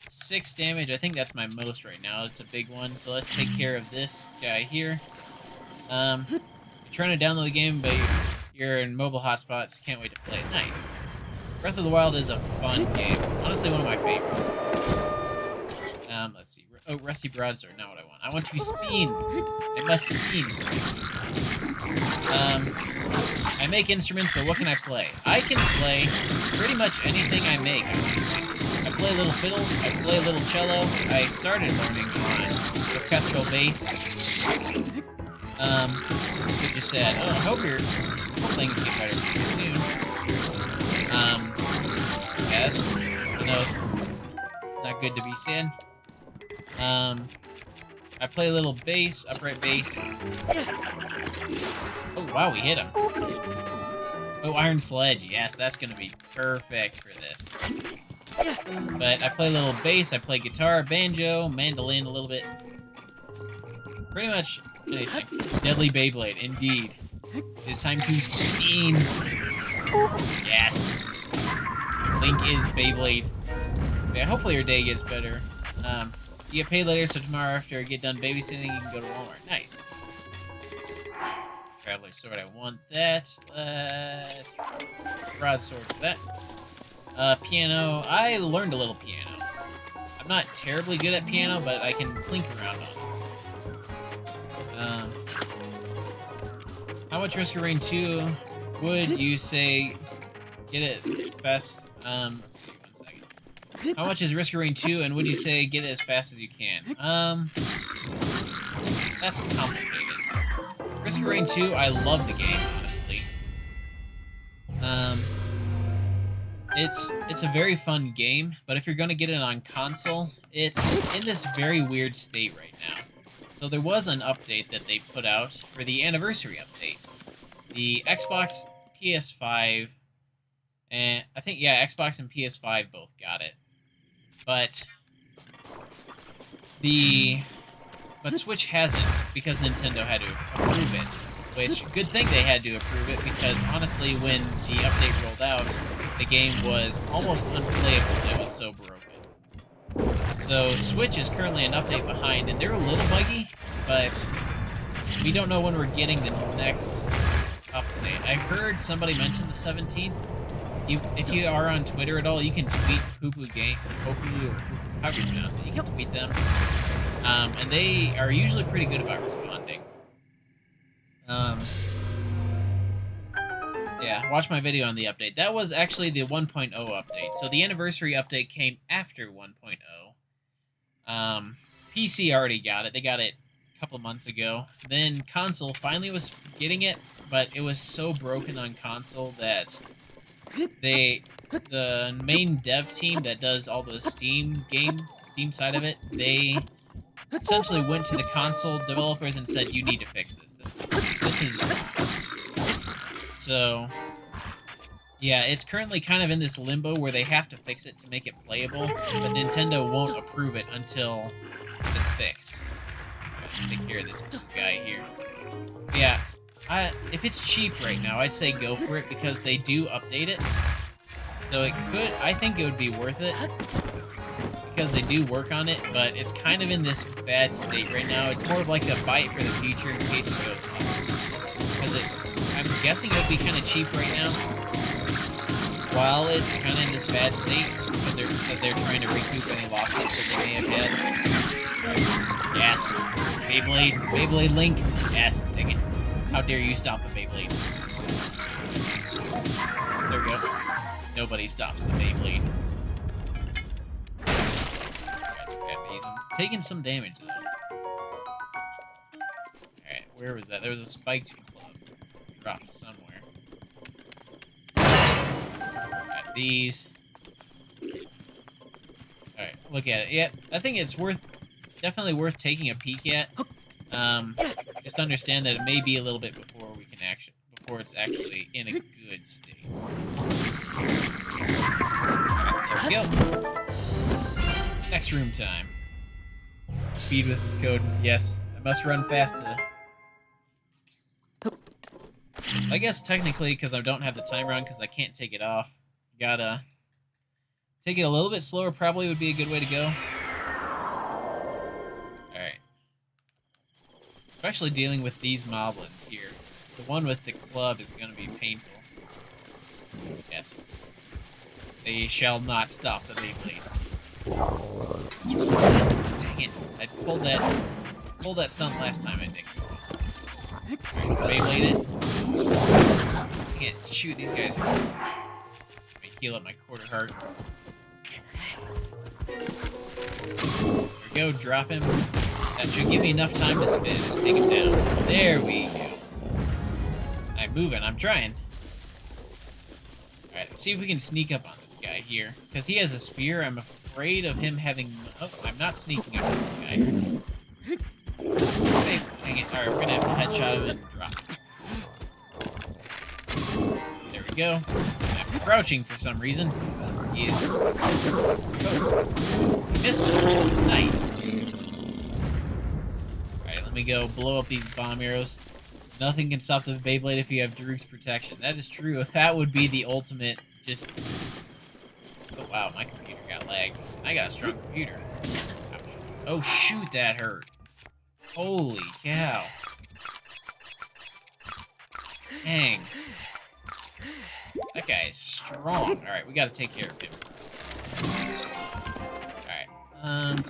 6 damage. I think that's my most right now. It's a big one. So let's take care of this guy here. You're trying to download the game, but you're in mobile hotspots. Can't wait to play it. Nice. Breath of the Wild is a fun game. Honestly, one of my favorites. Let's see. Oh, Rusty Broadsword. Not what I want. I want to spin. I must spin. I make instruments, but what can I play? I can play pretty much anything I make. I play a little fiddle, I play a little cello. I started learning on orchestral bass. It just said, oh, I hope things get better for you soon. Yeah, that's, not good to be said. I play a little bass, upright bass. Oh, wow, we hit him. Oh, Iron Sledge. Yes, that's going to be perfect for this. But I play a little bass, I play guitar, banjo, mandolin a little bit. Pretty much anything. Deadly Beyblade, indeed. It is time to spin. Yes. Link is Beyblade. Yeah, hopefully your day gets better. You get paid later, so tomorrow after I get done babysitting, you can go to Walmart. Nice. Traveler sword, I want that. Let's broadsword for that. Piano, I learned a little piano. I'm not terribly good at piano, but I can plink around on it. How much Risk of Rain 2 would you say get it fast? Let's see, 1 second. How much is Risk of Rain 2, and would you say get it as fast as you can? That's complicated. Risk of Rain 2, I love the game, honestly. It's a very fun game, but if you're gonna get it on console, it's in this very weird state right now. So there was an update that they put out for the anniversary update. The Xbox, PS5, and I think, yeah, Xbox and PS5 both got it. But Switch hasn't, because Nintendo had to approve it. Which, good thing they had to approve it, because honestly, when the update rolled out, the game was almost unplayable. It was so broken. So Switch is currently an update behind, and they're a little buggy, but we don't know when we're getting the next update. I heard somebody mention the 17th. If you are on Twitter at all, you can tweet Poopoo Game, Poopoo, or however you pronounce it. You can tweet them, and they are usually pretty good about responding. Yeah, watch my video on the update. That was actually the 1.0 update. So the anniversary update came after 1.0. PC already got it. They got it a couple months ago. Then console finally was getting it, but it was so broken on console that the main dev team that does all the Steam side of it, they essentially went to the console developers and said, you need to fix this. This is so, yeah, it's currently kind of in this limbo where they have to fix it to make it playable, but Nintendo won't approve it until it's fixed. Take care of this guy here. Yeah, if it's cheap right now, I'd say go for it, because they do update it. So I think it would be worth it, because they do work on it, but it's kind of in this bad state right now. It's more of like a buy it for the future in case it goes up. Because I'm guessing it would be kind of cheap right now, while it's kind of in this bad state, because they're trying to recoup any losses that they may have had. Yes, Beyblade Link. Yes, dang it. How dare you stop the Beyblade? There we go. Nobody stops the Beyblade. I'm taking some damage, though. Alright, where was that? There was a spiked club. Dropped somewhere. Got these. Alright, look at it. Yeah, I think it's definitely worth taking a peek at. Just understand that it may be a little bit before it's actually in a good state. Alright, there we go. Next room time. Speed with this code. Yes, I must run fast to... I guess technically, because I don't have the timer on, because I can't take it off. Gotta take it a little bit slower, probably would be a good way to go. Alright. Especially dealing with these moblins here. The one with the club is going to be painful. Yes. They shall not stop the Beyblade. Dang it. I pulled that stunt last time, I think. Alright, Beyblade it. I can't shoot these guys. Let me heal up my quarter heart. There we go, drop him. That should give me enough time to spin and take him down. There we go. I'm moving, I'm trying. Alright, let's see if we can sneak up on this guy here. Because he has a spear, I'm afraid of him having... Oh, I'm not sneaking up on this guy here. Okay, dang it. Alright, we're gonna have to headshot him and drop him. There we go. I'm crouching for some reason. is... Oh, he missed it. Nice. Alright, let me go blow up these bomb arrows. Nothing can stop the Beyblade if you have Daruk's protection. That is true. That would be the ultimate just... Oh, wow, my computer got lagged. I got a strong computer. Ouch. Oh, shoot, that hurt. Holy cow. Dang. That guy is strong. Alright, we gotta take care of him. Alright,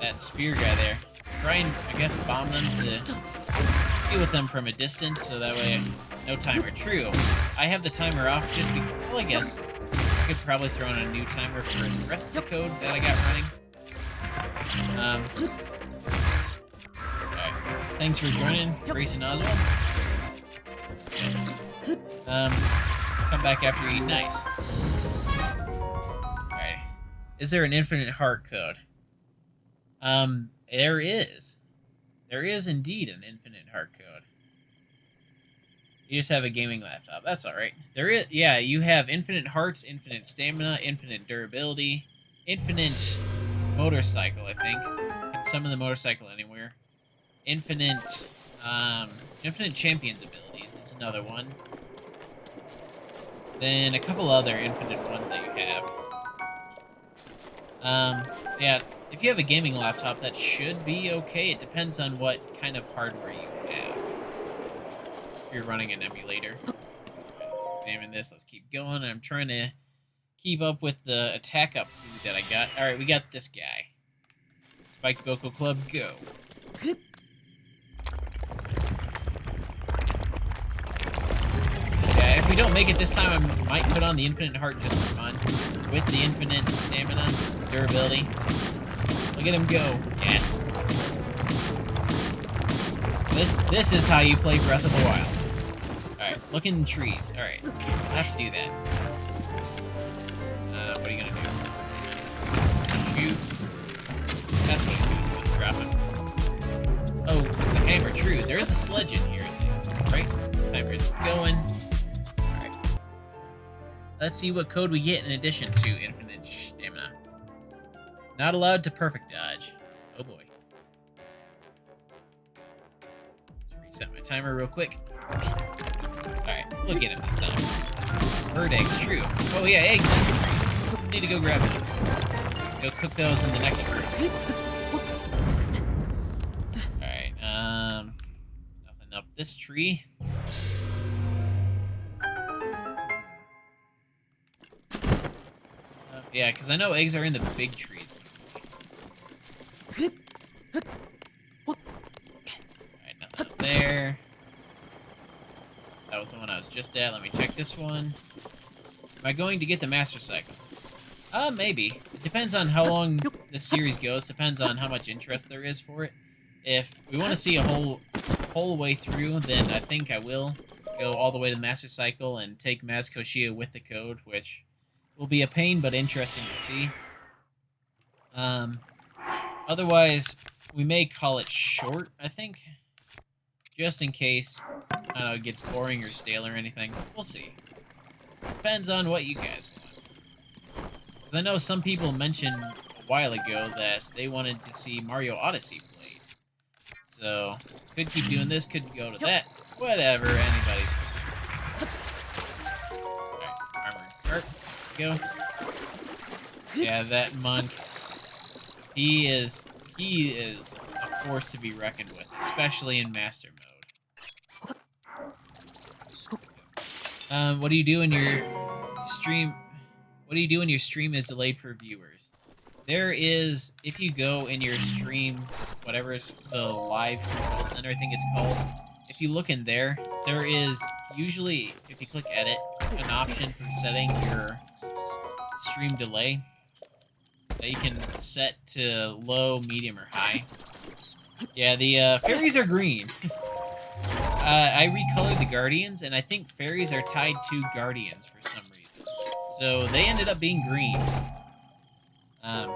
that spear guy there. Try and, I guess, bomb them to deal with them from a distance, so that way, no timer. True. I have the timer off just because, well, I guess I could probably throw in a new timer for the rest of the code that I got running. Alright. Thanks for joining, Grayson Oswald. Come back after you eat nice. Alright. Is there an infinite heart code? There is. There is indeed an infinite heart code. You just have a gaming laptop. That's alright. There is, yeah, you have infinite hearts, infinite stamina, infinite durability, infinite motorcycle, I think. Can summon the motorcycle anywhere. Infinite, infinite champions abilities is another one. Then a couple other infinite ones that you have. Yeah, if you have a gaming laptop, that should be okay. It depends on what kind of hardware you have. If you're running an emulator. Let's examine this. Let's keep going. I'm trying to keep up with the attack up food that I got. Alright, we got this guy. Spiked Vocal Club, go. Yeah, if we don't make it this time, I might put on the infinite heart just for fun. With the infinite stamina, durability. Look at him go. Yes. This is how you play Breath of the Wild. Alright, look in trees. Alright, I have to do that. What are you gonna do? Shoot. That's what you're gonna do, is drop him. Oh, the hammer, true. There is a sledge in here, I think. Right? Timer's going. Alright. Let's see what code we get in addition to infinite stamina. Not allowed to perfect dodge. Oh boy. Let's reset my timer real quick. Alright, look at him this time. Bird eggs, true. Oh yeah, eggs. Need to go grab those. Go cook those in the next room. Alright, nothing up this tree. Yeah, because I know eggs are in the big trees. Alright, nothing up there. That was the one I was just at. Let me check this one. Am I going to get the Master Cycle? Maybe. It depends on how long the series goes. Depends on how much interest there is for it. If we want to see a whole way through, then I think I will go all the way to the Master Cycle and take Maz Koshia with the code, which will be a pain but interesting to see. Otherwise, we may call it short, I think. Just in case, I don't know, it gets boring or stale or anything. We'll see. Depends on what you guys want. 'Cause I know some people mentioned a while ago that they wanted to see Mario Odyssey played. So, could keep doing this, could go to that. Whatever, anybody's. Alright, armored cart. Go. Yeah, that monk. He is a force to be reckoned with, especially in master mode. What do you do when your stream? What do you do when your stream is delayed for viewers? There is, if you go in your stream, whatever is the live control center, I think it's called. If you look in there, there is usually, if you click edit, an option for setting your stream delay that you can set to low, medium, or high. Yeah, the fairies are green. I recolored the Guardians, and I think fairies are tied to Guardians for some reason. So they ended up being green. But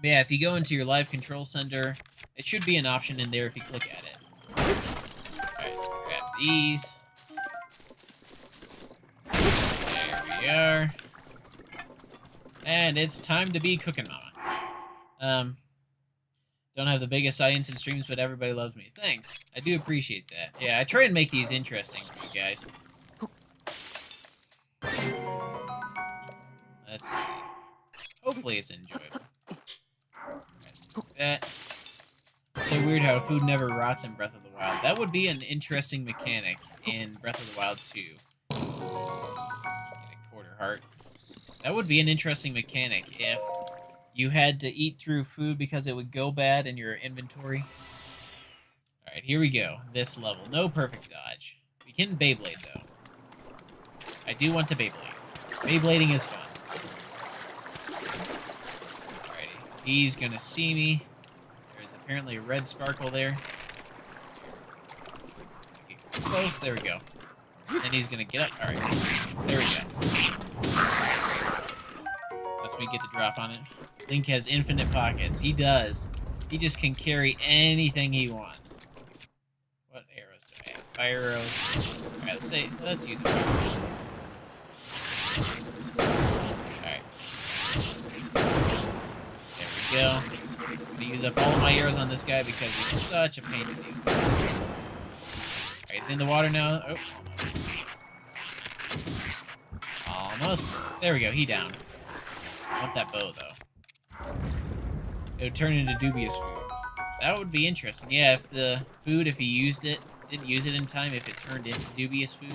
yeah, if you go into your live control center, it should be an option in there if you click at it. Alright, let's grab these. There we are. And it's time to be cooking mama. Don't have the biggest audience in streams, but everybody loves me. Thanks. I do appreciate that. Yeah, I try and make these interesting for you guys. Let's see. Hopefully it's enjoyable. Like that. It's so weird how food never rots in Breath of the Wild. That would be an interesting mechanic in Breath of the Wild 2. Get a quarter heart. That would be an interesting mechanic if you had to eat through food because it would go bad in your inventory. Alright, here we go. This level. No perfect dodge. We can Beyblade, though. I do want to Beyblade. Beyblading is fun. Alrighty. He's gonna see me. There's apparently a red sparkle there. Okay, close. There we go. Then he's gonna get up. Alright. There we go. Let's me get the drop on it. Link has infinite pockets. He does. He just can carry anything he wants. What arrows do I have? Fire arrows. Alright, let's use fire arrows. Alright. There we go. I'm gonna use up all of my arrows on this guy because he's such a pain to do. Alright, he's in the water now. Oh, almost. There we go, he down. I want that bow, though. It would turn into dubious food. That would be interesting. Yeah, if the food, if he used it, didn't use it in time, if it turned into dubious food.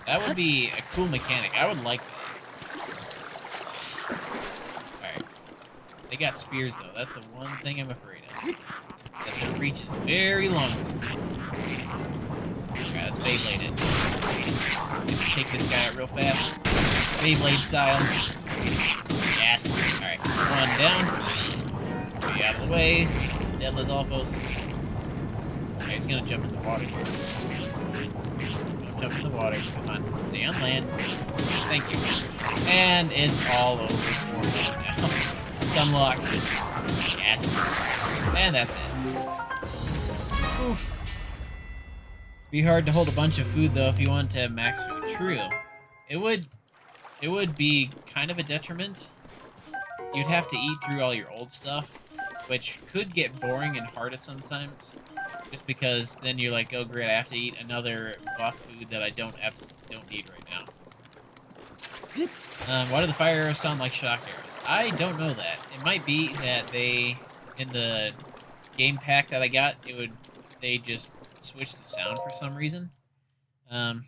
That would be a cool mechanic. I would like that. Alright. They got spears, though. That's the one thing I'm afraid of. That their reach is very long. Alright, let's Beyblade it. Take this guy out real fast. Beyblade style. Yes. Alright, one down. Be out of the way. Deadless Alphos. Alright, he's gonna jump in the water here. Don't jump in the water. Come on. Stay on land. Thank you. And it's all over for me now. Stun lock. Yes. And that's it. Oof. Be hard to hold a bunch of food, though, if you want to have max food. True. It would be kind of a detriment. You'd have to eat through all your old stuff, which could get boring and hard at sometimes. Just because then you're like, oh great, I have to eat another buff food that I don't need right now. Why do the fire arrows sound like shock arrows? I don't know that. It might be that they, in the game pack that I got, they just switched the sound for some reason. You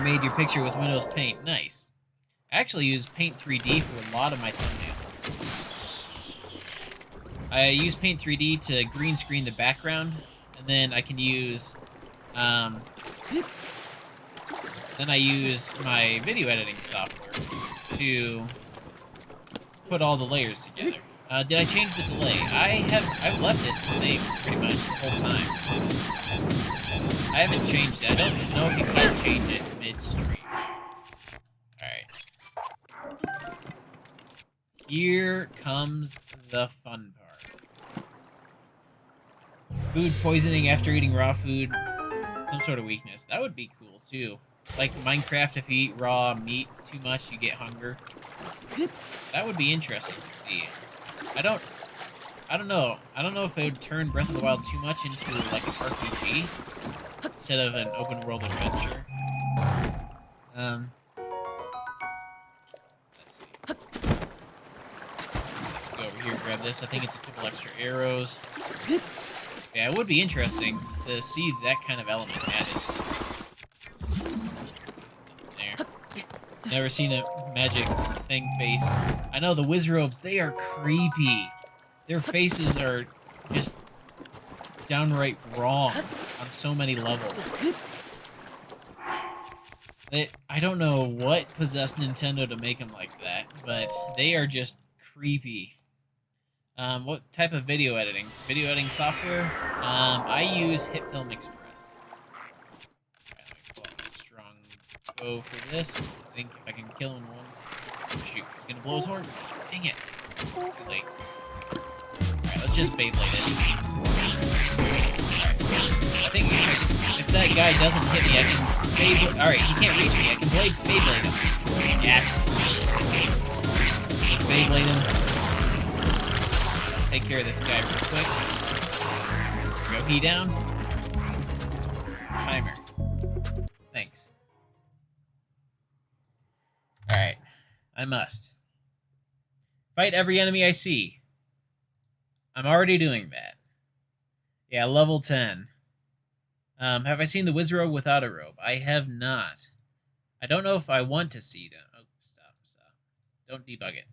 made your picture with Windows Paint. Nice. I actually use Paint 3D for a lot of my thumbnails. I use Paint 3D to green screen the background, and then I can use, then I use my video editing software to put all the layers together. Did I change the delay? I've left it the same pretty much the whole time. I haven't changed it. I don't know if you can change it midstream. Alright. Here comes the fun part. Food poisoning after eating raw food. Some sort of weakness. That would be cool, too. Like Minecraft, if you eat raw meat too much, you get hunger. That would be interesting to see. I don't know. I don't know if it would turn Breath of the Wild too much into like an RPG instead of an open world adventure. Let's see. Let's go over here and grab this. I think it's a couple extra arrows. Yeah, it would be interesting to see that kind of element added. There. Never seen a magic thing face. I know the Wizrobes, they are creepy. Their faces are just downright wrong on so many levels. I don't know what possessed Nintendo to make them like that, but they are just creepy. What type of video editing? Video editing software? I use HitFilm Express. Strong bow for this. I think if I can kill him in one. Shoot, he's gonna blow his horn. Dang it. Too late. Alright, let's just Beyblade it. Alright, I think if that guy doesn't hit me, I can Beyblade. Alright, he can't reach me. I can Beyblade him. Yes. Beyblade him. Take care of this guy real quick. Go he down. Timer. Thanks. Alright. I must. Fight every enemy I see. I'm already doing that. Yeah, level 10. Have I seen the Wizrobe without a robe? I have not. I don't know if I want to see them. Oh, stop. Don't debug it.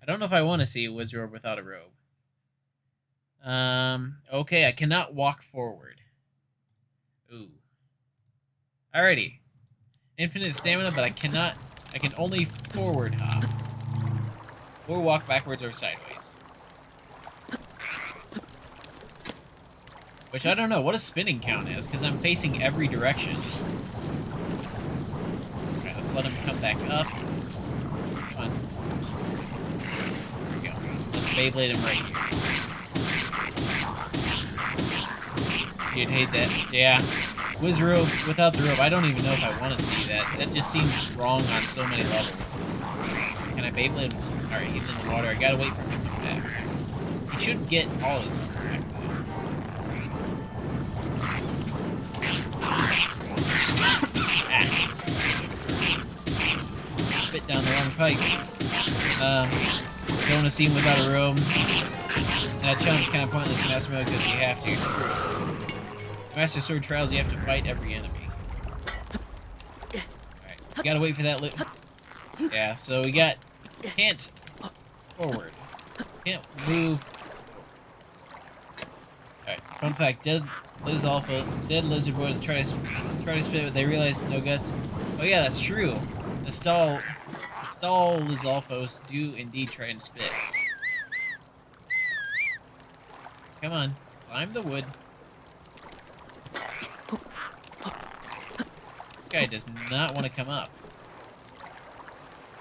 I don't know if I want to see a Wizrobe without a robe. Okay, I cannot walk forward. Ooh. Alrighty. Infinite stamina, but I cannot... I can only forward hop. Or walk backwards or sideways. Which I don't know. What does spinning count as? Because I'm facing every direction. Okay, let's let him come back up. Come on. There we go. Let's Beyblade him right here. You'd hate that. Yeah. Wizrobe without the robe. I don't even know if I want to see that. That just seems wrong on so many levels. Can I Beyblade him? Alright, he's in the water. I gotta wait for him to come back. He should get all his back, though. Spit down the wrong pipe. Don't want to see him without a robe. That challenge is kind of pointless in Master Mode because you have to. Master Sword Trials, you have to fight every enemy. Alright, you gotta wait for that loot. Yeah, so we got... Can't forward. Can't move. Alright, fun fact, dead lizard boys try to spit, but they realize no guts. Oh yeah, that's true. The stall Lizalfos do indeed try and spit. Come on, climb the wood. This guy does not want to come up.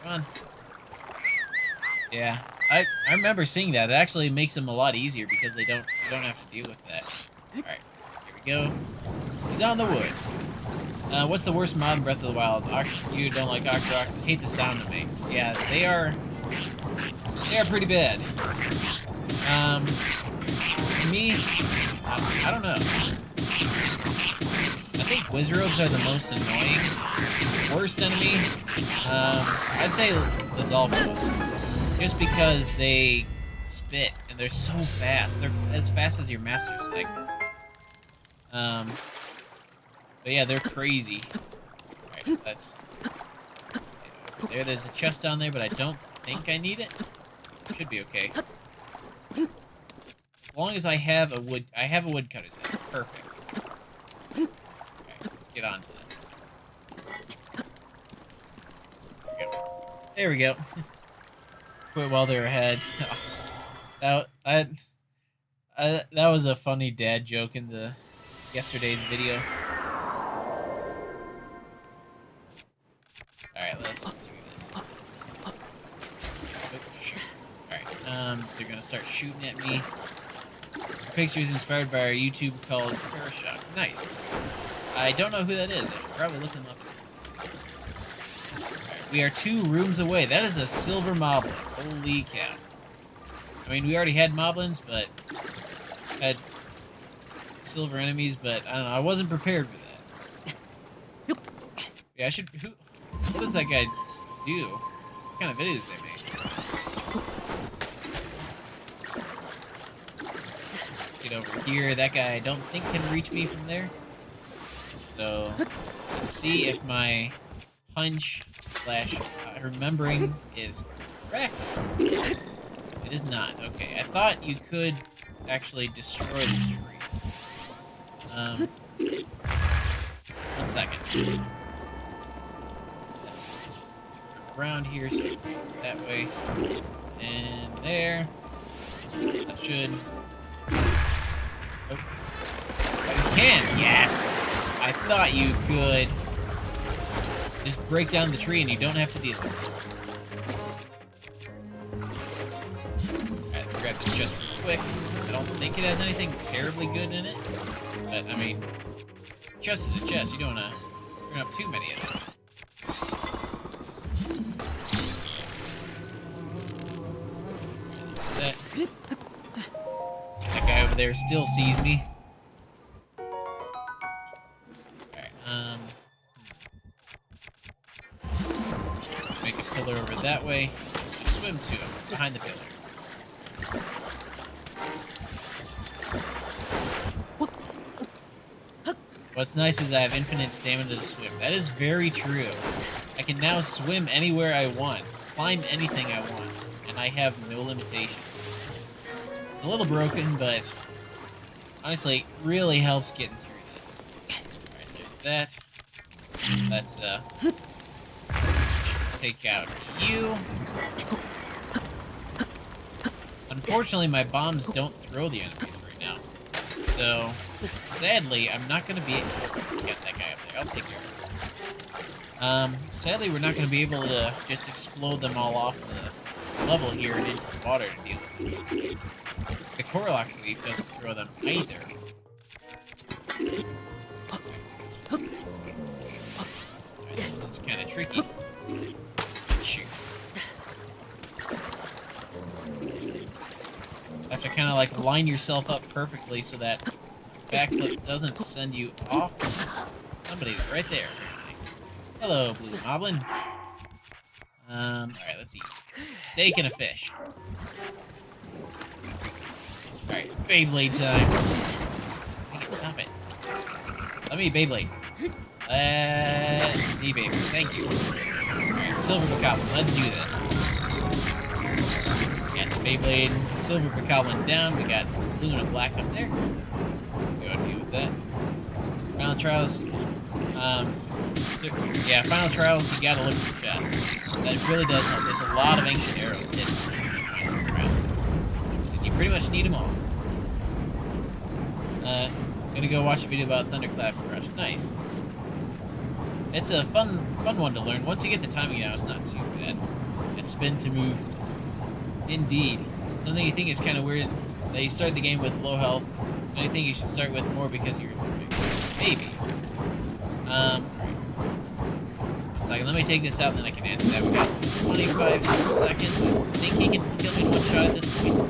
Come on. Yeah, I remember seeing that. It actually makes them a lot easier because you don't have to deal with that. Alright, here we go. He's on the wood. What's the worst mod in Breath of the Wild? You don't like Octoroks? Hate the sound it makes. Yeah, they are pretty bad. For me, I don't know. I think Wizrobes are the most annoying. Worst enemy, I'd say Lizalfos. Just because they spit and they're so fast. They're as fast as your Master Cycle. But yeah, they're crazy. Alright, that's... There's a chest down there, but I don't think I need it. Should be okay. As long as I have a woodcutter's head. Perfect. Okay, let's get on to that. There we go. Quit while they're ahead. That was a funny dad joke in yesterday's video. Alright, let's do this. Alright, they're gonna start shooting at me. The picture is inspired by our YouTube called Parashock. Nice. I don't know who that is. I should probably look them up. Alright, we are 2 rooms away. That is a silver moblin. Holy cow. I mean, we already had moblins, but had silver enemies, but I don't know. I wasn't prepared for that. Yeah, I should... What does that guy do? What kind of videos they make? Get over here. That guy I don't think can reach me from there. So, let's see if my punch / remembering is correct. It is not. Okay, I thought you could actually destroy this tree. 1 second. Around here, so it brings it that way. And there. That should... Oh. You can! Yes! I thought you could just break down the tree and you don't have to deal with it. Alright, let's grab this just real quick. I don't think it has anything terribly good in it. But, I mean, chest is a chest. You don't want to turn up too many of them. That guy over there still sees me. Alright, make a pillar over that way. Just swim to him, behind the pillar. What's nice is I have infinite stamina to swim. That is very true. I can now swim anywhere I want, climb anything I want, and I have no limitations. It's a little broken, but honestly, really helps getting through this. Alright, there's that. Let's, take out you. Unfortunately, my bombs don't throw the enemies right now. So, sadly, I'm not going to be... Got that guy up there. I'll take care of him. Sadly, we're not going to be able to just explode them all off the level here and into the water to deal with them. The Korlock Leaf doesn't throw them either. This is kind of tricky. Shoot. Have to kind of like line yourself up perfectly so that backflip doesn't send you off. Somebody's right there. Hello, Blue Moblin. Alright, let's eat. Steak and a fish. Alright, Beyblade time. Dang it, stop it. Let me Beyblade. Me Beyblade, thank you. Alright, Silver Bokoblin, let's do this. Got some Beyblade, Silver Bokoblin down, we got blue and a black up there. Go ahead and deal with that. Final Trials, yeah, Final Trials, you gotta look at the chest. That really does help. There's a lot of ancient arrows hidden in Final Trials. You pretty much need them all. Gonna go watch a video about Thunderclap Crush. Nice. It's a fun one to learn. Once you get the timing down, it's not too bad. It's spin to move. Indeed. Something you think is kind of weird that you start the game with low health, and I think you should start with more because you're maybe. Alright. One second, let me take this out and then I can answer that. We got 25 seconds. I think he can kill me in one shot at this point.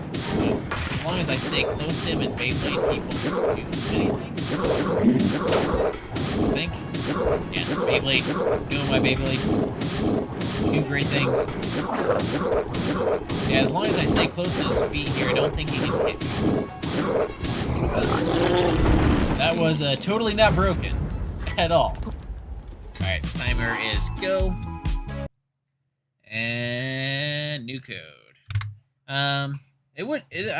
As long as I stay close to him and Beyblade people do anything. I think. Yeah, Beyblade. Doing my Beyblade. Do great things. Yeah, as long as I stay close to his feet here, I don't think he can hit me. That was totally not broken. At all. Alright, timer is go. And new code. I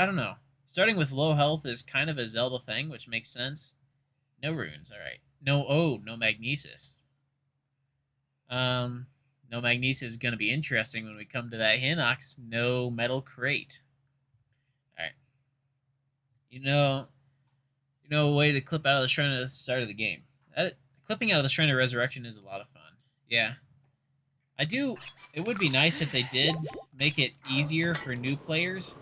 don't know. Starting with low health is kind of a Zelda thing, which makes sense. No runes, alright. No magnesis. No magnesis is going to be interesting when we come to that Hinox. No metal crate. Alright. You know a way to clip out of the Shrine at the start of the game. Clipping out of the Shrine of Resurrection is a lot of fun. Yeah. It would be nice if they did make it easier for new players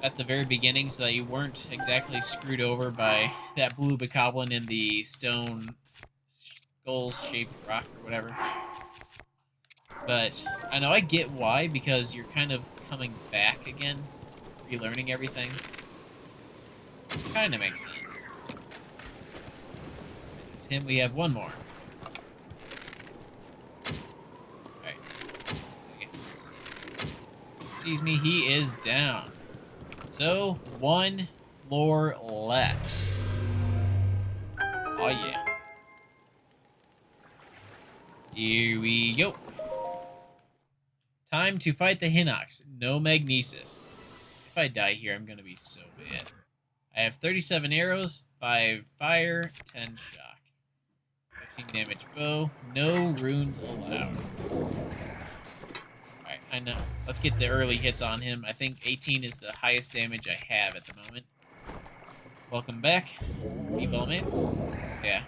at the very beginning so that you weren't exactly screwed over by that blue bokoblin in the stone skull-shaped rock or whatever. But I know I get why, because you're kind of coming back again, relearning everything. Kind of makes sense. It's him. We have one more. Alright. Okay. Sees me. He is down. So, one floor left. Oh, yeah. Here we go. Time to fight the Hinox. No magnesis. If I die here, I'm going to be so bad. I have 37 arrows, 5 fire, 10 shock. 15 damage bow. No runes allowed. Alright, I know. Let's get the early hits on him. I think 18 is the highest damage I have at the moment. Welcome back. B-Ball Man. Yeah.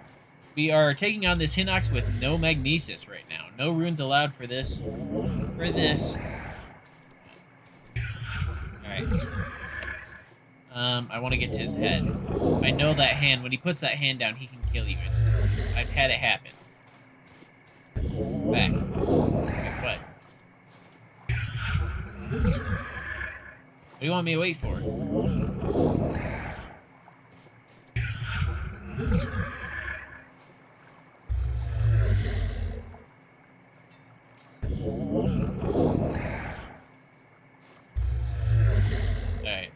We are taking on this Hinox with no magnesis right now. No runes allowed for this. Alright. I want to get to his head. I know that hand, when he puts that hand down, he can kill you instantly. I've had it happen. Back. Wait, what? What do you want me to wait for? Alright,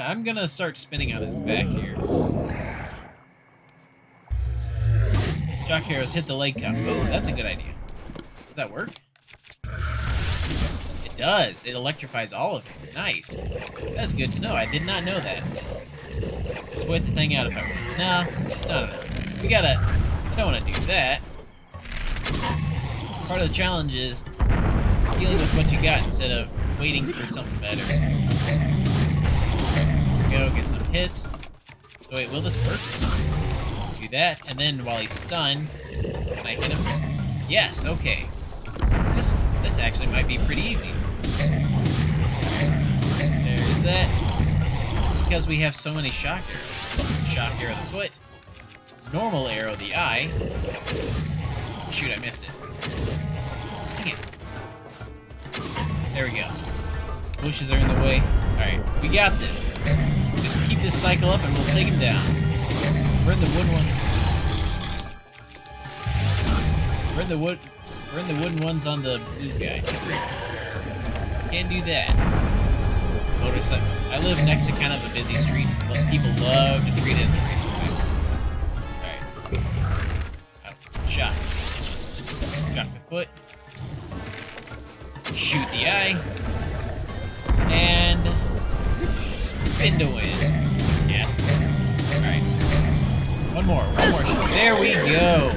I'm gonna start spinning on his back here. Shock arrows hit the leg cuff. Oh, that's a good idea. Does that work? It does. It electrifies all of it. Nice. That's good to know. I did not know that. Just wait the thing out if I want. No. We gotta... I don't want to do that. Part of the challenge is dealing with what you got instead of waiting for something better. Go get some hits. So wait, will this work? Do that, and then while he's stunned, can I hit him? Yes, okay. This actually might be pretty easy. There's that. Because we have so many shock arrows. Shock arrow the foot. Normal arrow the eye. Shoot, I missed it. Dang it. There we go. Bushes are in the way. Alright, we got this. Just keep this cycle up and we'll take him down. We're in the wood one. We're in the wooden ones on the blue guy. Can't do that. Motorcycle. I live next to kind of a busy street. People love to treat it as a raceway. Alright. Shot. Shock the foot. Shoot the eye. And spin to win. Yes. Alright. One more shot. There we go.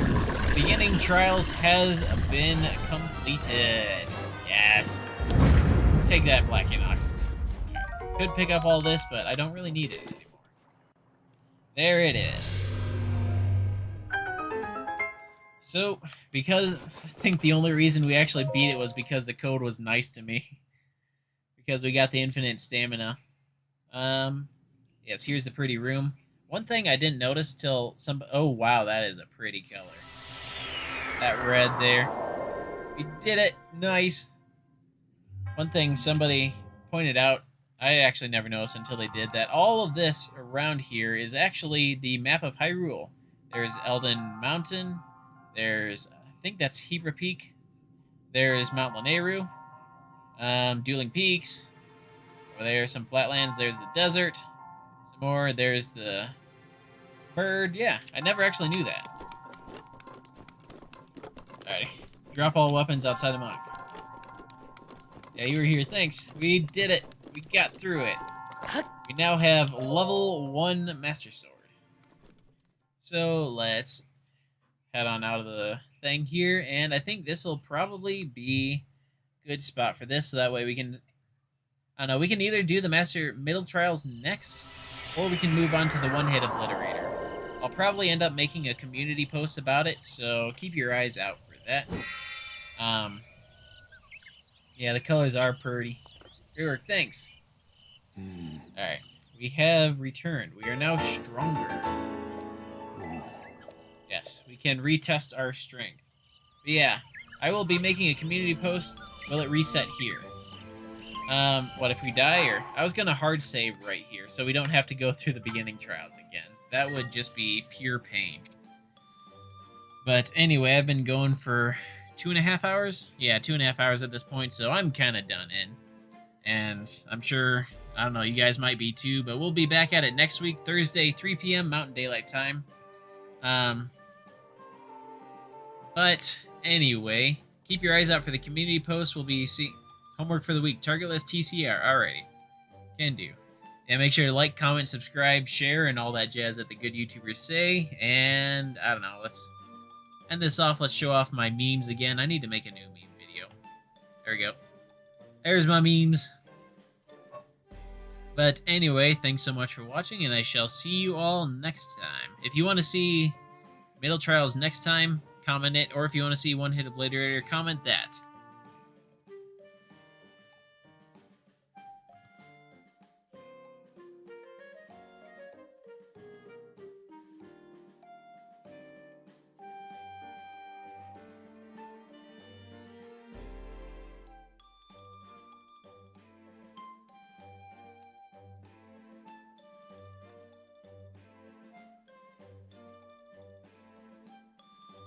Beginning trials has been completed. Yes. Take that, Black Inox. Could pick up all this, but I don't really need it anymore. There it is. So, because I think the only reason we actually beat it was because the code was nice to me. Because we got the infinite stamina. Yes, here's the pretty room. One thing I didn't notice till some... Oh, wow, that is a pretty color. That red there. We did it. Nice. One thing somebody pointed out, I actually never noticed until they did, that all of this around here is actually the map of Hyrule. There's Elden Mountain. There's, I think that's Hebra Peak. There's Mount Lanayru. Dueling Peaks. Over there, some flatlands. There's the desert. Some more. There's the bird. Yeah, I never actually knew that. Alright. Drop all weapons outside the monk. Yeah, you were here. Thanks. We did it. We got through it. We now have level 1 Master Sword. So let's head on out of the thing here. And I think this will probably be a good spot for this. So that way we can... I don't know. We can either do the Master Middle Trials next, or we can move on to the one-hit obliterator. I'll probably end up making a community post about it, so keep your eyes out for that. Yeah, the colors are pretty. Great work, thanks. Alright, we have returned. We are now stronger. Yes, we can retest our strength. But yeah, I will be making a community post. Will it reset here? What if we die? Or I was gonna hard save right here, so we don't have to go through the beginning trials again. That would just be pure pain. But anyway, I've been going for 2.5 hours? Yeah, 2.5 hours at this point, so I'm kind of done in. And I'm sure, I don't know, you guys might be too, but we'll be back at it next week, Thursday, 3 p.m. Mountain Daylight Time. But anyway, keep your eyes out for the community post. We'll be seeing homework for the week. Target list TCR. Alrighty. Can do. And make sure to like, comment, subscribe, share, and all that jazz that the good YouTubers say. And I don't know, let's end this off. Let's show off my memes again. I need to make a new meme video. There we go. There's my memes. But anyway, thanks so much for watching, and I shall see you all next time. If you want to see Middle Trials next time, comment it. Or if you want to see One Hit Obliterator, comment that.